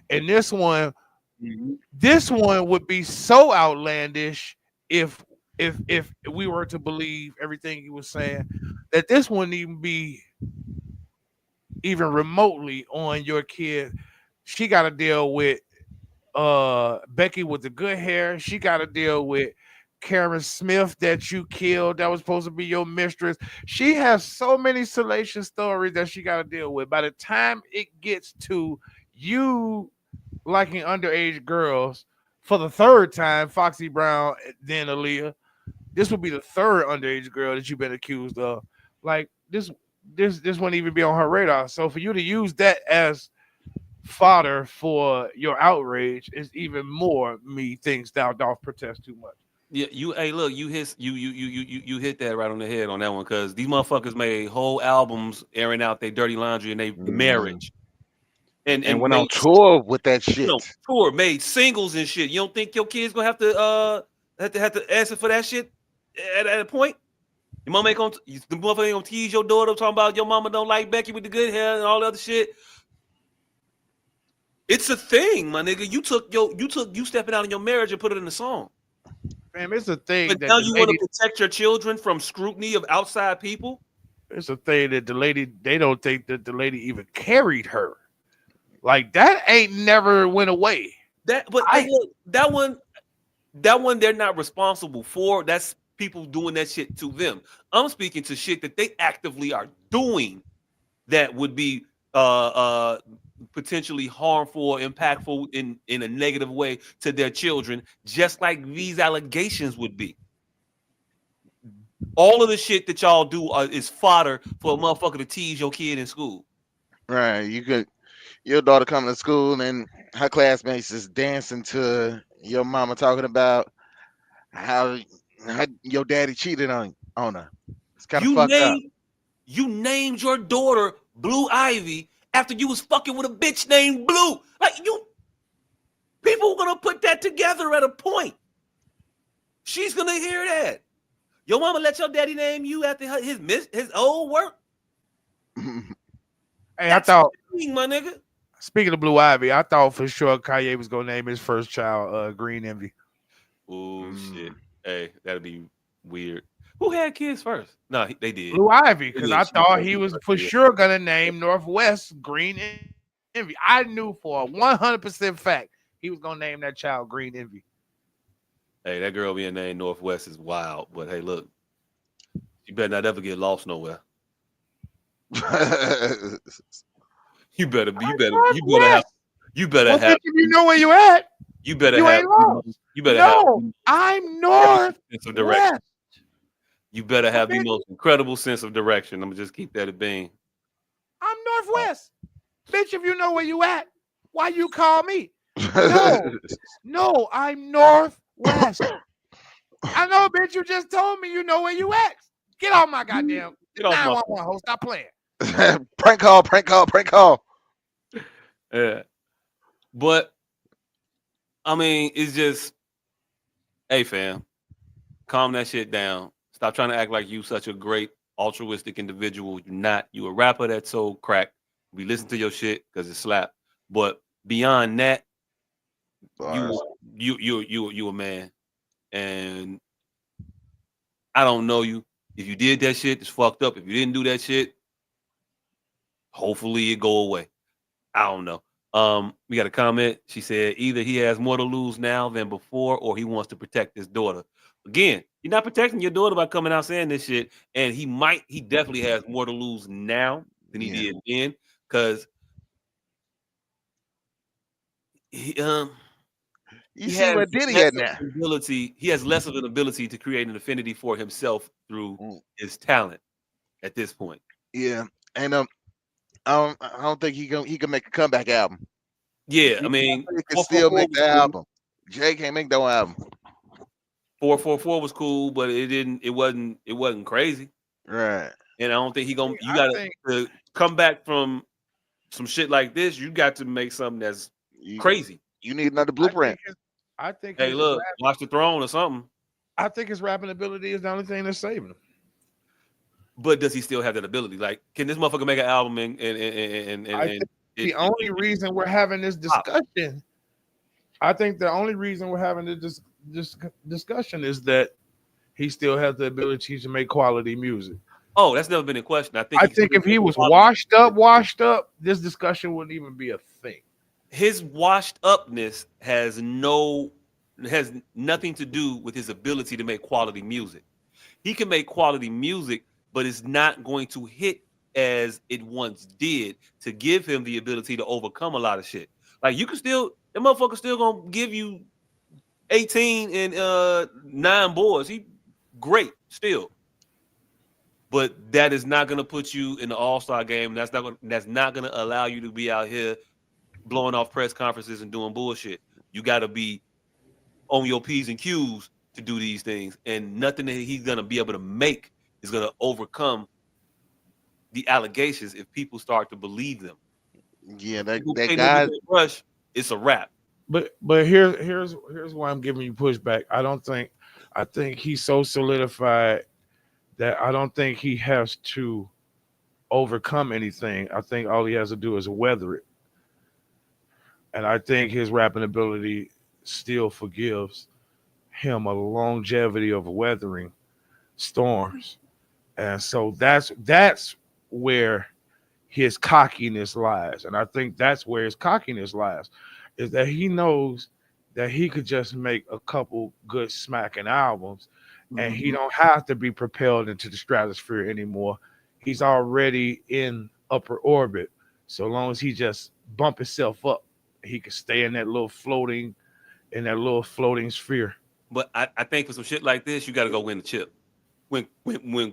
And this one would be so outlandish if we were to believe everything he was saying, that this wouldn't even be even remotely on your kid. She got to deal with Becky with the good hair. She got to deal with Karen Smith that you killed, that was supposed to be your mistress. She has so many salacious stories that she got to deal with. By the time it gets to you liking underage girls for the third time, Foxy Brown, then Aaliyah, this would be the third underage girl that you've been accused of. Like this wouldn't even be on her radar. So for you to use that as fodder for your outrage is even more me thinks thou doth protest too much. Yeah, hey, look, you hit that right on the head on that one, because these motherfuckers made whole albums airing out their dirty laundry and their marriage. And went on tour with that shit. Made singles and shit. You don't think your kids gonna have to answer for that shit at a point? Your mama ain't gonna the motherfucker ain't gonna tease your daughter talking about your mama don't like Becky with the good hair and all the other shit. It's a thing, my nigga. You stepping out in your marriage and put it in the song. Fam, it's a thing. But now you want to protect your children from scrutiny of outside people? It's a thing that the lady, they don't think that the lady even carried her. Like that ain't never went away. That one they're not responsible for. That's people doing that shit to them. I'm speaking to shit that they actively are doing that would be potentially harmful or impactful in a negative way to their children, just like these allegations would be. All of the shit that y'all do is fodder for a motherfucker to tease your kid in school. Right. Your daughter coming to school and her classmates is dancing to your mama talking about how your daddy cheated on her. It's kind of fucked up. You named your daughter Blue Ivy after you was fucking with a bitch named Blue. Like people are gonna put that together at a point. She's gonna hear that. Your mama let your daddy name you after his old work. Hey, I thought, my nigga. Speaking of Blue Ivy, I thought for sure Kanye was gonna name his first child Green Envy. Oh shit! Hey, that'd be weird. Who had kids first? No, they did. Blue Ivy, because I thought he was for sure gonna name Northwest Green Envy. I knew for a 100% fact he was gonna name that child Green Envy. Hey, that girl being named Northwest is wild. But hey, look, you better not ever get lost nowhere. You better have. If you know where you at, you better you have. Ain't lost. You better no, have. I'm north. Sense of direction. You better have the most incredible sense of direction. I'm gonna just keep that a bean. I'm Northwest. Bitch, if you know where you at, why you call me? No, I'm Northwest. I know, bitch, you just told me you know where you at. Get off my goddamn. Get off my phone. Host, stop playing. Prank call. Yeah. But I mean, it's just, hey fam, calm that shit down. Stop trying to act like you such a great altruistic individual. You're not. You a rapper that's so crack. We listen to your shit because it slap. But beyond that, you Bars. you a man, and I don't know you. If you did that shit, it's fucked up. If you didn't do that shit, hopefully it go away. I don't know. We got a comment. She said either he has more to lose now than before, or he wants to protect his daughter. Again, you're not protecting your daughter by coming out saying this shit, and he definitely has more to lose now than he Yeah. did then, because he You he see has what Diddy less at of now? an ability. He has less of an ability to create an affinity for himself through Mm, his talent at this point. yeah, and I don't think he can make a comeback album. Yeah, I He mean, can still 444 make was the cool. album. Jay can't make no album. 444 was cool, but it wasn't crazy. Right. And I don't think he gonna. You I got think to come back from some shit like this. You got to make something that's You crazy. you need another I blueprint. think his I think Hey, his look, rap watch the throne or something. I think his rapping ability is the only thing that's saving him. But does he still have that ability? Like, can this motherfucker make an album I and think it, the it, only reason we're having this pop? discussion, I think the only reason we're having this discussion is that he still has the ability to make quality music. Oh, that's never been in question. I think I he can think still if he make was quality. washed up, this discussion wouldn't even be a thing. His washed upness has nothing to do with his ability to make quality music. He can make quality music, but it's not going to hit as it once did to give him the ability to overcome a lot of shit. Like you can still, that motherfucker still gonna give you 18 and 9 boys. He great still, but that is not gonna put you in the all-star game. That's not gonna allow you to be out here blowing off press conferences and doing bullshit. You gotta be on your P's and Q's to do these things. And nothing that he's gonna be able to make is gonna overcome the allegations if people start to believe them. Yeah, that People that pay niggas guy. that rush, it's a wrap. But here's why I'm giving you pushback. I think he's so solidified that I don't think he has to overcome anything. I think all he has to do is weather it. And I think his rapping ability still forgives him a longevity of weathering storms. And so that's where his cockiness lies. And I think that's where his cockiness lies, is that he knows that he could just make a couple good smacking albums and he Mhm. don't have to be propelled into the stratosphere anymore. He's already in upper orbit. So long as he just bump himself up, he can stay in that little floating sphere. But I think for some shit like this, you gotta go win the chip. When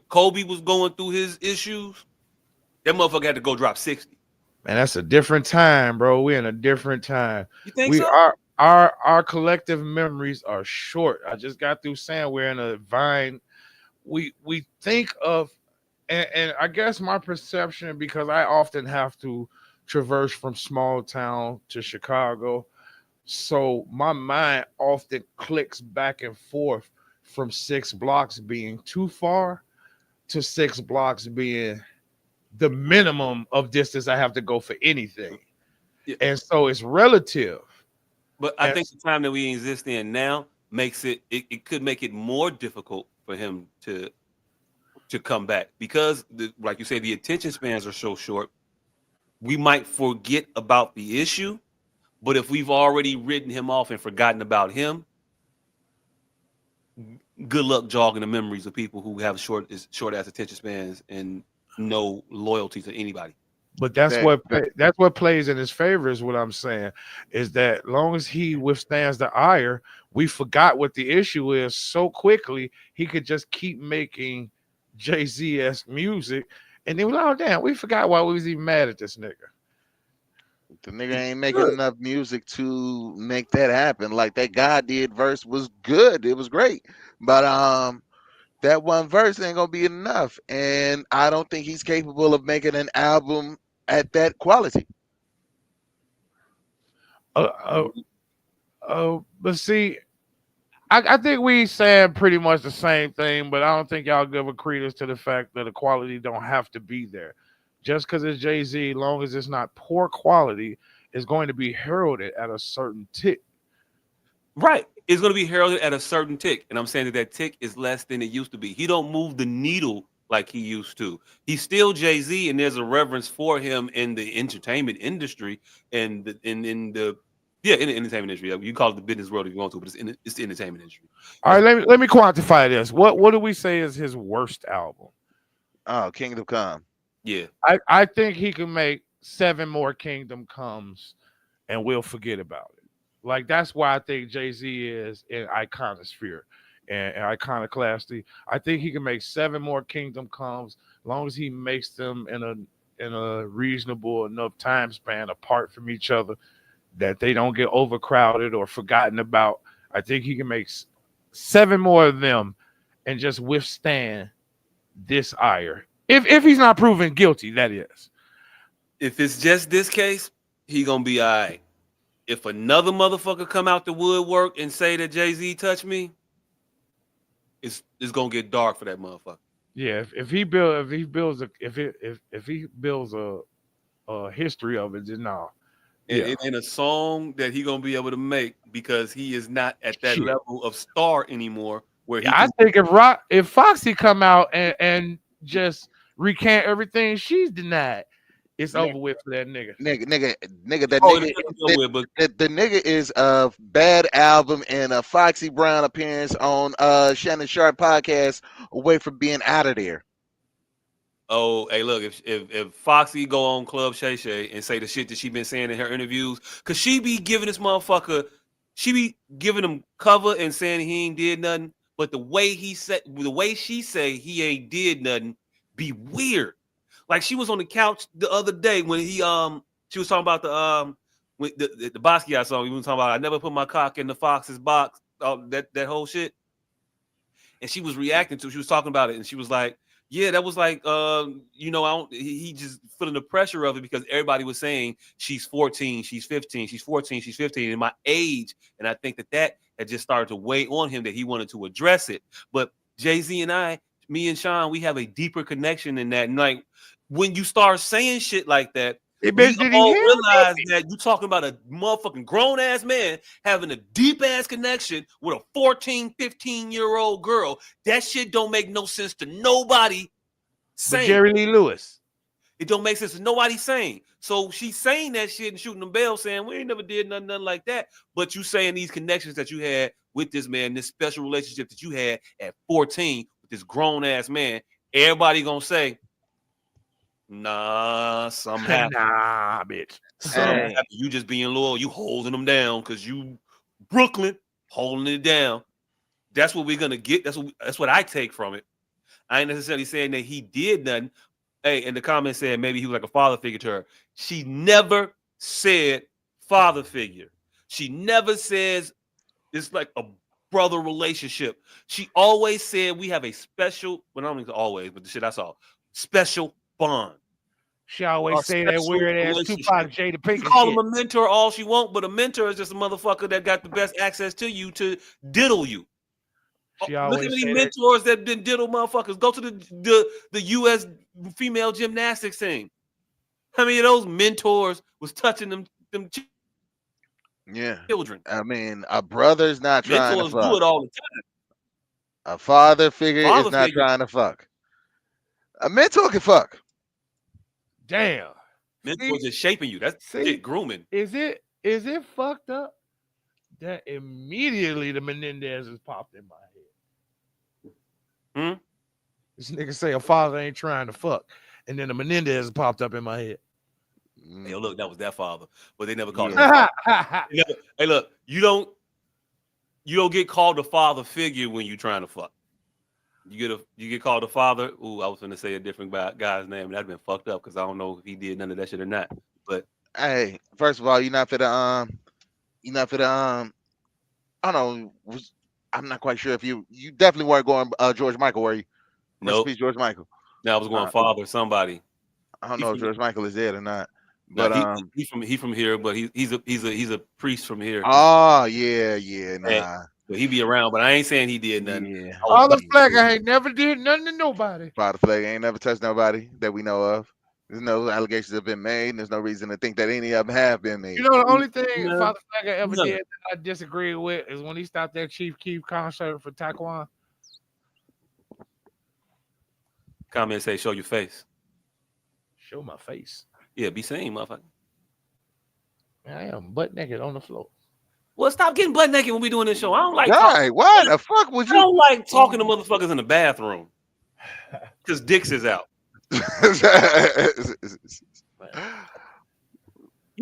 Kobe was going through his issues, that motherfucker had to go drop 60. Man, that's a different time, bro. We're in a different time. You think We so? are our collective memories are short. I just got through saying we're in a vine. We think of and I guess my perception, because I often have to traverse from small town to Chicago, so my mind often clicks back and forth from 6 blocks being too far to 6 blocks being the minimum of distance I have to go for anything. Yeah. And so it's relative. But I And think the time that we exist in now makes it could make it more difficult for him to come back because like you say, the attention spans are so short. We might forget about the issue, but if we've already written him off and forgotten about him, good luck jogging the memories of people who have short ass attention spans and no loyalty to anybody. but That, that that's what plays in his favor is what I'm saying, is that long as he withstands the ire, we forgot what the issue is so quickly he could just keep making Jay-Z esque music, and then we're like, oh damn, we forgot why we was even mad at this nigga. the nigga He ain't making could, enough music to make that happen. Like that God did verse was good. It was great. But that one verse ain't gonna be enough. And I don't think he's capable of making an album at that quality. Uh, but see, I think we saying pretty much the same thing, but I don't think y'all give a credence to the fact that the quality don't have to be there. Just because it's Jay Z, long as it's not poor quality, is going to be heralded at a certain tick. Right. It's going to be heralded at a certain tick. And I'm saying that that tick is less than it used to be. He don't move the needle like he used to. He's still Jay-Z, and there's a reverence for him in the entertainment industry and in the in the entertainment industry. You call it the business world if you want to, but it's the entertainment industry. All right, let me quantify this. What do we say is his worst album? Oh, Kingdom Come. Yeah. I think he can make 7 more Kingdom Comes and we'll forget about it. Like that's why I think Jay Z is in iconosphere and iconoclasty. I think he can make 7 more Kingdom Comes, as long as he makes them in a reasonable enough time span apart from each other that they don't get overcrowded or forgotten about. I think he can make 7 more of them and just withstand this ire. If he's not proven guilty, that is. If it's just this case, he gonna be all right. If another motherfucker come out the woodwork and say that Jay-Z touched me, it's gonna get dark for that motherfucker. Yeah, if he builds a history of it, then no. Yeah. In a song that he gonna be able to make because he is not at that Shit. level of star anymore. Where he Yeah, I think if Foxy come out and just recant everything she's denied, it's over with for that nigga. Nigga, that Oh, nigga, it's over with, but the nigga is a bad album and a Foxy Brown appearance on Shannon Sharp podcast away from being out of there. oh, hey, look, if Foxy go on Club Shay Shay and say the shit that she been saying in her interviews, cause she be giving this motherfucker, she be giving him cover and saying he ain't did nothing, but the way she say he ain't did nothing be weird. Like she was on the couch the other day when she was talking about the with the Basquiat song. We was talking about I never put my cock in the fox's box. That whole shit. And she was reacting to. She was talking about it, and she was like, "Yeah, that was like, I don't." He just feeling the pressure of it because everybody was saying she's 14, she's 15, she's 14, she's 15, in my age, and I think that had just started to weigh on him that he wanted to address it. But Jay-Z and me and Sean, we have a deeper connection than that. And like when you start saying shit like that, Hey, we bitch, did he all hear realize me? that you talking about a motherfucking grown ass man having a deep ass connection with a 14, 15-year-old girl. That shit don't make no sense to nobody But saying. Jerry Lee Lewis. It don't make sense to nobody saying. So she's saying that shit and shooting them bells saying, we ain't never did nothing like that. But you saying these connections that you had with this man, this special relationship that you had at 14 with this grown ass man, everybody gonna say, nah, something happened. Nah, bitch. Something Hey. happened. You just being loyal. You holding them down because you Brooklyn holding it down. That's what we're gonna get. That's what I take from it. I ain't necessarily saying that he did nothing. Hey, in the comments said maybe he was like a father figure to her. She never said father figure. She never says it's like a brother relationship. She always said we have a special, well, I don't think always, but the shit I saw, special bond. She always Our say that special weird ass relationship. Tupac Jada You Pinkett call shit. him a mentor all she want, but a mentor is just a motherfucker that got the best access to you to diddle you. She Look always how many say that. mentors that been diddle motherfuckers. Go to the U.S. female gymnastics team. How many of those mentors was touching them Yeah. children? I mean, a brother's not trying to Mentors do fuck. it all the time. A father figure is Father not figure. trying to fuck. A mentor can fuck. Damn. Mentors is shaping you. That's shit grooming. Is it fucked up that immediately the Menendezes popped in my head? Hmm? This nigga say a father ain't trying to fuck, and then the Menendezes popped up in my head. Hey, look, that was that father, but they never called him. Yeah. Hey, look, you don't get called a father figure when you trying to fuck. You get called a father. Ooh, I was gonna say a different guy's name, and that'd been fucked up because I don't know if he did none of that shit or not. But Hey, first of all, you're not for the I don't know. I'm not quite sure if you definitely weren't going George Michael, were you? Rest in nope. peace, George Michael. Now I was going father somebody. I don't He know if from- George Michael is dead or not. Now But he from here, but he's a priest from here. oh yeah, And nah, so he be around, but I ain't saying he did nothing. yeah, I was Father about yeah. Flagger ain't never did nothing to nobody. Father Flag ain't never touched nobody that we know of. There's no allegations have been made, and there's no reason to think that any of them have been You made. know, the only thing no, Father Flagger ever no. did that I disagree with is when he stopped that Chief Keef concert for Taekwondo. Comment say show your face. Show my face. Yeah, be seen, motherfucker. I am butt naked on the floor. Well, stop getting butt naked when we doing this show. I don't like talking. Right? Why the fuck would I you? don't like talking to motherfuckers in the bathroom because dicks is out. You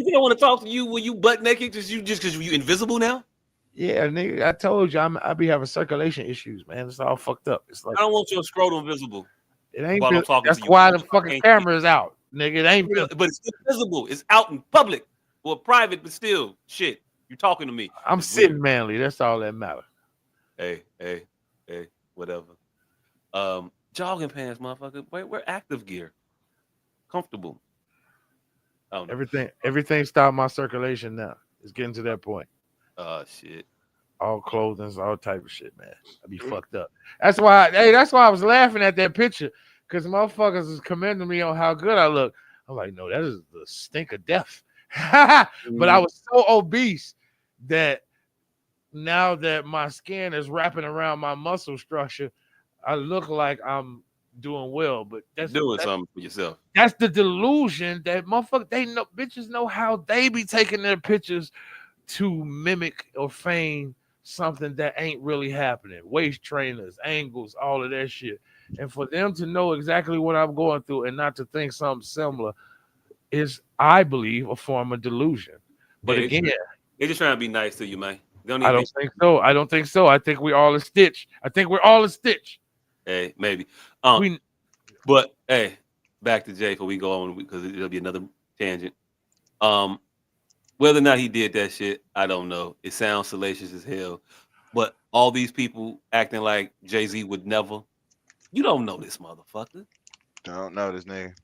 think I want to talk to you when you butt naked just because you invisible now? Yeah, nigga, I told you I be having circulation issues, man. It's all fucked up. It's like I don't want your scrotum visible it ain't. while I'm talking That's to you. why the I fucking can't see camera is out, nigga. It ain't. it. But it's still visible. It's out in public. Well, private, but still, shit. You talking to me. I'm It's sitting weird. manly. That's all that matters. Hey, whatever. Jogging pants, motherfucker. We're active gear. Comfortable. I don't know. Everything stopped my circulation now. It's getting to that point. Shit. All clothing, all type of shit, man. I be fucked up. That's why. Hey, that's why I was laughing at that picture because motherfuckers is commending me on how good I look. I'm like, no, that is the stink of death. But I was so obese that now that my skin is wrapping around my muscle structure, I look like I'm doing well. But Doing something for yourself. that's the delusion that motherfuckers they know bitches know how they be taking their pictures to mimic or feign something that ain't really happening. Waist trainers, angles, all of that shit. And for them to know exactly what I'm going through and not to think something similar is, I believe, a form of delusion. But Hey, again, they just trying to be nice to you, man. They don't I need to don't think so. I don't think so. I think we all a stitch. I think we're all a stitch. Hey, maybe. We But hey, back to Jay before we go on because it'll be another tangent. Whether or not he did that shit, I don't know. It sounds salacious as hell. But all these people acting like Jay-Z would never. You don't know this motherfucker. Don't know this nigga.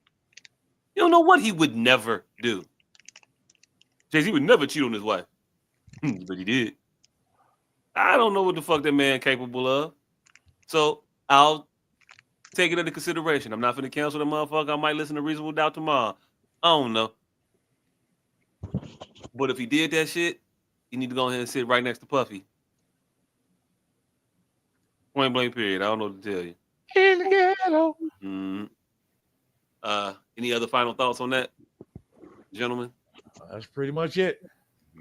You don't know what he would never do. Jay-Z would never cheat on his wife. But he did. I don't know what the fuck that man capable of. So I'll take it into consideration. I'm not going to cancel the motherfucker. I might listen to Reasonable Doubt tomorrow. I don't know. But if he did that shit, you need to go ahead and sit right next to Puffy. Point blank period. I don't know what to tell you. in the ghetto. Mm-hmm. Any other final thoughts on that, gentlemen? That's pretty much it.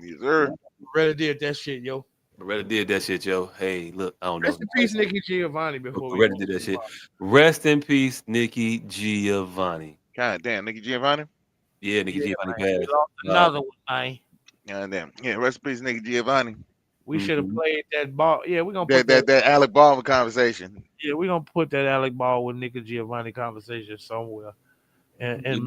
Yes, sir. Really did that shit, yo. Beretta did that shit, yo. Hey, look, I don't know. Rest in peace, Nikki Giovanni. Before we Beretta did that shit. Rest in peace, Nikki Giovanni. God damn, Nicky Giovanni. Yeah, Nikki Giovanni we passed. lost another one, man. God damn. Yeah, rest in peace, Nicky Giovanni. We should have Mhm. played that ball. Yeah, we're gonna put That Alec Baldwin conversation. Yeah, we're gonna put that Alec Ball with Nikki Giovanni conversation somewhere in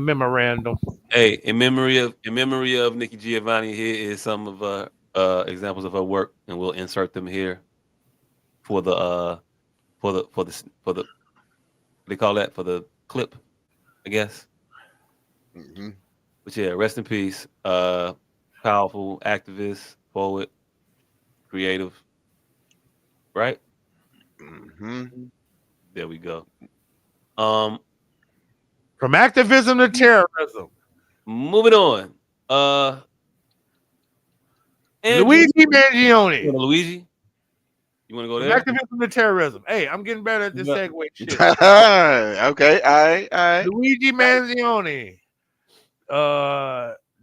memorandum. Hey, in memory of Nikki Giovanni, here is some of examples of her work, and we'll insert them here for the what they call that, for the clip, I guess. Mm-hmm. But yeah, rest in peace. Powerful activist, poet, creative. Right? Mm-hmm. There we go. Um, From activism to terrorism. moving on. Andrew, Luigi Mangione. Luigi, you want to go From there? activism to terrorism. Hey, I'm getting better at this Yeah. segue shit. Okay, all right. Luigi Mangione.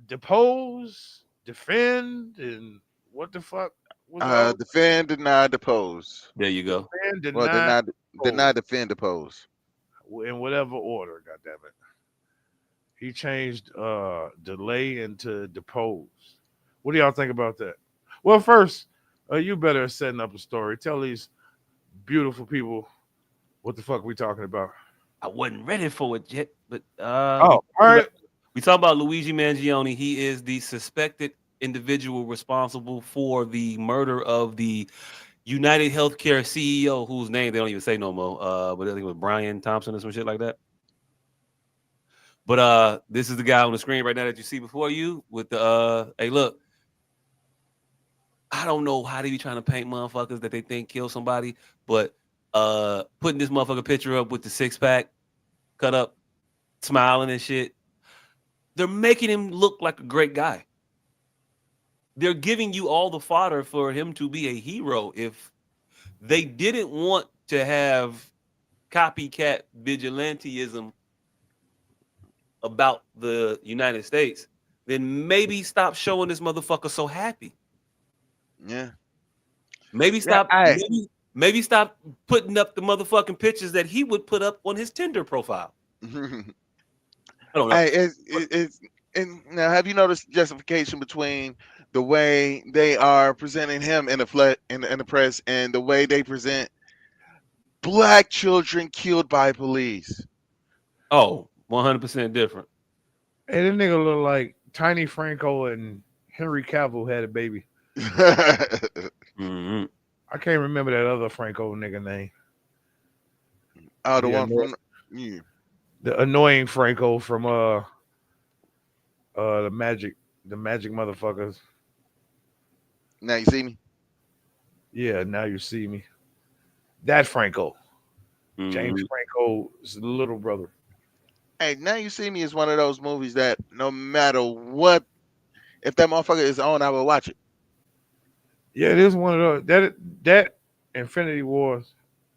Depose, defend, and what the fuck was all Defend, deny, depose. There you go. defend, Well, deny, deny, defend, depose. in whatever order, goddammit. He changed delay into depose. What do y'all think about that? Well, first, you better setting up a story. Tell these beautiful people what the fuck we talking about. I wasn't ready for it yet, but All right. we talk about Luigi Mangione. He is the suspected individual responsible for the murder of the United Healthcare CEO, whose name they don't even say no more. But I think it was Brian Thompson or some shit like that. But this is the guy on the screen right now that you see before you with the hey look, I don't know how they be trying to paint motherfuckers that they think kill somebody, but putting this motherfucker picture up with the six pack cut up, smiling and shit, they're making him look like a great guy. They're giving you all the fodder for him to be a hero. If they didn't want to have copycat vigilanteism about the United States, then maybe stop showing this motherfucker so happy. Yeah. Maybe Yeah. stop. Maybe stop putting up the motherfucking pictures that he would put up on his Tinder profile. I don't know. It's and now have you noticed justification between the way they are presenting him in the in the press and the way they present black children killed by police? Oh, 100% different. Hey, this nigga look like Tiny Franco and Henry Cavill had a baby. Mm-hmm. I can't remember that other Franco nigga name. Oh, the The one anno- from yeah. the annoying Franco from the magic motherfuckers. Now you see me. Yeah, now you see me. That Franco, James Mm-hmm. Franco's little brother. Hey, now you see me is one of those movies that no matter what, if that motherfucker is on, I will watch it. Yeah, it is one of those that Infinity Wars.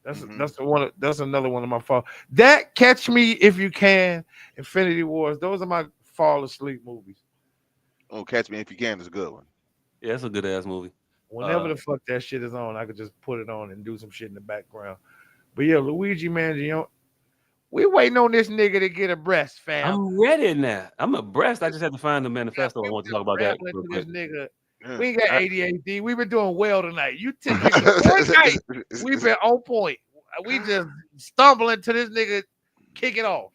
Hmm. That's another one of my fall. That Catch Me If You Can, Infinity Wars. Those are my fall asleep movies. Oh, Catch Me If You Can is a good one. Yeah, it's a good ass movie. Whenever the fuck that shit is on, I could just put it on and do some shit in the background. But yeah, Luigi Mangione, we waiting on this nigga to get a breast, fam. I'm ready now. I'm abreast. I just had to find the manifesto. I We want to just talk about that rambling real to quick. this nigga. Yeah. We ain't got ADHD. We've been doing well tonight. You took it the fourth night. We've been on point. We just stumbling to this nigga kick it off.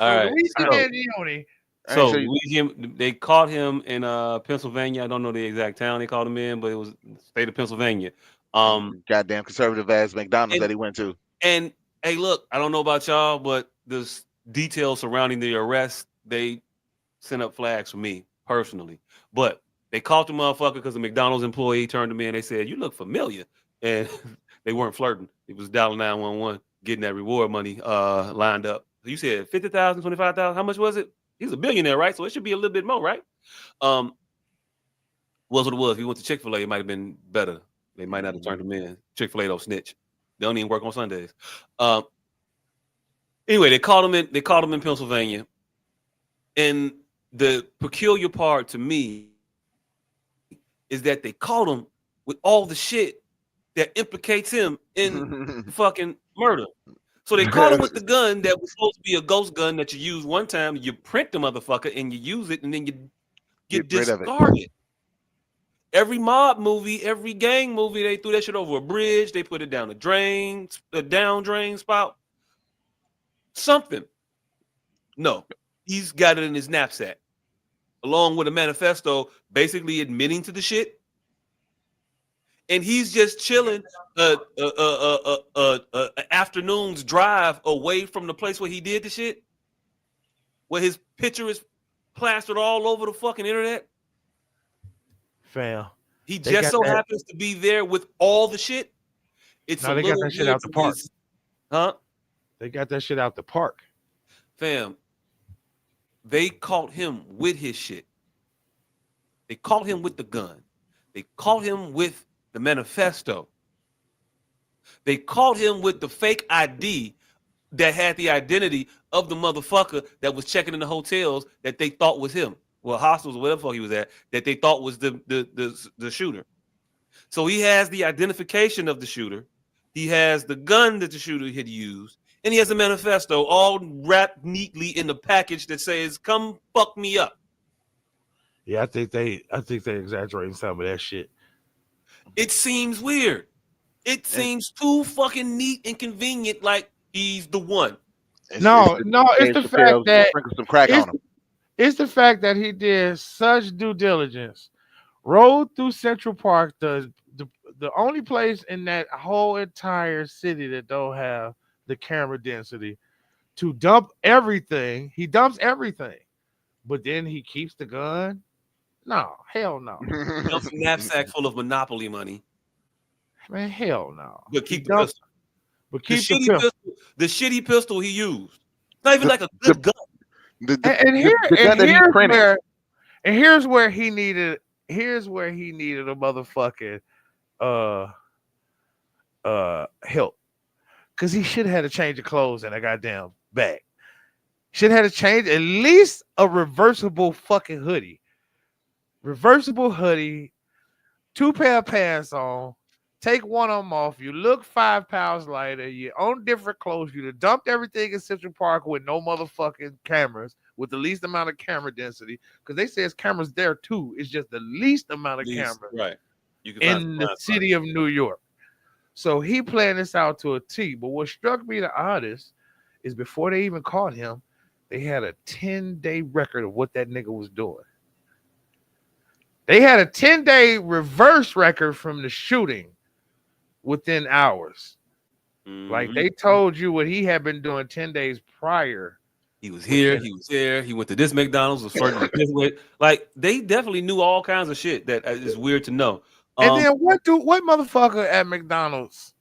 All So right. Luigi So Mangione, All right, so so you, Luigi, they caught him in Pennsylvania. I don't know the exact town they caught him in, but it was the state of Pennsylvania. Um goddamn conservative ass McDonald's and that he went to. and hey, look, I don't know about y'all, but the details surrounding the arrest, they sent up flags for me personally. But they caught the motherfucker because the McDonald's employee turned to me and they said, "You look familiar." And they weren't flirting. It was dialing 911, getting that reward money lined up. You said 50,000, 25,000. How much was it? He's a billionaire, right? So it should be a little bit more, right? Um, was what it was. If he went to Chick-fil-A, it might have been better. They might not have turned him in. Chick-fil-A don't snitch. They don't even work on Sundays. Um, anyway, they called him in Pennsylvania. And the peculiar part to me is that they caught him with all the shit that implicates him in the fucking murder. So they caught him with the gun that was supposed to be a ghost gun that you use one time, you print the motherfucker and you use it and then you Get rid of it. discard it. Every mob movie, every gang movie, they threw that shit over a bridge, they put it down a drain, a down drain spout, something. No, he's got it in his knapsack, along with a manifesto basically admitting to the shit. And he's just chilling afternoon's drive away from the place where he did the shit, where his picture is plastered all over the fucking internet. fam. He They just got so that. happens to be there with all the shit. It's a No, they got little that shit weird out to the me. park. Huh? They got that shit out the park. Fam, they caught him with his shit. They caught him with the gun. They caught him with the manifesto. They caught him with the fake ID that had the identity of the motherfucker that was checking in the hotels that they thought was him. Well, hostels or whatever the fuck he was at, that they thought was the shooter. So he has the identification of the shooter. He has the gun that the shooter had used, and he has a manifesto all wrapped neatly in the package that says, "Come fuck me up." Yeah, I think they exaggerating some of that shit. It seems weird. It And seems too fucking neat and convenient, like he's the one. it's No, the no, it's Dave the fact Chappelle that sprinkle some crack it's on him. it's the fact that he did such due diligence. Rode through Central Park, the only place in that whole entire city that don't have the camera density. to dump everything. He dumps everything, but then he keeps the gun. No, hell no, Dumps a knapsack full of Monopoly money, man, hell no. but He keep the dumps, pistol. but The keep the shitty pistol. pistol, the shitty pistol he used. It's not even the, like a the, good gun. the gun that he printed. And here's where he needed. Here's where he needed a motherfucking uh help, because he should have had a change of clothes and a goddamn bag. Should have had to change at least a reversible fucking hoodie. Reversible hoodie, two pair of pants on, take one of them off. You look 5 pounds lighter. You own different clothes. You dumped everything in Central Park with no motherfucking cameras, with the least amount of camera density. Because they say it's cameras there too. It's just the least amount of Least, cameras right. You can find some in the blind spots. city of New York. So he planned this out to a T. But what struck me the oddest is before they even caught him, they had a 10-day record of what that nigga was doing. They had a 10-day reverse record from the shooting within hours. Like Mhm. they told you what he had been doing 10 days prior. He was here. Within, He was there. He went to this McDonald's. Was flirting with this way. Like they definitely knew all kinds of shit that is weird to know. and then what motherfucker at McDonald's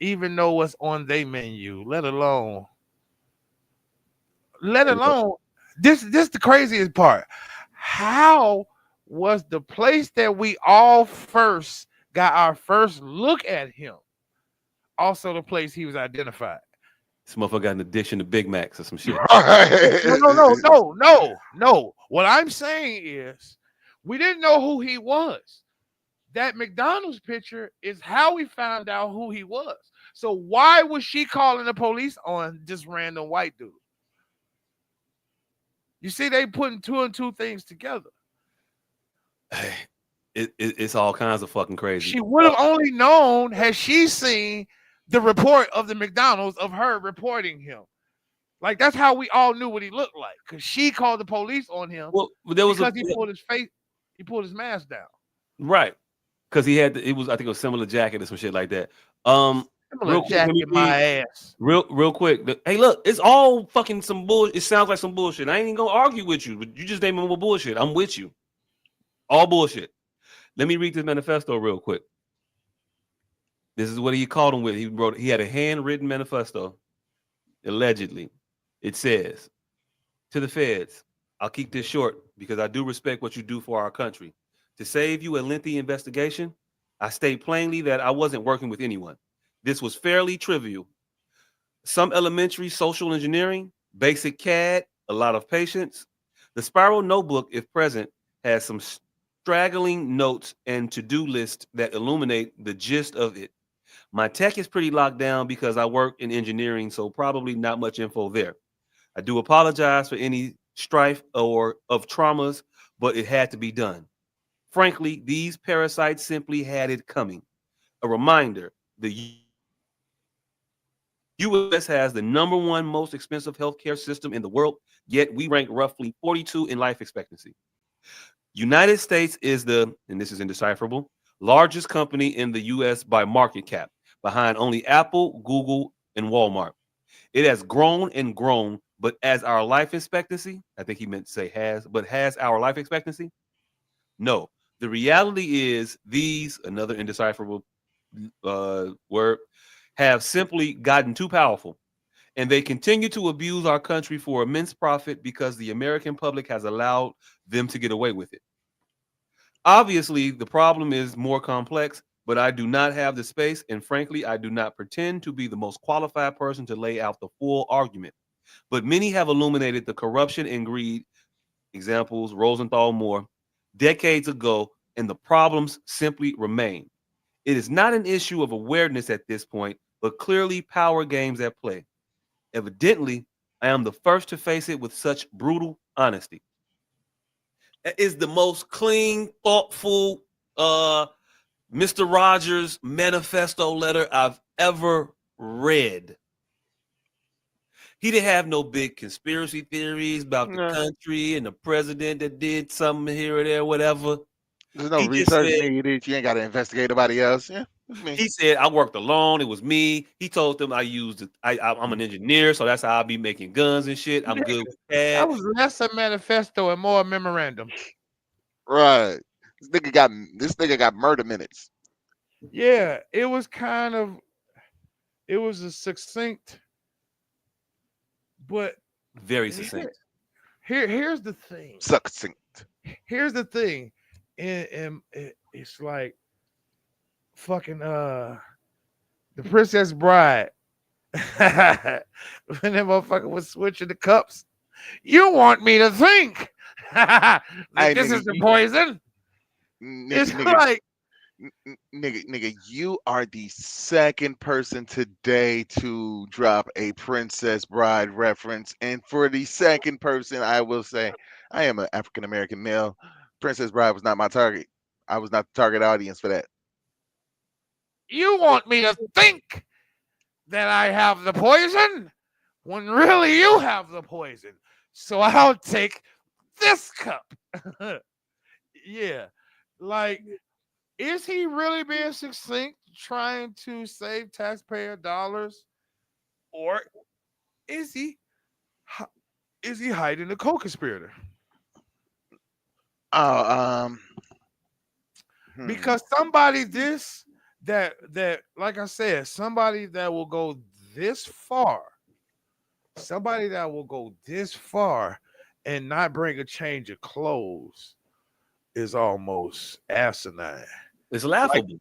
even know what's on their menu, let alone this the craziest part. How was the place that we all first got our first look at him also the place he was identified? This motherfucker got an addiction to Big Macs or some shit. No. What I'm saying is we didn't know who he was. That McDonald's picture is how we found out who he was. So why was she calling the police on this random white dude? You see, they putting two and two things together. It's all kinds of fucking crazy. She would have only known had she seen the report of the McDonald's of her reporting him. Like that's how we all knew what he looked like, because she called the police on him. Well, there was because he pulled his face, he pulled his mask down. Right, because he had it was I think a similar jacket or some shit like that. Similar jacket, my ass. Real quick. Hey, look, it's all fucking some bullshit. It sounds like some bullshit. I ain't even gonna argue with you, but you just naming more bullshit. I'm with you. All bullshit. Let me read this manifesto real quick. This is what he called him with. He had a handwritten manifesto, allegedly. It says, to the feds, I'll keep this short because I do respect what you do for our country. To save you a lengthy investigation, I state plainly that I wasn't working with anyone. This was fairly trivial. Some elementary social engineering, basic CAD, a lot of patience. The spiral notebook, if present, has some straggling notes and to-do lists that illuminate the gist of it. My tech is pretty locked down because I work in engineering, so probably not much info there. I do apologize for any strife or of traumas, but it had to be done. Frankly, these parasites simply had it coming. A reminder, the U.S. has the #1 most expensive healthcare system in the world, yet we rank roughly 42 in life expectancy. United States is the, and this is indecipherable, largest company in the U.S. by market cap, behind only Apple, Google, and Walmart. It has grown and grown, but as our life expectancy, I think he meant to say has, but has our life expectancy? No. The reality is these, another indecipherable word, have simply gotten too powerful. And they continue to abuse our country for immense profit because the American public has allowed them to get away with it. Obviously, the problem is more complex, but I do not have the space, and frankly, I do not pretend to be the most qualified person to lay out the full argument. But many have illuminated the corruption and greed, examples, Rosenthal more, decades ago, and the problems simply remain. It is not an issue of awareness at this point, but clearly power games at play. Evidently, I am the first to face it with such brutal honesty. That is the most clean, thoughtful Mr. Rogers manifesto letter I've ever read. He didn't have no big conspiracy theories about the country and the president that did something here or there, whatever. There's no He just research said, needed. You ain't got to investigate nobody else. Yeah. It's me. He said, I worked alone. It was me. He told them I'm an engineer, so that's how I'll be making guns and shit. I'm good with That CAD. was less a manifesto and more a memorandum. Right. This nigga got murder minutes. Yeah, it was kind of it was a succinct, but Very here, succinct. here's the thing. Succinct. Here's the thing. And it's like fucking the Princess Bride. When that motherfucker was switching the cups. You want me to think that Hey, this nigga, is the poison? nigga, It's nigga, like nigga, you are the second person today to drop a Princess Bride reference, and for the second person, I will say, I am an African American male. Princess Bride was not my target. I was not the target audience for that. you want me to think that I have the poison when really you have the poison. So I'll take this cup. Yeah. Like, is he really being succinct trying to save taxpayer dollars? Or is he is he hiding a co-conspirator? Oh, hmm. Because somebody that like I said, somebody that will go this far, somebody that will go this far and not bring a change of clothes is almost asinine. It's Like, laughable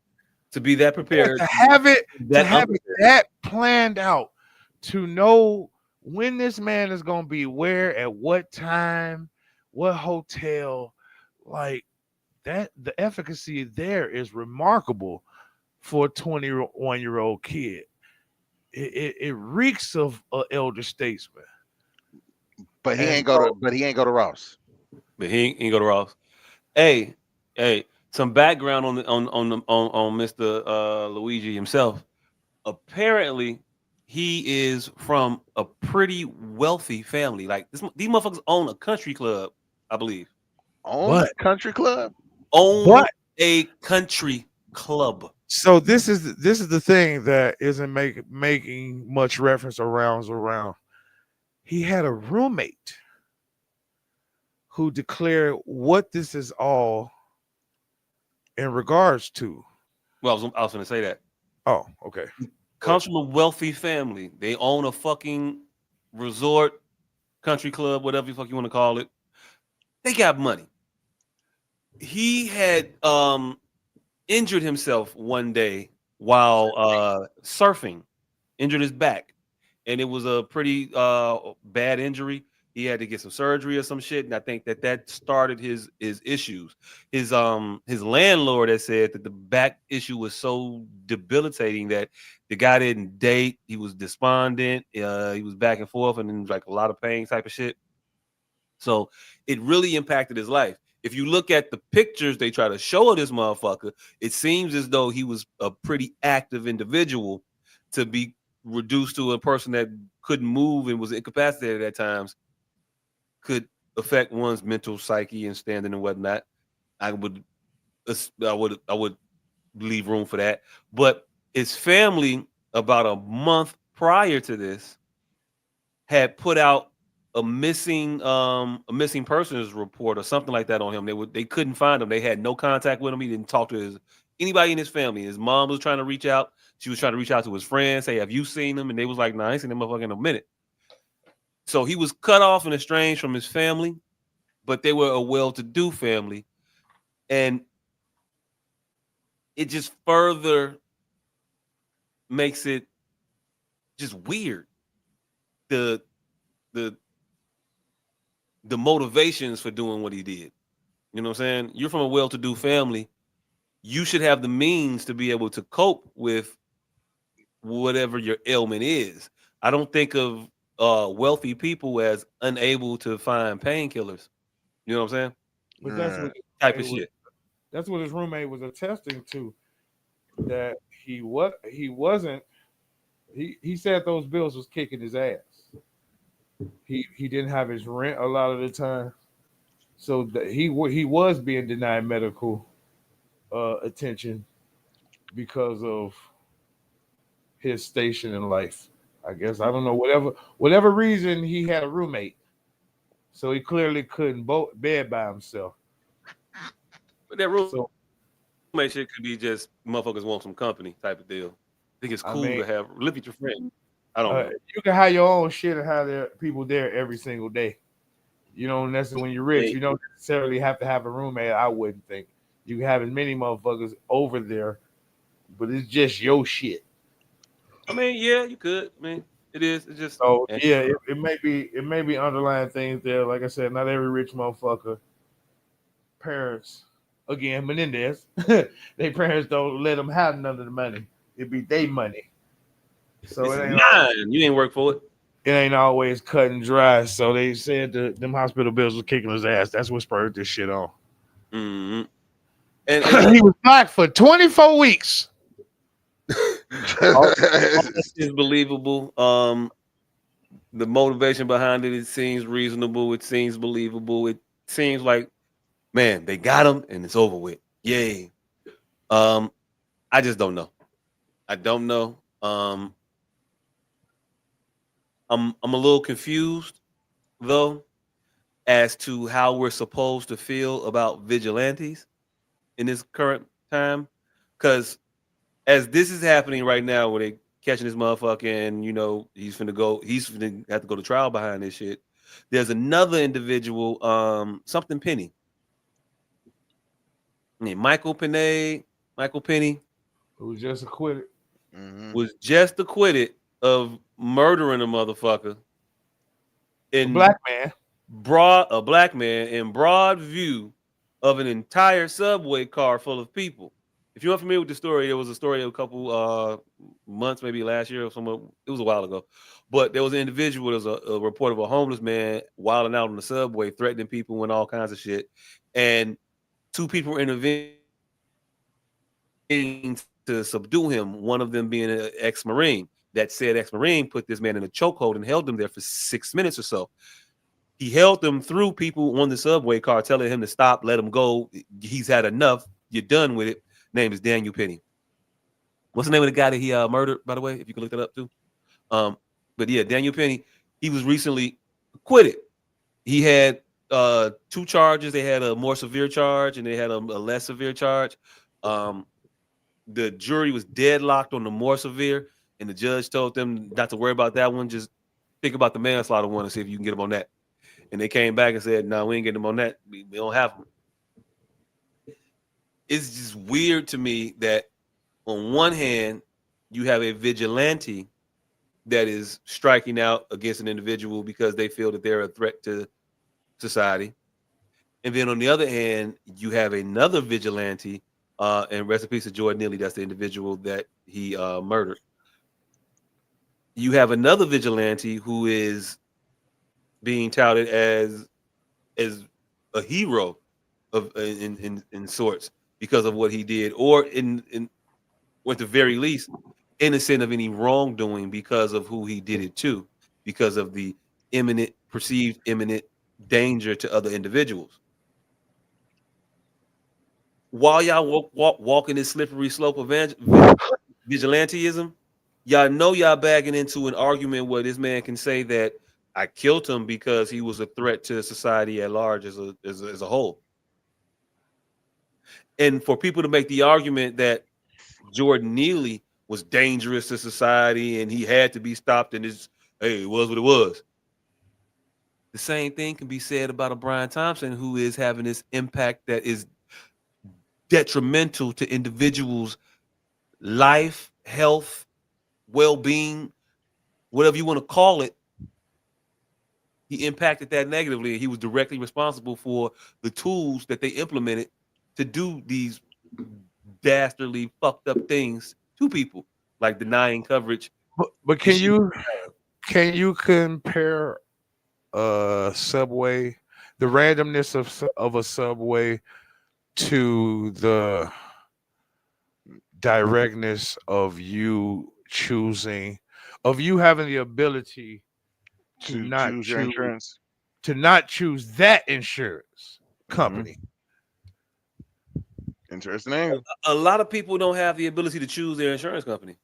to be that yeah, prepared, to that have it unprepared. that planned out, to know when this man is gonna be where at what time, what hotel, like that the efficacy there is remarkable for a 21-year-old kid. It reeks of an elder statesman. But he And ain't go to. But he ain't go to Ross. But he ain't go to Ross. Hey, hey, some background on the on Mr. Luigi himself. Apparently, he is from a pretty wealthy family. Like these motherfuckers own a country club, I believe. Own a but country club. Own but a country club. so this is the thing that isn't making much reference around. He had a roommate who declared what this is all in regards to. Well, I was going to say that. Oh, okay. But Comes from a wealthy family. They own a fucking resort, country club, whatever the fuck you want to call it. They got money. He had injured himself one day while surfing, injured his back, and it was a pretty bad injury. He had to get some surgery or some shit, and I think that started his issues. His landlord had said that the back issue was so debilitating that the guy didn't date. He was despondent. He was back and forth, and then like a lot of pain type of shit. So it really impacted his life. If you look at the pictures they try to show of this motherfucker, it seems as though he was a pretty active individual to be reduced to a person that couldn't move and was incapacitated at times could affect one's mental psyche and standing and whatnot. I would I would leave room for that. But his family, about a month prior to this, had put out a missing persons report or something like that on him. They couldn't find him. They had no contact with him. He didn't talk to anybody in his family. His mom was trying to reach out. She was trying to reach out to his friends, say, "Have you seen him?" And they was like, "Nah, I ain't seen him motherfucker in a minute." So he was cut off and estranged from his family, but they were a well-to-do family, and it just further makes it just weird. The the the motivations for doing what he did. You know what I'm saying? You're from a well-to-do family. You should have the means to be able to cope with whatever your ailment is. I don't think of wealthy people as unable to find painkillers. You know what I'm saying? but that's Nah. what Type of shit. that's what his roommate was attesting to, that he wasn't he said those bills was kicking his ass. He didn't have his rent a lot of the time, so that he was being denied medical attention, because of his station in life. I guess I don't know whatever reason he had a roommate, so he clearly couldn't bed by himself. But that roommate So shit could be just motherfuckers want some company type of deal. I think it's I cool mean, to have look at your friend. I don't know. you can have your own shit and have there people there every single day. You don't necessarily when you're rich, Hey, you don't necessarily have to have a roommate. I wouldn't think you can have as many motherfuckers over there, but it's just your shit. I mean, yeah, you could. I mean, it is. It's just So eh. yeah, it may be underlying things there. Like I said, not every rich motherfucker parents again Menendez, they parents don't let them have none of the money. It be they money, so This is mine. You ain't work for it. it ain't always cut and dry. So they said them hospital bills was kicking his ass. That's what spurred this shit on. Hmm. And He was black for 24 weeks. all that is believable. The motivation behind it, it seems reasonable. It seems believable. It seems like, man, they got him and it's over with. Yay. Um, I just don't know. I don't know. I'm a little confused though as to how we're supposed to feel about vigilantes in this current time. Because as this is happening right now, where they catching this motherfucker and he's finna have to go to trial behind this shit. There's another individual, something Penny, named Michael Penny, It was just acquitted. Mhm. was just acquitted of murdering a motherfucker A in black man. a black man in broad view of an entire subway car full of people. If you're unfamiliar with the story, there was a story a couple months, maybe last year or somewhere. It was a while ago, but there was an individual. There was a report of a homeless man wilding out on the subway, threatening people and all kinds of shit. And two people were intervening to subdue him. One of them being an ex-marine. That said ex-marine put this man in a chokehold and held him there for 6 minutes or so. He held them through people on the subway car, telling him to stop, let him go. He's had enough. You're done with it. Name is Daniel Penny. What's the name of the guy that he murdered, by the way, if you can look that up too? Um, but yeah, Daniel Penny, he was recently acquitted. He had two charges. They had a more severe charge and they had a less severe charge. Um, the jury was deadlocked on the more severe, and the judge told them not to worry about that one. Just think about the manslaughter one and see if you can get them on that. And they came back and said, "No, we ain't getting them on that. We don't have them." It's just weird to me that on one hand, you have a vigilante that is striking out against an individual because they feel that they're a threat to society. And then on the other hand, you have another vigilante, and rest in peace to Jordan Neely, that's the individual that he murdered. You have another vigilante who is being touted as a hero of in sorts because of what he did, or in or at the very least, innocent of any wrongdoing because of who he did it to, because of the perceived imminent danger to other individuals. While y'all walking this slippery slope of vigilanteism, y'all know y'all bagging into an argument where this man can say that I killed him because he was a threat to society at large as a whole. And for people to make the argument that Jordan Neely was dangerous to society and he had to be stopped and it's hey, it was what it was. The same thing can be said about a Brian Thompson who is having this impact that is detrimental to individuals' life, health, well-being, whatever you want to call it. He impacted that negatively and he was directly responsible for the tools that they implemented to do these dastardly fucked up things to people, like denying coverage But and can shit. you compare subway, the randomness of a subway to the directness of you choosing, of you having the ability to To not choose your choose insurance. that insurance Hmm. company? Interesting angle. A lot of people don't have the ability to choose their insurance company.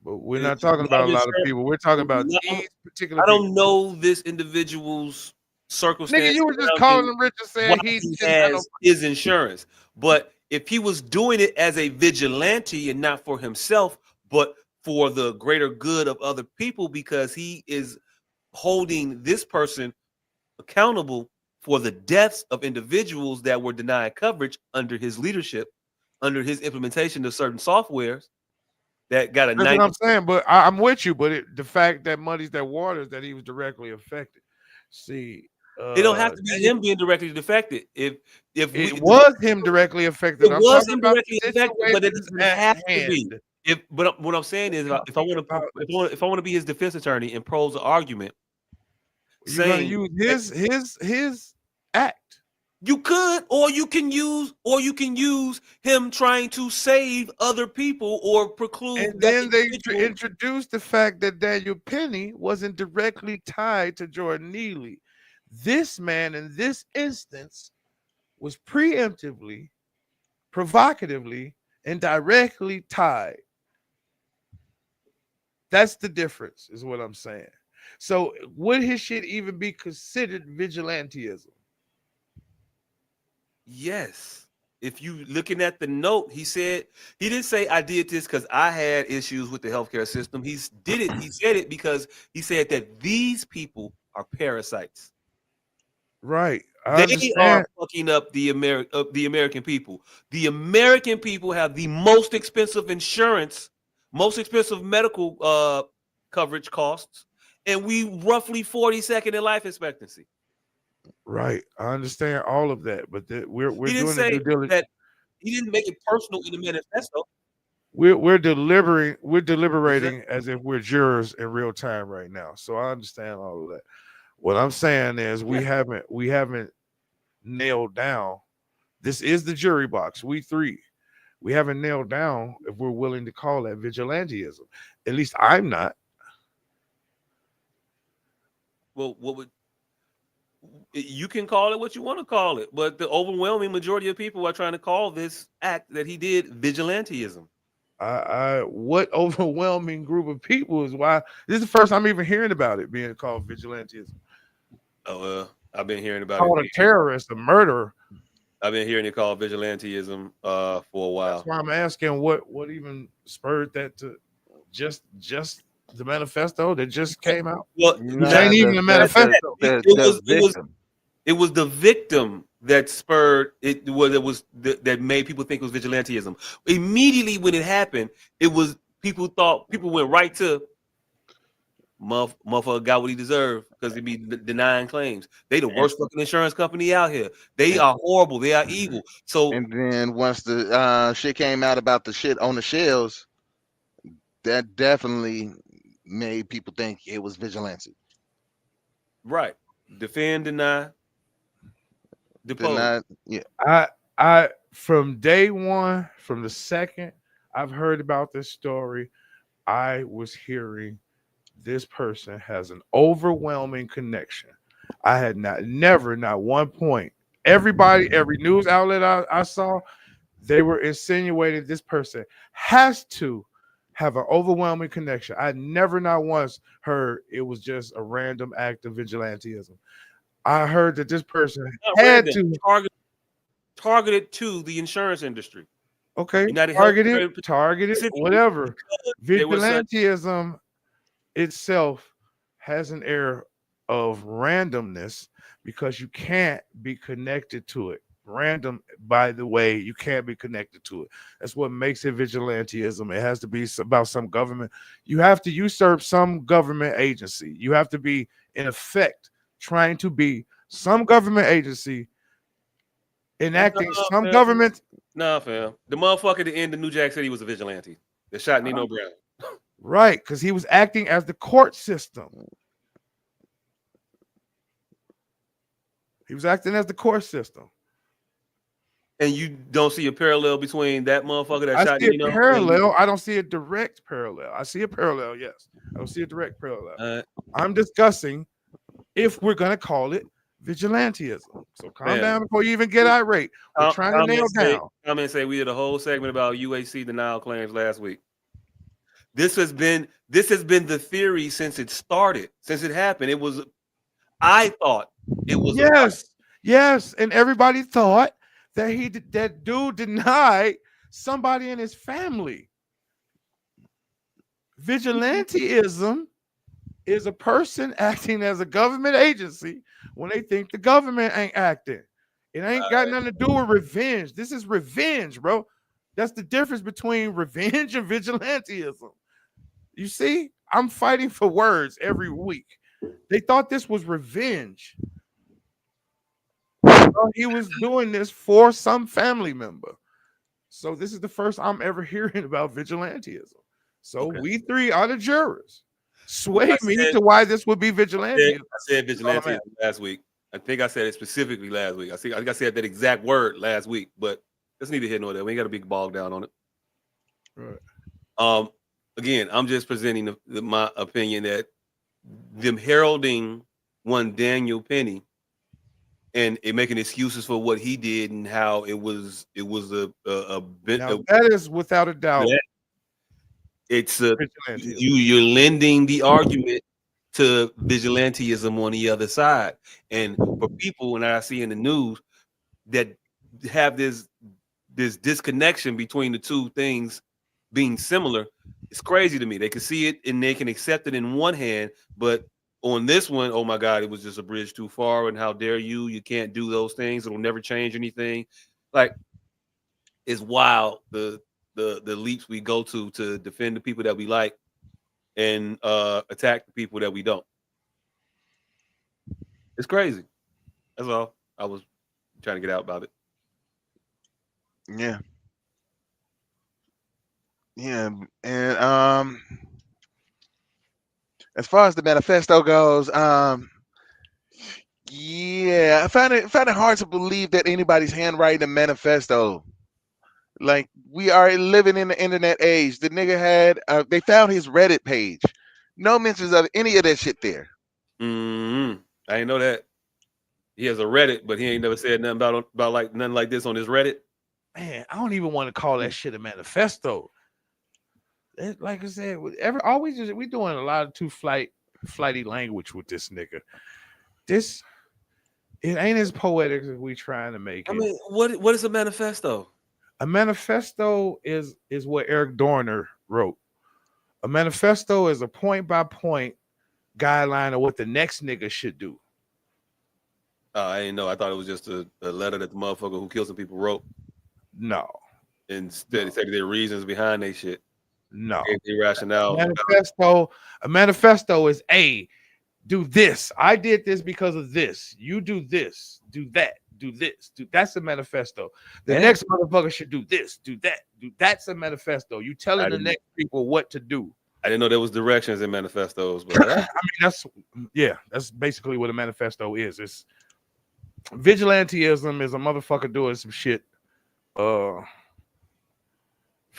But we're A not talking lot about of a lot of insurance, people. We're talking about a lot- these particular I people. don't know this individual's Nigga, circumstance you were just calling surrounding him rich and why saying he he didn't have no. has his insurance. But if he was doing it as a vigilante and not for himself, but for the greater good of other people, because he is holding this person accountable for the deaths of individuals that were denied coverage under his leadership, under his implementation of certain softwares that got a That's what 90. I'm saying. But I'm with you. But the fact that muddies that waters that he was directly affected. See, It don't have to be him being directly affected. If we it was him directly affected. it I'm was talking him about directly the affected, but it situations doesn't at have to be. hand. But what I'm saying is, if I Talking want to about if I want to be his defense attorney and pose an argument, you're gonna saying use his act. you could, or you can use him trying to save other people or preclude And that then they individual. introduced the fact that Daniel Penny wasn't directly tied to Jordan Neely. This man, in this instance, was preemptively, provocatively, and directly tied. That's the difference, is what I'm saying. So, would his shit even be considered vigilantism? Yes. If you looking at the note, he said he didn't say I did this because I had issues with the healthcare system. He did it. He said it because he said that these people are parasites. Right. I They are understand. fucking up the American people. The American people have the most expensive insurance, most expensive medical coverage costs, and we roughly 42nd in life expectancy. Right. I understand all of that, but we're He didn't doing the say due diligence. that. He didn't make it personal in the manifesto. We're Exactly. deliberating as if we're jurors in real time right now. So I understand all of that. What I'm saying is Yeah. we haven't nailed down. This is the jury box. We three. We haven't nailed down if we're willing to call that vigilantism. At least I'm not. Well, what would you can call it what you want to call it, but the overwhelming majority of people are trying to call this act that he did vigilantism. I what overwhelming group of people is why this is the first time I'm even hearing about it being called vigilantism. Oh, I've been hearing about it. Called a terrorist, a murderer. I've been hearing it called vigilantism for a That's while. why I'm asking what even spurred that to just the manifesto that just came out. Well, Which Nah, ain't even a manifesto. it the victim. it was the victim that spurred it. That made people think it was vigilantism. Immediately when it happened, it was people went right to motherfucker got what he deserved because he be denying claims. They the And, worst fucking insurance company out here. They are horrible. They are evil. So and then once the shit came out about the shit on the shelves, that definitely made people think it was vigilante. right, defend, deny, Did depose. not, yeah. I from day one, from the second I've heard about this story, I was hearing this person has an overwhelming connection. I had not one point. Everybody, every news outlet I saw, they were insinuating this person has to have an overwhelming connection. I never not once heard it was just a random act of vigilantism. I heard that this person Not had random. to Targeted to the insurance industry. okay, United targeted, Healthcare targeted, specifically whatever. because they were such. Vigilantism itself has an air of randomness because you can't be connected to it. Random, by the way, you can't be connected to it. That's what makes it vigilantism. It has to be about some government. You have to usurp some government agency. You have to be, in effect, trying to be some government agency enacting Nah, some fam. government. Nah, fam. The motherfucker at the end of New Jack City was a vigilante. That shot Nino Brown. Right, because he was acting as the court system. He was acting as the court system. And you don't see a parallel between that motherfucker that I shot see Nino a parallel. I don't see a direct parallel. I see a parallel, yes. I don't see a direct parallel. I'm discussing if we're going to call it Vigilantism. So calm Man, down before you even get irate. We're trying to nail down. Comments say we did a whole segment about UAC denial claims last week. This has been the theory since it started, since it happened. I thought it was a fight. Yes, and everybody thought that dude denied somebody in his family. Vigilantism is a person acting as a government agency when they think the government ain't acting. It ain't got nothing to do with revenge. This is revenge, bro. That's the difference between revenge and vigilantism. You see, I'm fighting for words every week. They thought this was revenge. They thought he was doing this for some family member. So this is the first I'm ever hearing about vigilantism. So Okay. we three are the jurors. Sway I me said- to why this would be vigilantism. I said vigilante last week. I think I said it specifically last week. I think I said that exact word last week, but that's neither here nor there. We ain't got a big bog down on it. Right. Again, I'm just presenting my opinion that them heralding one Daniel Penny and making excuses for what he did and how it was a bit. Now that is without a doubt. It's you're lending the argument to vigilantism on the other side, and for people, when I see in the news that have this disconnection between the two things being similar, it's crazy to me. They can see it and they can accept it in one hand, but on this one, oh my God, it was just a bridge too far, and how dare you? You can't do those things. It'll never change anything. Like, it's wild the leaps we go to defend the people that we like and attack the people that we don't. It's crazy. That's all I was trying to get out about it. Yeah. Yeah. And as far as the manifesto goes, yeah, I found it hard to believe that anybody's handwriting a manifesto. Like, we are living in the internet age. The nigga had they found his Reddit page. No mentions of any of that shit there. I didn't know that. He has a Reddit, but he ain't never said nothing about like nothing like this on his Reddit. Man, I don't even want to call that shit a manifesto. Like I said, we doing a lot of flighty language with this nigga. It ain't as poetic as we trying to make it. I mean, what is a manifesto? A manifesto is what Eric Dorner wrote. A manifesto is a point by point guideline of what the next nigga should do. I didn't know. I thought it was just a letter that the motherfucker who killed some people wrote. No. Instead, they their reasons behind their shit. No. The rationale. A manifesto is do this. I did this because of this. You do this, do that, do this. That's a manifesto. The next motherfucker should do this, do that, that's a manifesto. You telling the next people what to do. I didn't know there was directions in manifestos, but I mean that's basically what a manifesto is. It's vigilantism is a motherfucker doing some shit for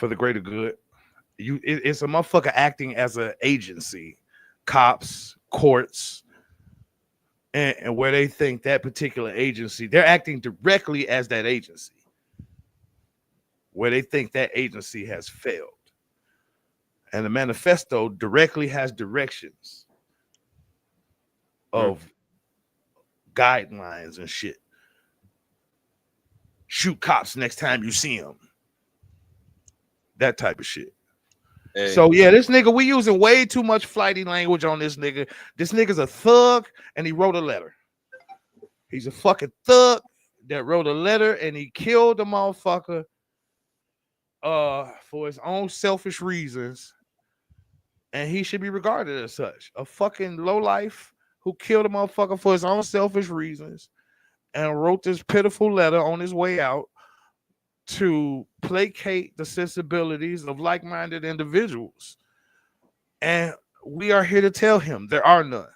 the greater good. It's a motherfucker acting as an agency, cops, courts, and where they think that particular agency, they're acting directly as that agency, where they think that agency has failed. And the manifesto directly has directions of guidelines and shit. Shoot cops next time you see them. That type of shit. Hey. So yeah, this nigga, we using way too much flighty language on this nigga. This nigga's a thug and he wrote a letter. He's a fucking thug that wrote a letter and he killed the motherfucker for his own selfish reasons. And he should be regarded as such. A fucking lowlife who killed a motherfucker for his own selfish reasons and wrote this pitiful letter on his way out to placate the sensibilities of like-minded individuals. And we are here to tell him there are none.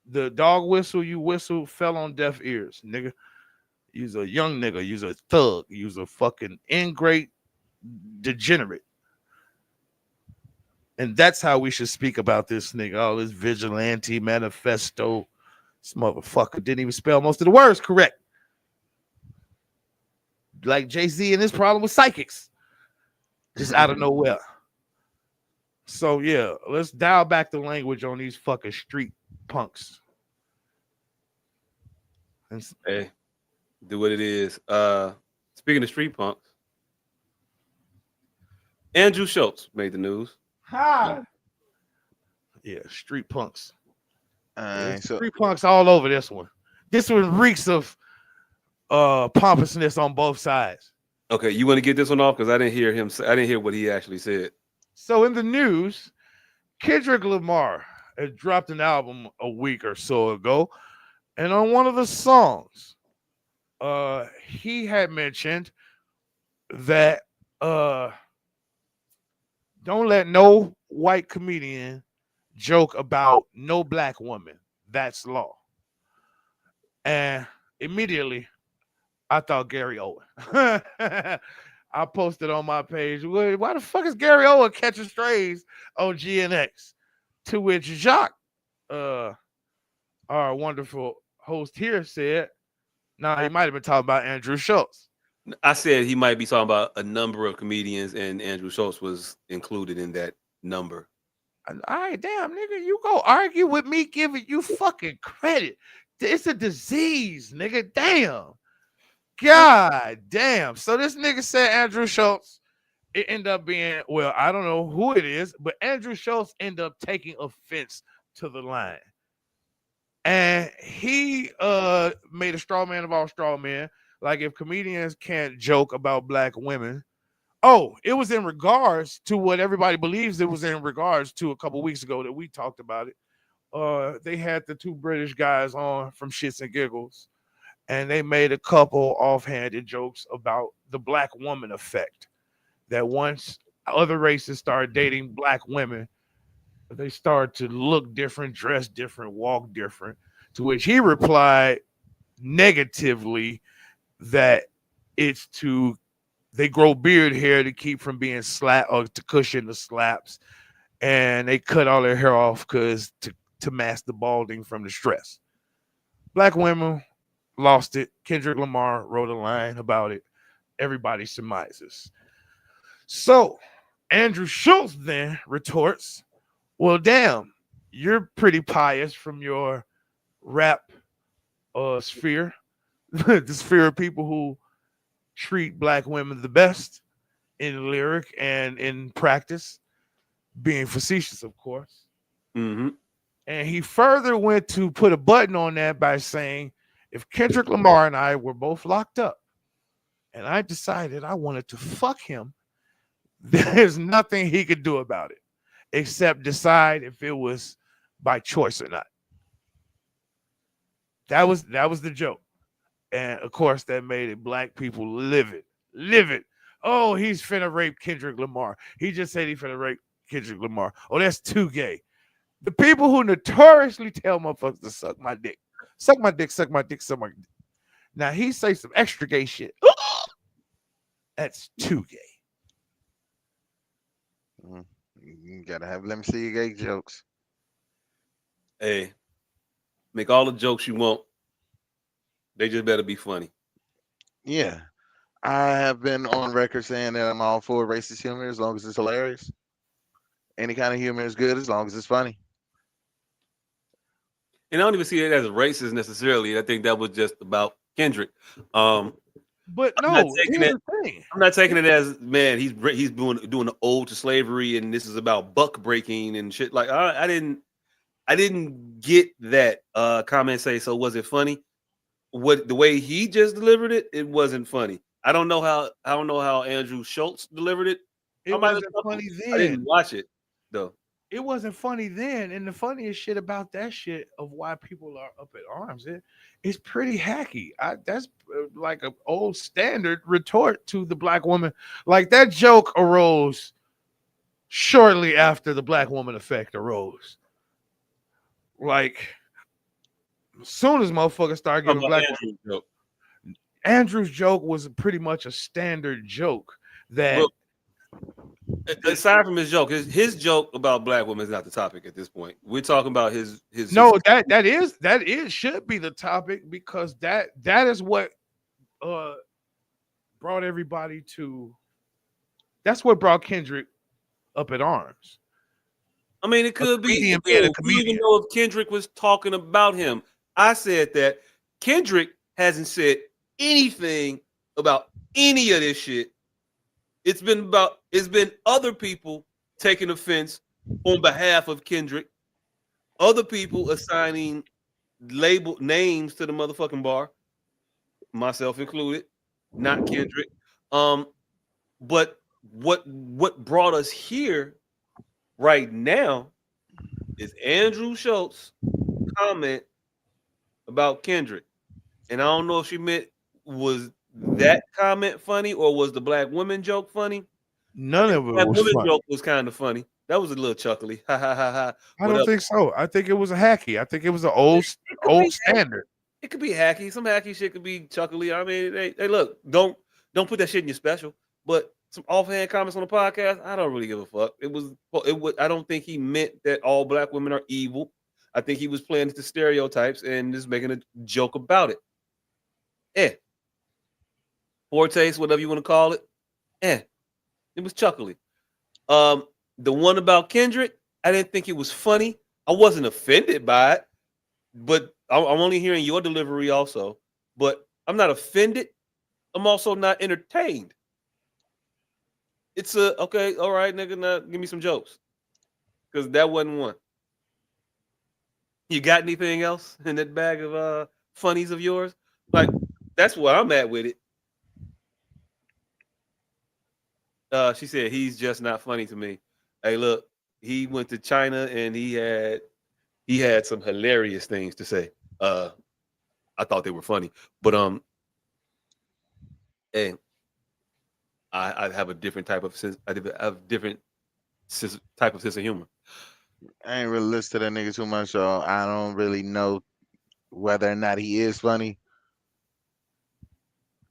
The dog whistle you whistle fell on deaf ears, nigga. You's a young nigga. You's a thug. You's a fucking ingrate degenerate. And that's how we should speak about this nigga. All this vigilante manifesto. This motherfucker didn't even spell most of the words correct. Like Jay-Z and his problem with psychics. Just out of nowhere. So yeah, let's dial back the language on these fucking street punks. Hey, do what it is. Speaking of street punks, Andrew Schultz made the news. Ha! Yeah, street punks. So Street punks all over this one. This one reeks of pompousness on both sides. Okay, you want to get this one off because I didn't hear him. I didn't hear what he actually said. So in the news, Kendrick Lamar had dropped an album a week or so ago, and on one of the songs, he had mentioned that don't let no white comedian joke about no black woman. That's law. And immediately, I thought Gary Owen. I posted on my page, why the fuck is Gary Owen catching strays on GNX? To which Jacques, our wonderful host here, said, nah, he might have been talking about Andrew Schultz. I said he might be talking about a number of comedians, and Andrew Schultz was included in that number. All right, damn, nigga, you go argue with me giving you fucking credit. It's a disease, nigga. Damn. God damn. So this nigga said Andrew Schultz. It ended up being, well, I don't know who it is, but Andrew Schultz ended up taking offense to the line. And he made a straw man of all straw men. Like, if comedians can't joke about black women. Oh, it was in regards to what everybody believes it was in regards to a couple weeks ago that we talked about it. They had the two British guys on from Shits and Giggles, and they made a couple offhanded jokes about the black woman effect. That once other races started dating black women, they started to look different, dress different, walk different. To which he replied negatively that it's they grow beard hair to keep from being slapped or to cushion the slaps, and they cut all their hair off because to mask the balding from the stress. Black women lost it. Kendrick Lamar wrote a line about it. Everybody surmises. So Andrew Schultz then retorts, well, damn, you're pretty pious from your rap sphere, the sphere of people who treat black women the best in lyric and in practice, being facetious, of course. Mm-hmm. And he further went to put a button on that by saying, if Kendrick Lamar and I were both locked up and I decided I wanted to fuck him, there's nothing he could do about it except decide if it was by choice or not. That was the joke. And of course, that made it black people livid. Oh, he's finna rape Kendrick Lamar. He just said he finna rape Kendrick Lamar. Oh, that's too gay. The people who notoriously tell motherfuckers to suck my dick. Suck my dick, suck my dick, suck my dick. Now he say some extra gay shit. That's too gay. You gotta have let me see your gay jokes. Hey, make all the jokes you want. They just better be funny. Yeah. I have been on record saying that I'm all for racist humor as long as it's hilarious. Any kind of humor is good as long as it's funny. And I don't even see it as racist necessarily. I think that was just about Kendrick. But no, I'm not taking it as, man, he's doing the ode to slavery and this is about buck breaking and shit. Like I didn't get that comment. Say, so was it funny? What the way he just delivered it, it wasn't funny. I don't know how Andrew Schultz delivered it. It wasn't funny then. I didn't watch it though. It wasn't funny then. And the funniest shit about that shit of why people are up at arms, it's pretty hacky. That's like an old standard retort to the black woman. Like that joke arose shortly after the black woman effect arose. Like as soon as motherfuckers started giving black women, Andrew's joke was pretty much a standard joke that. Look, aside from his joke, his joke about black women is not the topic at this point. We're talking about his No, that is should be the topic because that is what uh brought everybody to. That's what brought Kendrick up at arms. I mean, it A could be comedian being a again. We don't even comedian. know if Kendrick was talking about him. I said that Kendrick hasn't said anything about any of this shit. It's been other people taking offense on behalf of Kendrick, other people assigning label names to the motherfucking bar, myself included, not Kendrick. Um, but what brought us here right now is Andrew Schultz comment about Kendrick. And I don't know if she meant was that comment funny or was the black woman joke funny. I None think of the it black was woman funny. joke was kind of funny. That was a little chuckly. Ha ha ha ha. I What don't up? think so. I think it was a hacky. I think it was an It could old be standard. it could be hacky. Some hacky shit could be chuckly. I mean, hey, look, don't put that shit in your special. But some offhand comments on the podcast, I don't really give a fuck. It was. I don't think he meant that all black women are evil. I think he was playing the stereotypes and just making a joke about it. Eh, foretaste, whatever you want to call it. Eh, it was chuckly. Um, the one about Kendrick, I didn't think it was funny. I wasn't offended by it, but I'm only hearing your delivery also. But I'm not offended. I'm also not entertained. It's a okay, all right, nigga. Now give me some jokes because that wasn't one. You got anything else in that bag of funnies of yours? Like that's where I'm at with it. She said he's just not funny to me. Hey, look, he went to China and he had some hilarious things to say. I thought they were funny, but hey, I have a different type of sense. I have different type of sense of humor. I ain't really listen to that nigga too much, so I don't really know whether or not he is funny.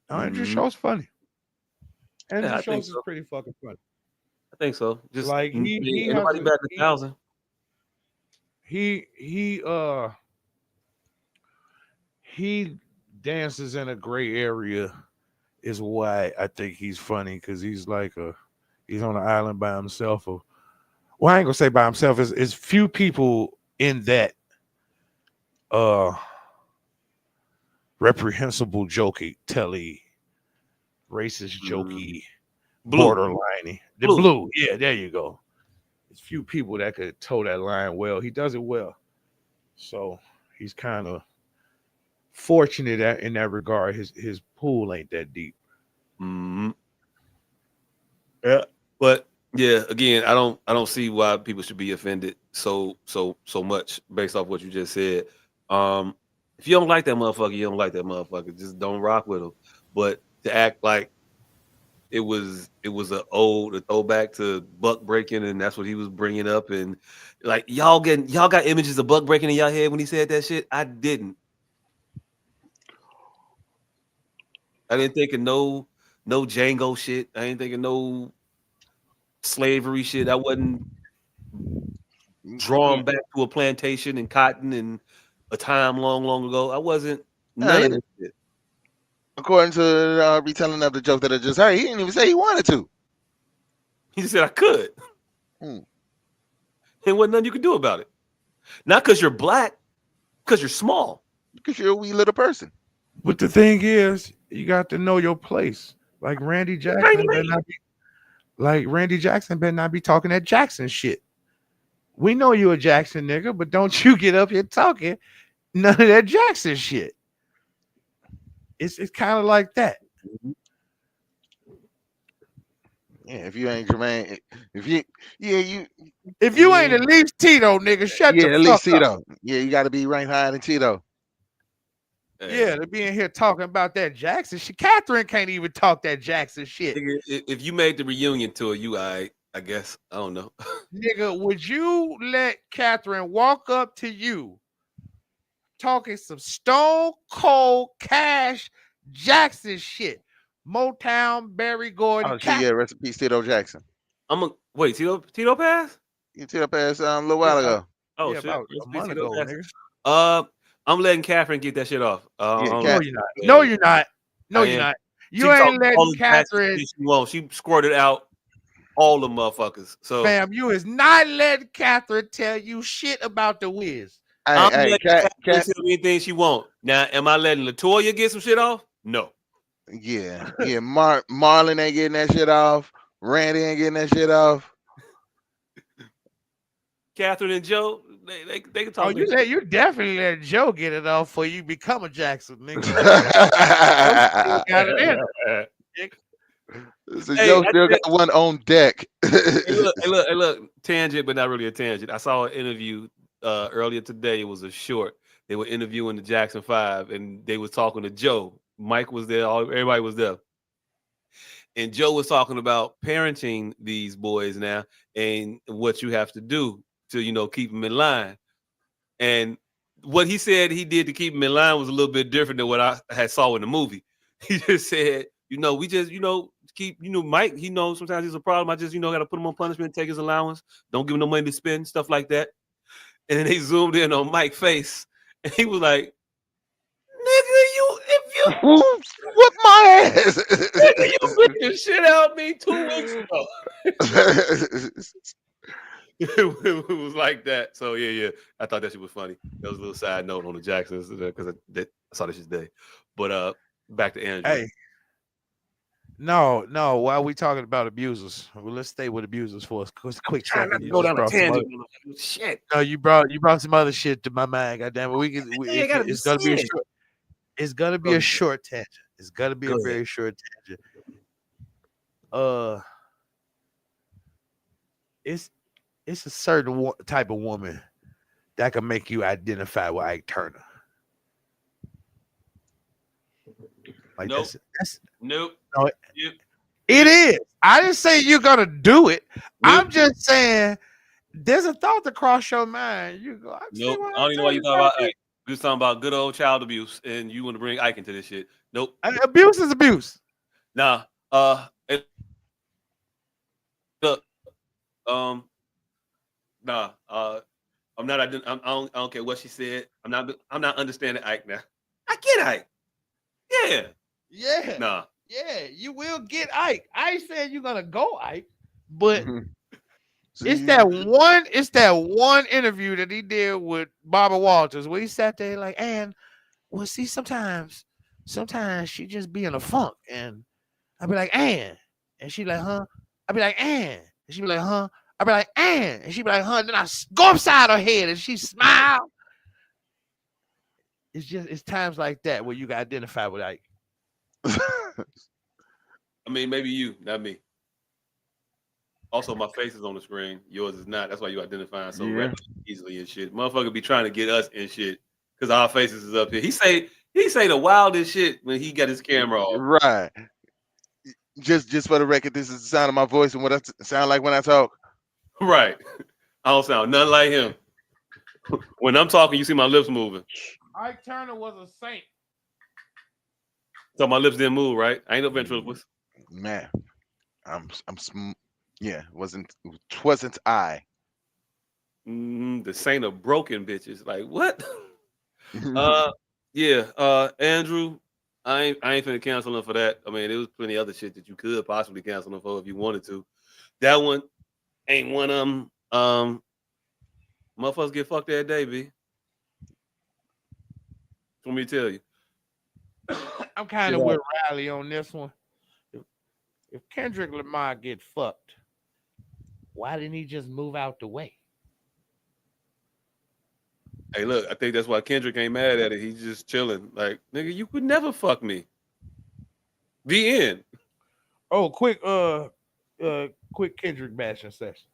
No, Andrew Mhm. Schultz funny. Yeah, Andrew I think Schultz is so. pretty fucking funny. I think so. Just Like he ain't has nobody a batting 1,000. he he dances in a gray area is why I think he's funny because he's on an island by himself. Or well, I ain't gonna say by himself. It's few people in that uh reprehensible, jokey, telly, racist, Mm. jokey, Blue, borderliney. The blue. blue, yeah, there you go. There's few people that could toe that line well. He does it well, so he's kind of fortunate in that regard. His pool ain't that deep. Mhm. Yeah. But yeah, again, I don't see why people should be offended so much based off what you just said. Um, if you don't like that motherfucker, you don't like that motherfucker. Just don't rock with him. But to act like it was a throwback to buck breaking, and that's what he was bringing up, and like y'all got images of buck breaking in y'all head when he said that shit. I didn't. I didn't think of no Django shit. I ain't thinking no slavery shit. I wasn't Yeah, drawn back to a plantation and cotton and a time long, long ago. I wasn't none of he- this shit. according to the retelling of the joke that I just heard, he didn't even say he wanted to. He just said I could. Hmm. And wasn't nothing you could do about it. Not because you're black, because you're small. Because you're a wee little person. But the thing is, you got to know your place. Like Randy Tiny Jackson better man. not be talking that Jackson shit. We know you a Jackson nigga, but don't you get up here talking none of that Jackson shit. It's kind of like that. Yeah, if you ain't Jermaine, if you, yeah, If you ain't yeah, at least Tito, nigga, shut the yeah, at fuck least up. Tito. Yeah, you got to be ranked higher than Tito. Yeah, Hey, to be in here talking about that Jackson shit. Catherine can't even talk that Jackson shit. nigga, if you made the reunion tour, I guess. I don't know. Nigga, would you let Catherine walk up to you talking some stone cold cash Jackson shit? Motown, Barry Gordon, Oh shit, yeah, Catherine. rest in peace, Tito Jackson. I'm a wait. Tito pass. You tell up ass a little Yeah, while ago. Oh yeah, shit. about Let's a be month Tito ago, pass. nigga. Uh, I'm letting Catherine get that shit off. Yeah, No, cat. you're not. Yeah, No, yeah, you're not. No, I you're am. not. She You can talk ain't all letting the Jackson Catherine, shit she wants. She squirted out all the motherfuckers. So fam. You is not letting Catherine tell you shit about the Wiz. I'm Hey, letting cat, Catherine cat. tell me anything she want. Now, am I letting Latoya get some shit off? No. Yeah, yeah. Marlon ain't getting that shit off. Randy ain't getting that shit off. Catherine and Joe, they can Oh, talk this you definitely let Joe get it off before you become a Jackson, nigga. Joe still got it in. shit. Nigga. So Hey, Joe still got one on deck. hey, look, tangent, but not really a tangent. I saw an interview earlier today. It was a short. They were interviewing the Jackson Five, and they was talking to Joe. Mike was there. Everybody was there, and Joe was talking about parenting these boys now and what you have to do to keep them in line. And what he said he did to keep them in line was a little bit different than what I had saw in the movie. He just said, we just keep Mike. He knows sometimes he's a problem. I just got to put him on punishment, take his allowance, don't give him no money to spend, stuff like that. And then they zoomed in on Mike's face, and he was like, "Nigga, if you Whoop my ass. nigga, you beat the shit out of me 2 weeks ago." It was like that. So yeah. I thought that shit was funny. That was a little side note on the Jacksons because I saw this today. But back to Andrew. Hey, no. Why are we talking about abusers? Well, let's stay with abusers for a quick Trying not second. to You go just down a brought some other. tangent. Shit. No, you brought some other shit to my mind. Goddamn it, Yeah, I gotta be it's gonna be a serious. short. It's gonna be Go a ahead. short tangent. It's gonna be Go a ahead. very short tangent. Uh, it's it's a certain type of woman that can make you identify with Ike Turner. Like Nope. that's Nope. no, Yep. it is. I didn't say you're gonna do it. Nope. I'm just saying there's a thought to cross your mind. You go, I can see Nope. why I Ike don't even know why you Turner's talk got about Ike. We was talking about good old child abuse, and you want to bring Ike into this shit. Nope. abuse is abuse. Nah. Look. Um. Nah. I'm not. I don't care what she said. I'm not. I'm not understanding Ike now. I get Ike. Yeah. Yeah. Nah. Yeah, you will get Ike. I ain't saying you're gonna go Ike, but So it's you, that one interview that he did with Barbara Walters where he sat there like, and well, see, sometimes she just be in a funk, and I'd be like, and she like, huh? I'd be like, and she be like, huh? I'd be like, and she be like, huh? Then I go upside her head, and she smile. It's times like that where you can identify with Ike. I mean, maybe you, not me. Also, my face is on the screen. Yours is not. That's why you identifying so yeah. readily, easily and shit. Motherfucker be trying to get us in shit because our faces is up here. He say the wildest shit when he got his camera off. Right. Just for the record, this is the sound of my voice and what I sound like when I talk. Right. I don't sound nothing like him. When I'm talking, you see my lips moving. Ike Turner was a saint. So my lips didn't move, right? I ain't no ventriloquist. Man, yeah, wasn't I. The saint of broken bitches. Like what? Yeah. Andrew, I ain't finna cancel him for that. I mean, there was plenty of other shit that you could possibly cancel him for if you wanted to. That one ain't one of them. Motherfuckers get fucked that day, B. Want me to tell you? I'm kind of with Riley on this one. If Kendrick Lamar get fucked, why didn't he just move out the way? Hey, look, I think that's why Kendrick ain't mad at it. He's just chilling. Like, nigga, you could never fuck me. The end. Oh, quick Kendrick bashing session.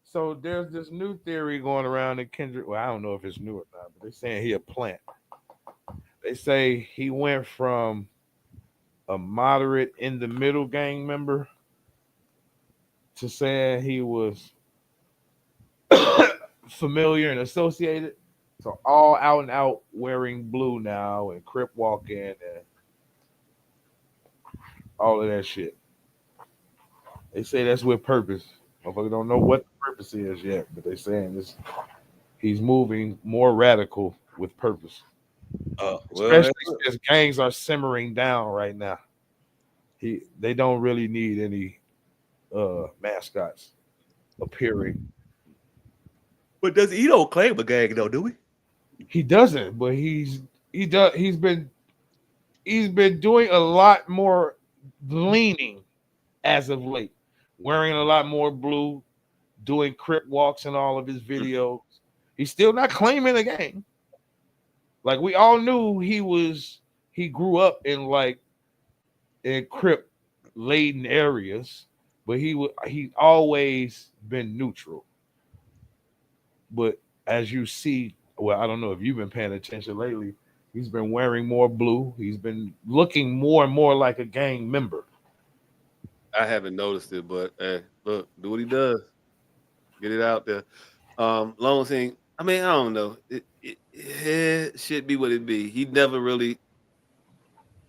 So there's this new theory going around that Kendrick. Well, I don't know if it's new or not, but they're saying he a plant. They say he went from a moderate in the middle gang member to saying he was familiar and associated. So all out and out wearing blue now and crip walking and all of that shit. They say that's with purpose. Motherfucker don't know what the purpose is yet, but they saying this. He's moving more radical with purpose, Well, especially since gangs are simmering down right now. They don't really need any mascots appearing. but does he don't claim a gang though, do we? He doesn't, but he's been doing a lot more leaning as of late, wearing a lot more blue, doing crip walks in all of his videos. He's still not claiming a gang. Like we all knew he grew up in like in crip laden areas, but he always been neutral. But as you see, well, I don't know if you've been paying attention lately. He's been wearing more blue. He's been looking more and more like a gang member. I haven't noticed it, but hey, look, do what he does. Get it out there. Lone thing. I mean, I don't know. It should be what it be. He never really.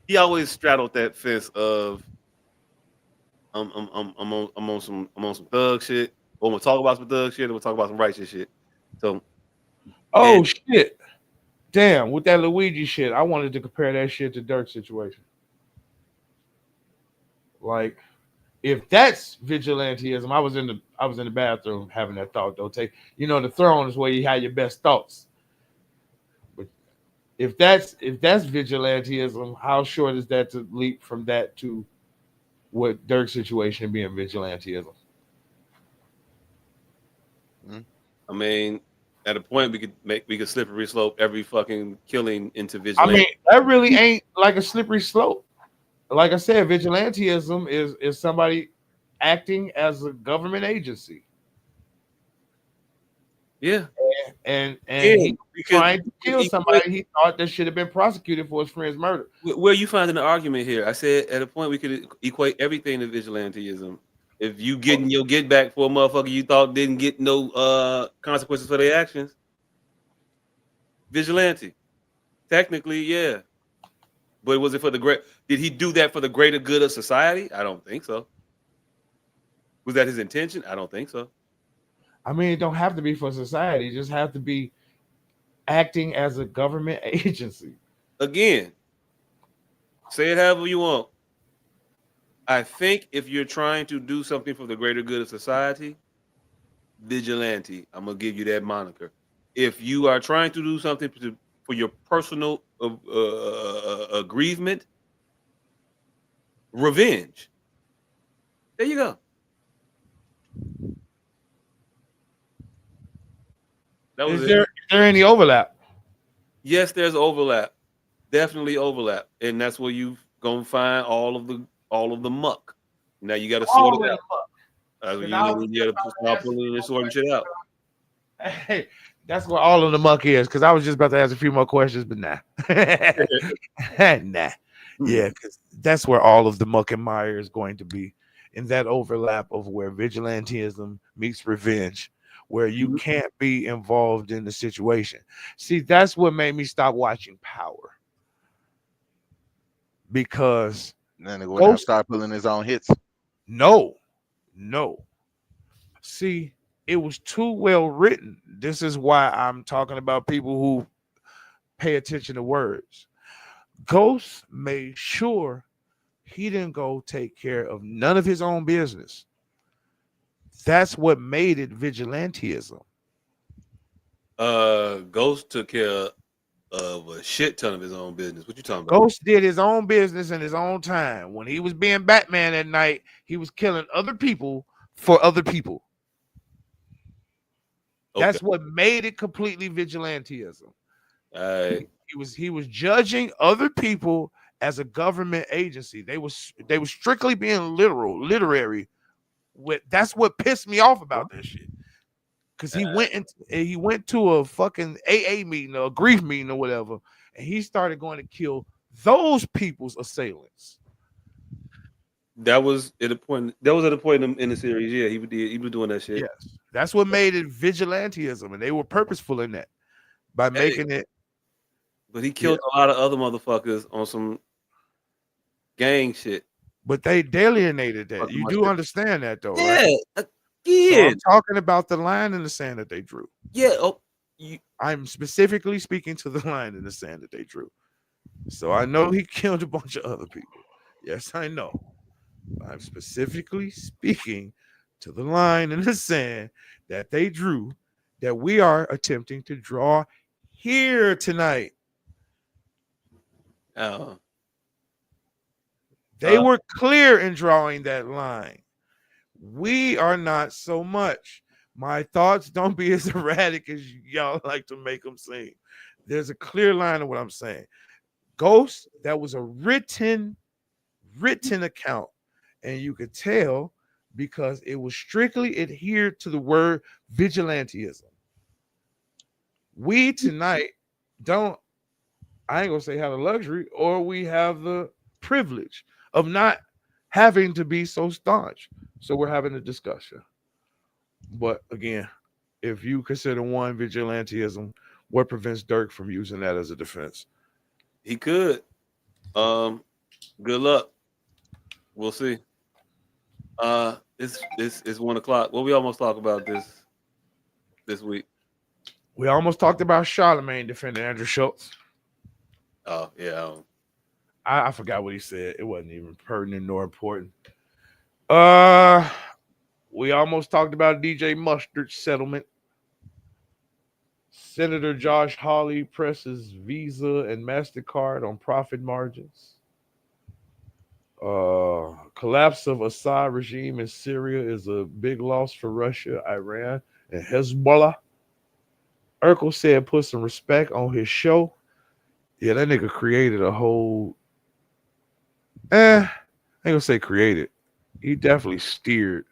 He always straddled that fence of I'm on some thug shit. Or I'm gonna talk about some thug shit. Or we'll talk about some righteous shit. So and Oh shit! Damn, with that Luigi shit, I wanted to compare that shit to Dirk's situation. Like, if that's vigilanteism, I was in the bathroom having that thought. Though, the throne is where you have your best thoughts. But if that's vigilanteism, how short is that to leap from that to what Dirk's situation being vigilanteism? Mm. I mean, at a point we could slippery slope every fucking killing into I mean, vigilante. that really ain't like a slippery slope. Like I said, vigilanteism is somebody acting as a government agency, Yeah. and Again, he because trying to kill somebody he thought that should have been prosecuted for his friend's murder. where you finding the argument here? I said at a point we could equate everything to vigilanteism. If you getting your get back for a motherfucker you thought didn't get no consequences for their actions, vigilante. Technically, yeah. But was it for the great? Did he do that for the greater good of society? I don't think so. Was that his intention? I don't think so. I mean, it don't have to be for society; it just have to be acting as a government agency. Again, say it however you want. I think if you're trying to do something for the greater good of society, vigilante. I'm gonna give you that moniker. If you are trying to do something for your personal aggrievement, revenge. There you go. That was Is it. there any overlap? Yes, there's overlap. Definitely overlap, and that's where you gonna find all of the muck. Now you got to sort All it in out. the fuck. Because I was You just got to about to start ask a pulling few and more sorting shit out. questions. Hey, that's where all of the muck is. Because I was just about to ask a few more questions, but nah, nah, yeah, because that's where all of the muck and mire is going to be in that overlap of where vigilantism meets revenge, where you Mhm. can't be involved in the situation. See, that's what made me stop watching Power because Then they go now Ghost, start pulling his own hits. no, no. See, it was too well written. This is why I'm talking about people who pay attention to words. Ghost made sure he didn't go take care of none of his own business. That's what made it vigilantism. Ghost took care of a shit ton of his own business. What you talking about? Ghost did his own business in his own time. When he was being Batman at night, he was killing other people for other people. Okay. That's what made it completely vigilantism. All right. He was judging other people as a government agency. They was strictly being literary. That's what pissed me off about that shit. Because he went to a fucking AA meeting or a grief meeting or whatever, and he started going to kill those people's assailants. That was at a point. That was at a point in the series. Yeah, he was doing that shit. Yes, that's what made it vigilantism, and they were purposeful in that by Hey, making it. but he Yeah, killed a lot of other motherfuckers on some gang shit. but they alienated that. Fucking You my do shit. understand that though, right? Yeah. So Yeah, I'm talking about the line in the sand that they drew. yeah. Oh, you, I'm specifically speaking to the line in the sand that they drew. So I know he killed a bunch of other people. Yes, I know. I'm specifically speaking to the line in the sand that they drew that we are attempting to draw here tonight. uh, They were clear in drawing that line. We are not so much. My thoughts don't be as erratic as y'all like to make them seem. There's a clear line of what I'm saying. Ghost, that was a written account, and you could tell because it was strictly adhered to the word vigilantism. We tonight don't, I ain't gonna say have the luxury, or we have the privilege of not having to be so staunch. So we're having a discussion. But again, if you consider one vigilantism, what prevents Dirk from using that as a defense? he could. Um, good luck. We'll see. It's 1 o'clock. Well, we almost talked about this week. We almost talked about Charlemagne defending Andrew Schultz. Oh yeah. I forgot what he said. It wasn't even pertinent nor important. Uh, we almost talked about DJ Mustard's settlement. Senator Josh Hawley presses Visa and MasterCard on profit margins. Collapse of Assad regime in Syria is a big loss for Russia, Iran, and Hezbollah. Urkel said put some respect on his show. Yeah, that nigga created a whole I ain't gonna say created. He definitely steered.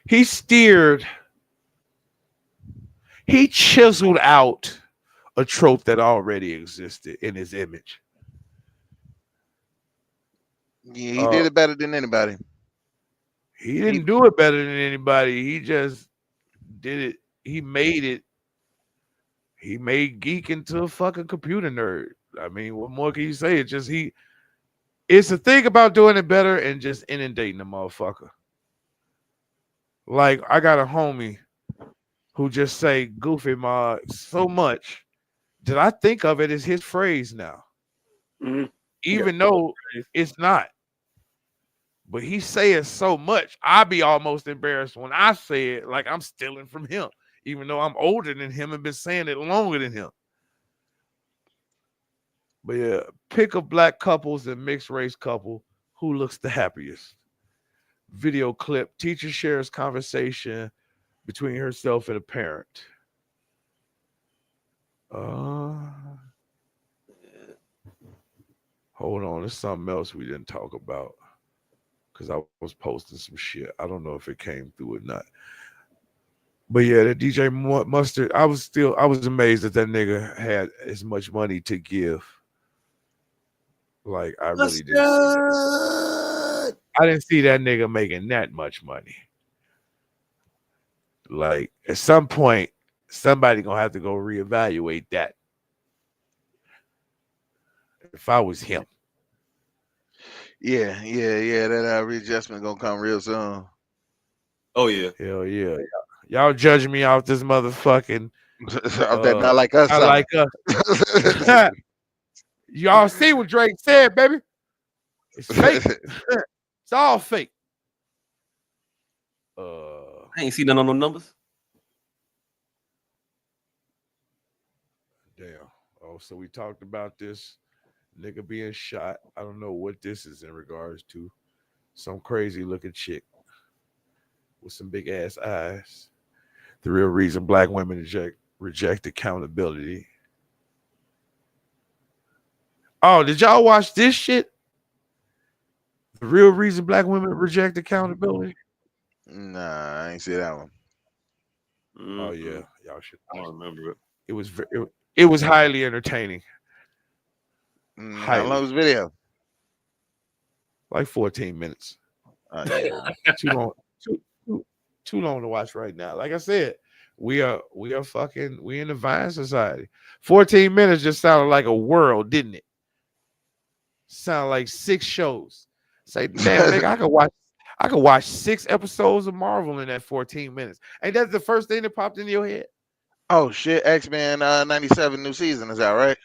He steered, he chiseled out a trope that already existed in his image. Yeah, he Uh did it better than anybody. he He didn't do it better than anybody. He just did it. He made geek into a fucking computer nerd. I mean, what more can you say? It's just it's the thing about doing it better and just inundating the motherfucker. Like I got a homie who just say goofy mod so much that I think of it as his phrase now, Mhm. Yeah. even though it's not. But he say it so much, I be almost embarrassed when I say it like I'm stealing from him, even though I'm older than him and been saying it longer than him. But yeah, pick of black couples and mixed race couple. Who looks the happiest? Video clip. Teacher shares conversation between herself and a parent. Uh, hold on. There's something else we didn't talk about because I was posting some shit. I don't know if it came through or not. But yeah, that DJ Mustard, I was amazed that that nigga had as much money to give. Like I really didn't see that. Mustard. I didn't see that nigga making that much money. Like at some point, somebody gonna have to go reevaluate that. If I was him, yeah. That readjustment gonna come real soon. Oh yeah. hell yeah, y'all judging me off this motherfucking Of that not like us I summer. like us. Y'all see what Drake said, baby? It's fake. It's all fake. I ain't seen none on no numbers. Damn. Oh, so we talked about this nigga being shot. I don't know what this is in regards to. Some crazy looking chick with some big ass eyes. The real reason black women reject accountability. Oh, did y'all watch this shit? The real reason black women reject accountability. Nah, I ain't see that one. Oh Mm-mm. yeah, y'all should. I don't remember it. It was it was highly entertaining. How long Highly, was the video? like 14 minutes. Yeah. Too long. Too long to watch right now. Like I said, we are fucking we in the Vine Society. 14 minutes just sounded like a world, didn't it? Sound like 6 shows. Say, damn, nigga, I could watch 6 episodes of Marvel in that 14 minutes. Ain't that the first thing that popped into your head? Oh shit, X-Men 97 new season, is that right?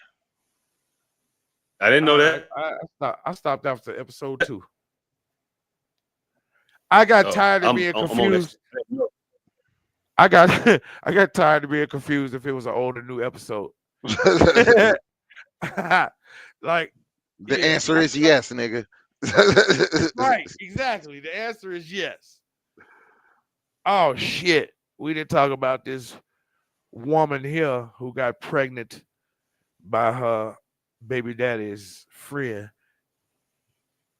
I didn't know that. I stopped after episode 2. I got Oh, tired of being I'm on that. confused. I got I got tired of being confused if it was an old or new episode. Like, The yeah, answer is yes, nigga. right, exactly. The answer is yes. Oh shit. We didn't talk about this woman here who got pregnant by her baby daddy's friend,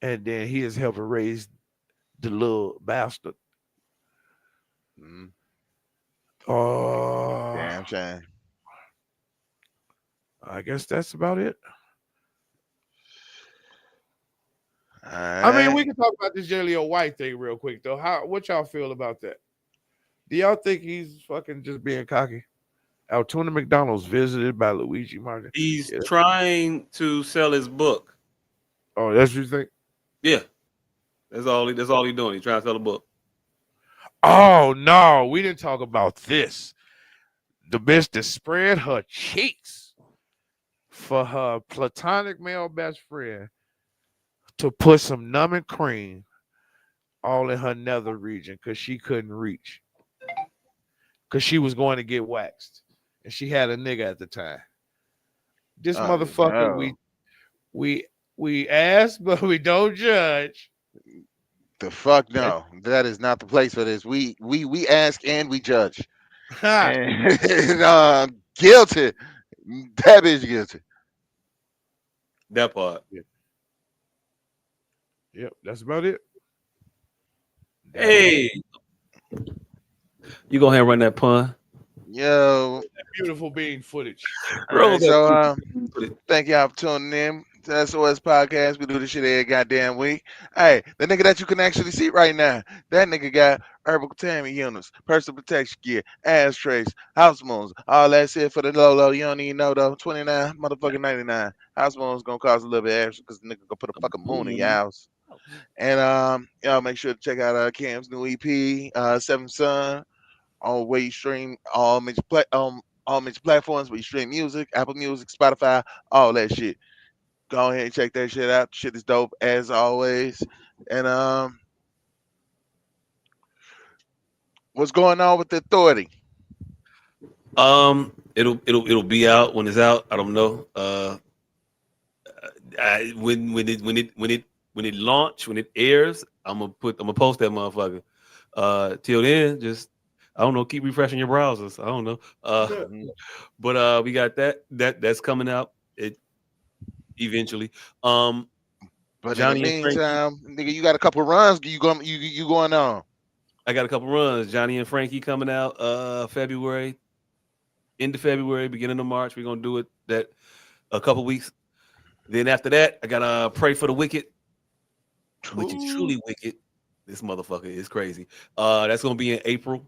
and then he is helping raise the little bastard. Mm, Uh, damn shame. I guess that's about it. All I mean, right. we can talk about this Jaleel White thing real quick though. What y'all feel about that? Do y'all think he's fucking just being cocky? Altoona McDonald's visited by Luigi Martin. He's Yeah. trying to sell his book. Oh, that's what you think? Yeah, that's all. That's all he's doing. He's trying to sell a book. Oh no, we didn't talk about this. The bitch that spread her cheeks for her platonic male best friend to put some numbing cream all in her nether region because she couldn't reach. Because she was going to get waxed. And she had a nigga at the time. This Oh motherfucker, no. we we ask, but we don't judge. The fuck That no. That is not the place for this. We ask and we judge. ha, And guilty. That bitch guilty. That part. yeah, yep, that's about it. That is it. Hey, you go ahead and run that pun. Yo. Beautiful bean footage. All Roll right, that. so thank y'all for tuning in to S.O.S podcast. We do this shit every goddamn week. Hey, the nigga that you can actually see right now, that nigga got herbal containment units, personal protection gear, ashtrays, house moons, all that shit for the low low. You don't even know though. 29 motherfucking 99. House moons gonna cost a little bit extra because the nigga gonna put a fucking moon in your house. And y'all make sure to check out Cam's new EP, Seventh Son, on where you stream all major platforms where you stream music, Apple Music, Spotify, all that shit. Go ahead and check that shit out. Shit is dope as always. And what's going on with the authority? It'll be out when it's out. I don't know. When it launch, when it airs, I'm gonna post that motherfucker. Till then, just I don't know, keep refreshing your browsers. I don't know. Mhm. But we got that's coming out it eventually. But in the Johnny and Frankie, meantime, nigga, you got a couple runs you going on. I got a couple runs. Johnny and Frankie coming out February, end of February, beginning of March. We're gonna do it that a couple weeks. Then after that, I gotta pray for the wicked, which is Ooh. truly wicked. This motherfucker is crazy. That's gonna be in April.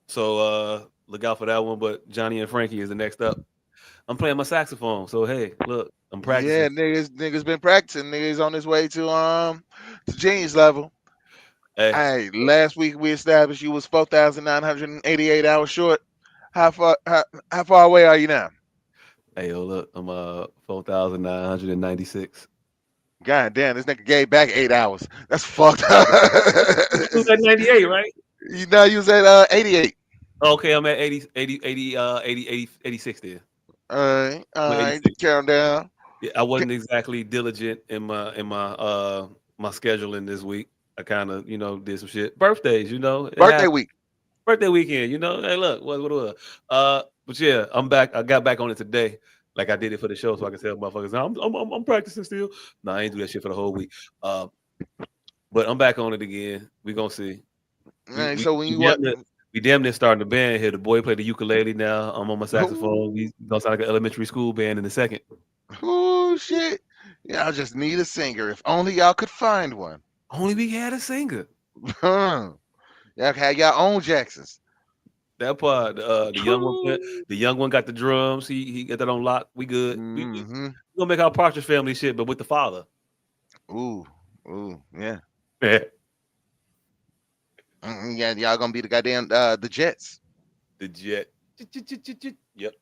So look out for that one. But Johnny and Frankie is the next up. I'm playing my saxophone. So hey, look, I'm Yeah, practicing. niggas been practicing. Niggas on his way to genius level. Hey, Hey, last week we established you was 4,988 hours short. How far away are you now? hey, yo, look, I'm 4,996. God damn, this nigga gave back 8 hours. That's fucked up. You was at 98, right? You know you was at 88. Okay, I'm at 86 there. All I'm at right, 86. count down. Yeah, I wasn't exactly diligent in my scheduling this week. I kind of did some shit. Birthdays, it Birthday happened. week. Birthday weekend, Hey, look, what it was. But yeah, I'm back. I got back on it today, like I did it for the show, so I can tell motherfuckers. I'm practicing still. No, I ain't do that shit for the whole week. Uh, but I'm back on it again. We gonna see. All We right, we so when we you damn want, near, we damn near starting the band here. The boy played the ukulele now. I'm on my saxophone. We gonna sound like an elementary school band in a second. oh shit, y'all just need a singer. If only y'all could find one. Only we had a singer. Y'all had y'all own Jacksons. That part, the young one got the drums. He got that on lock. We good. We Mm-hmm. gonna make our Partridge Family shit, but with the father. Ooh, ooh, yeah. Yeah, y'all gonna be the goddamn the Jets. The jet. Yep.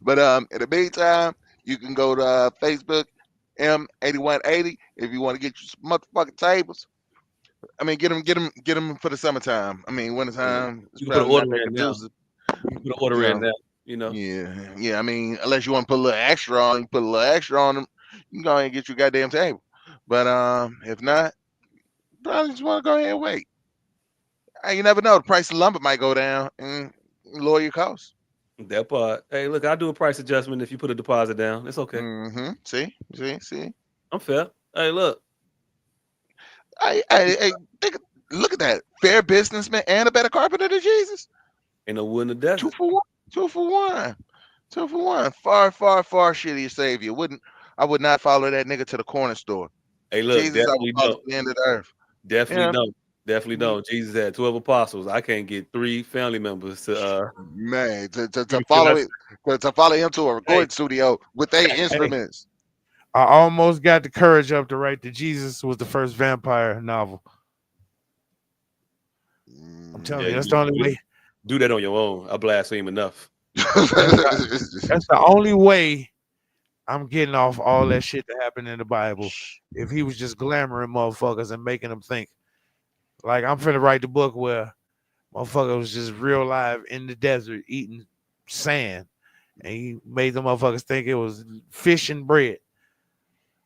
But in the meantime, you can go to Facebook M8180 if you want to get you some motherfucking tables. I mean, get them for the summertime. I mean, Yeah. wintertime it's You can put an probably not order that in now. conducive. You can put an order You in know, now. You know. yeah. I mean, unless you want to put a little extra on, you put a little extra on them. You can go ahead and get your goddamn table. But if not, probably just want to go ahead and wait. You never know. The price of lumber might go down and lower your costs. That part. Hey, look, I'll do a price adjustment if you put a deposit down. It's okay. See. I'm fair. Hey, look. I think, look at that. Fair businessman and a better carpenter than Jesus. Ain't no wood in the Two desert. for one. Two for one. Two for one. Far, far, far shittier savior. I would not follow that nigga to the corner store. Hey, look, Jesus, I would definitely follow to don't. the end of the earth. Definitely Yeah. don't. Definitely don't. Jesus had 12 apostles. I can't get 3 family members to Man, to can I follow it, to follow him to a Hey, recording studio with their hey, instruments. I almost got the courage up to write that Jesus was the first vampire novel. I'm telling yeah, you, that's the only you way. do that on your own. I blaspheme enough. That's the only way I'm getting off all that shit that happened in the Bible. If he was just glamoring motherfuckers and making them think. Like I'm finna write the book where motherfucker was just real live in the desert eating sand. And he made the motherfuckers think it was fish and bread.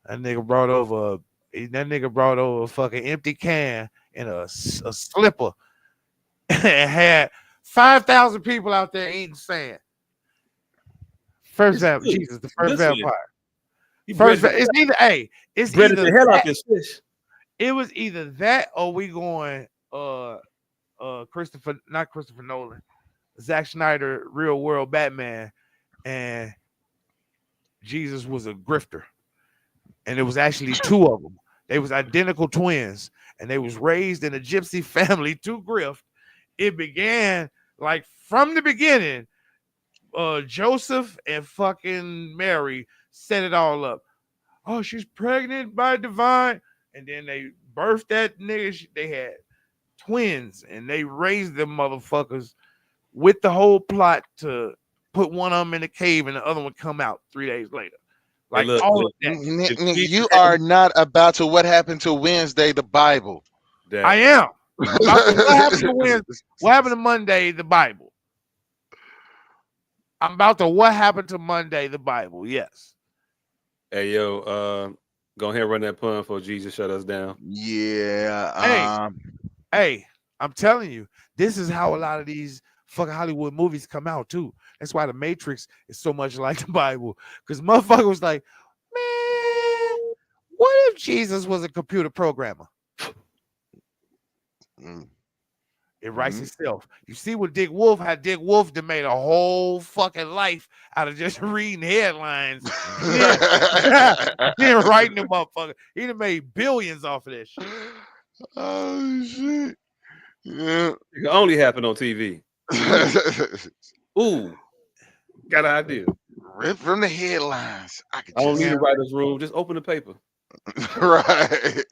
That nigga brought over a fucking empty can and a slipper and had 5,000 people out there eating sand. First It's vampire, good. Jesus, the first Good vampire. He breaded the, It's either it's breaded either the hell out that. this fish. It was either that or we going not Christopher Nolan, Zack Snyder, Real World Batman, and Jesus was a grifter, and it was actually two of them. They was identical twins, and they was raised in a gypsy family to grift. It began like from the beginning. Joseph and fucking Mary set it all up. Oh, she's pregnant by divine, and then they birthed that nigga. They had twins, and they raised them motherfuckers with the whole plot to put one of them in a cave and the other one come out 3 days later. Hey, Like look, all look. of that. If Nigga, Jesus you had are not about to what happened to Wednesday, the Bible. I that, am about to what happened to Wednesday. What happened to Monday, the Bible. I'm about to what happened to Monday, the Bible. Yes. hey yo, go ahead and run that pun for Jesus shut us down. Hey, Yeah. hey, I'm telling you, this is how a lot of these fucking Hollywood movies come out too. That's why the Matrix is so much like the Bible. Because motherfucker was like, man, what if Jesus was a computer programmer? Mm, It writes mhm. itself. You see what Dick Wolf had Dick Wolf that made a whole fucking life out of just reading headlines. Then, then writing them motherfucker. He done made billions off of that shit. Oh shit. Yeah. It can only happen on TV. Ooh, got an idea. Ripped from the headlines. I could I don't just need a Damn writer's room. Just open the paper. right.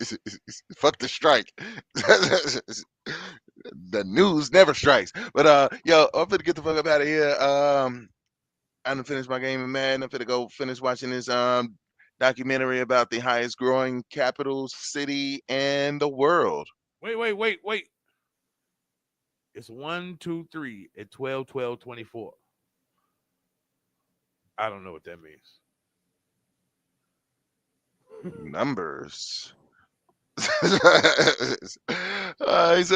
Fuck the strike. The news never strikes. But yo, I'm finna get the fuck up out of here. I done finished my game of Madden. I'm finna go finish watching this documentary about the highest growing capital city in the world. Wait. It's 1, 2, 3 at 12, 12, 24. I don't know what that means. Numbers. So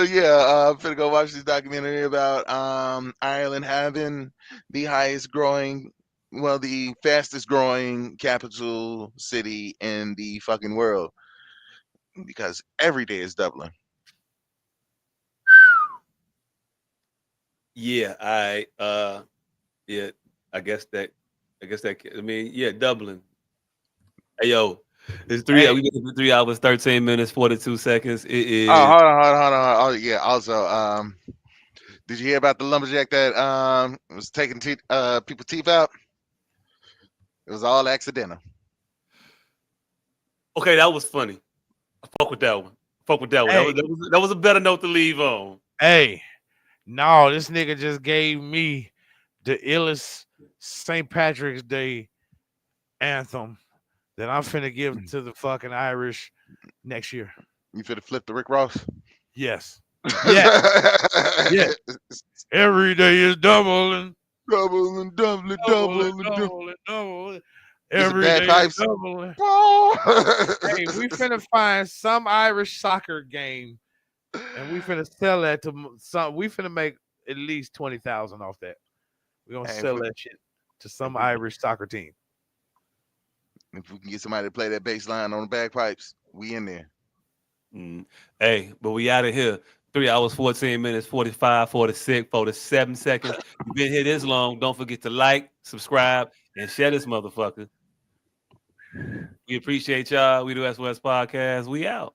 yeah, I'm finna go watch this documentary about Ireland having the highest growing, well, the fastest growing capital city in the fucking world because every day is doubling. Yeah, yeah, I guess that I mean, yeah, Dublin. Hey yo, it's three. Hey, We get to 3 hours, 13 minutes, 42 seconds. It Oh, is. hold on. Oh yeah. Also, did you hear about the lumberjack that was taking people's teeth out? It was all accidental. Okay, that was funny. Fuck with that one. Fuck with that one. Hey, That was a better note to leave on. hey, no, this nigga just gave me the illest St. Patrick's Day anthem that I'm finna give to the fucking Irish next year. You finna flip the Rick Ross? Yes. Yes. Yes. Every day is doubling. Double and double and Double and double and double. double and double. Is it Every bad day is pipes? doubling. Hey, we finna find some Irish soccer game and we finna sell that to some. We finna make at least 20,000 off that. We're gonna Hey, sell that shit to some Irish soccer team. if we can get somebody to play that bass line on the bagpipes, we in there. Hey, but we out of here. 3 hours, 14 minutes, 45, 46, 47 seconds. You've been here this long. Don't forget to like, subscribe, and share this motherfucker. We appreciate y'all. We do S.O.S Podcast. We out.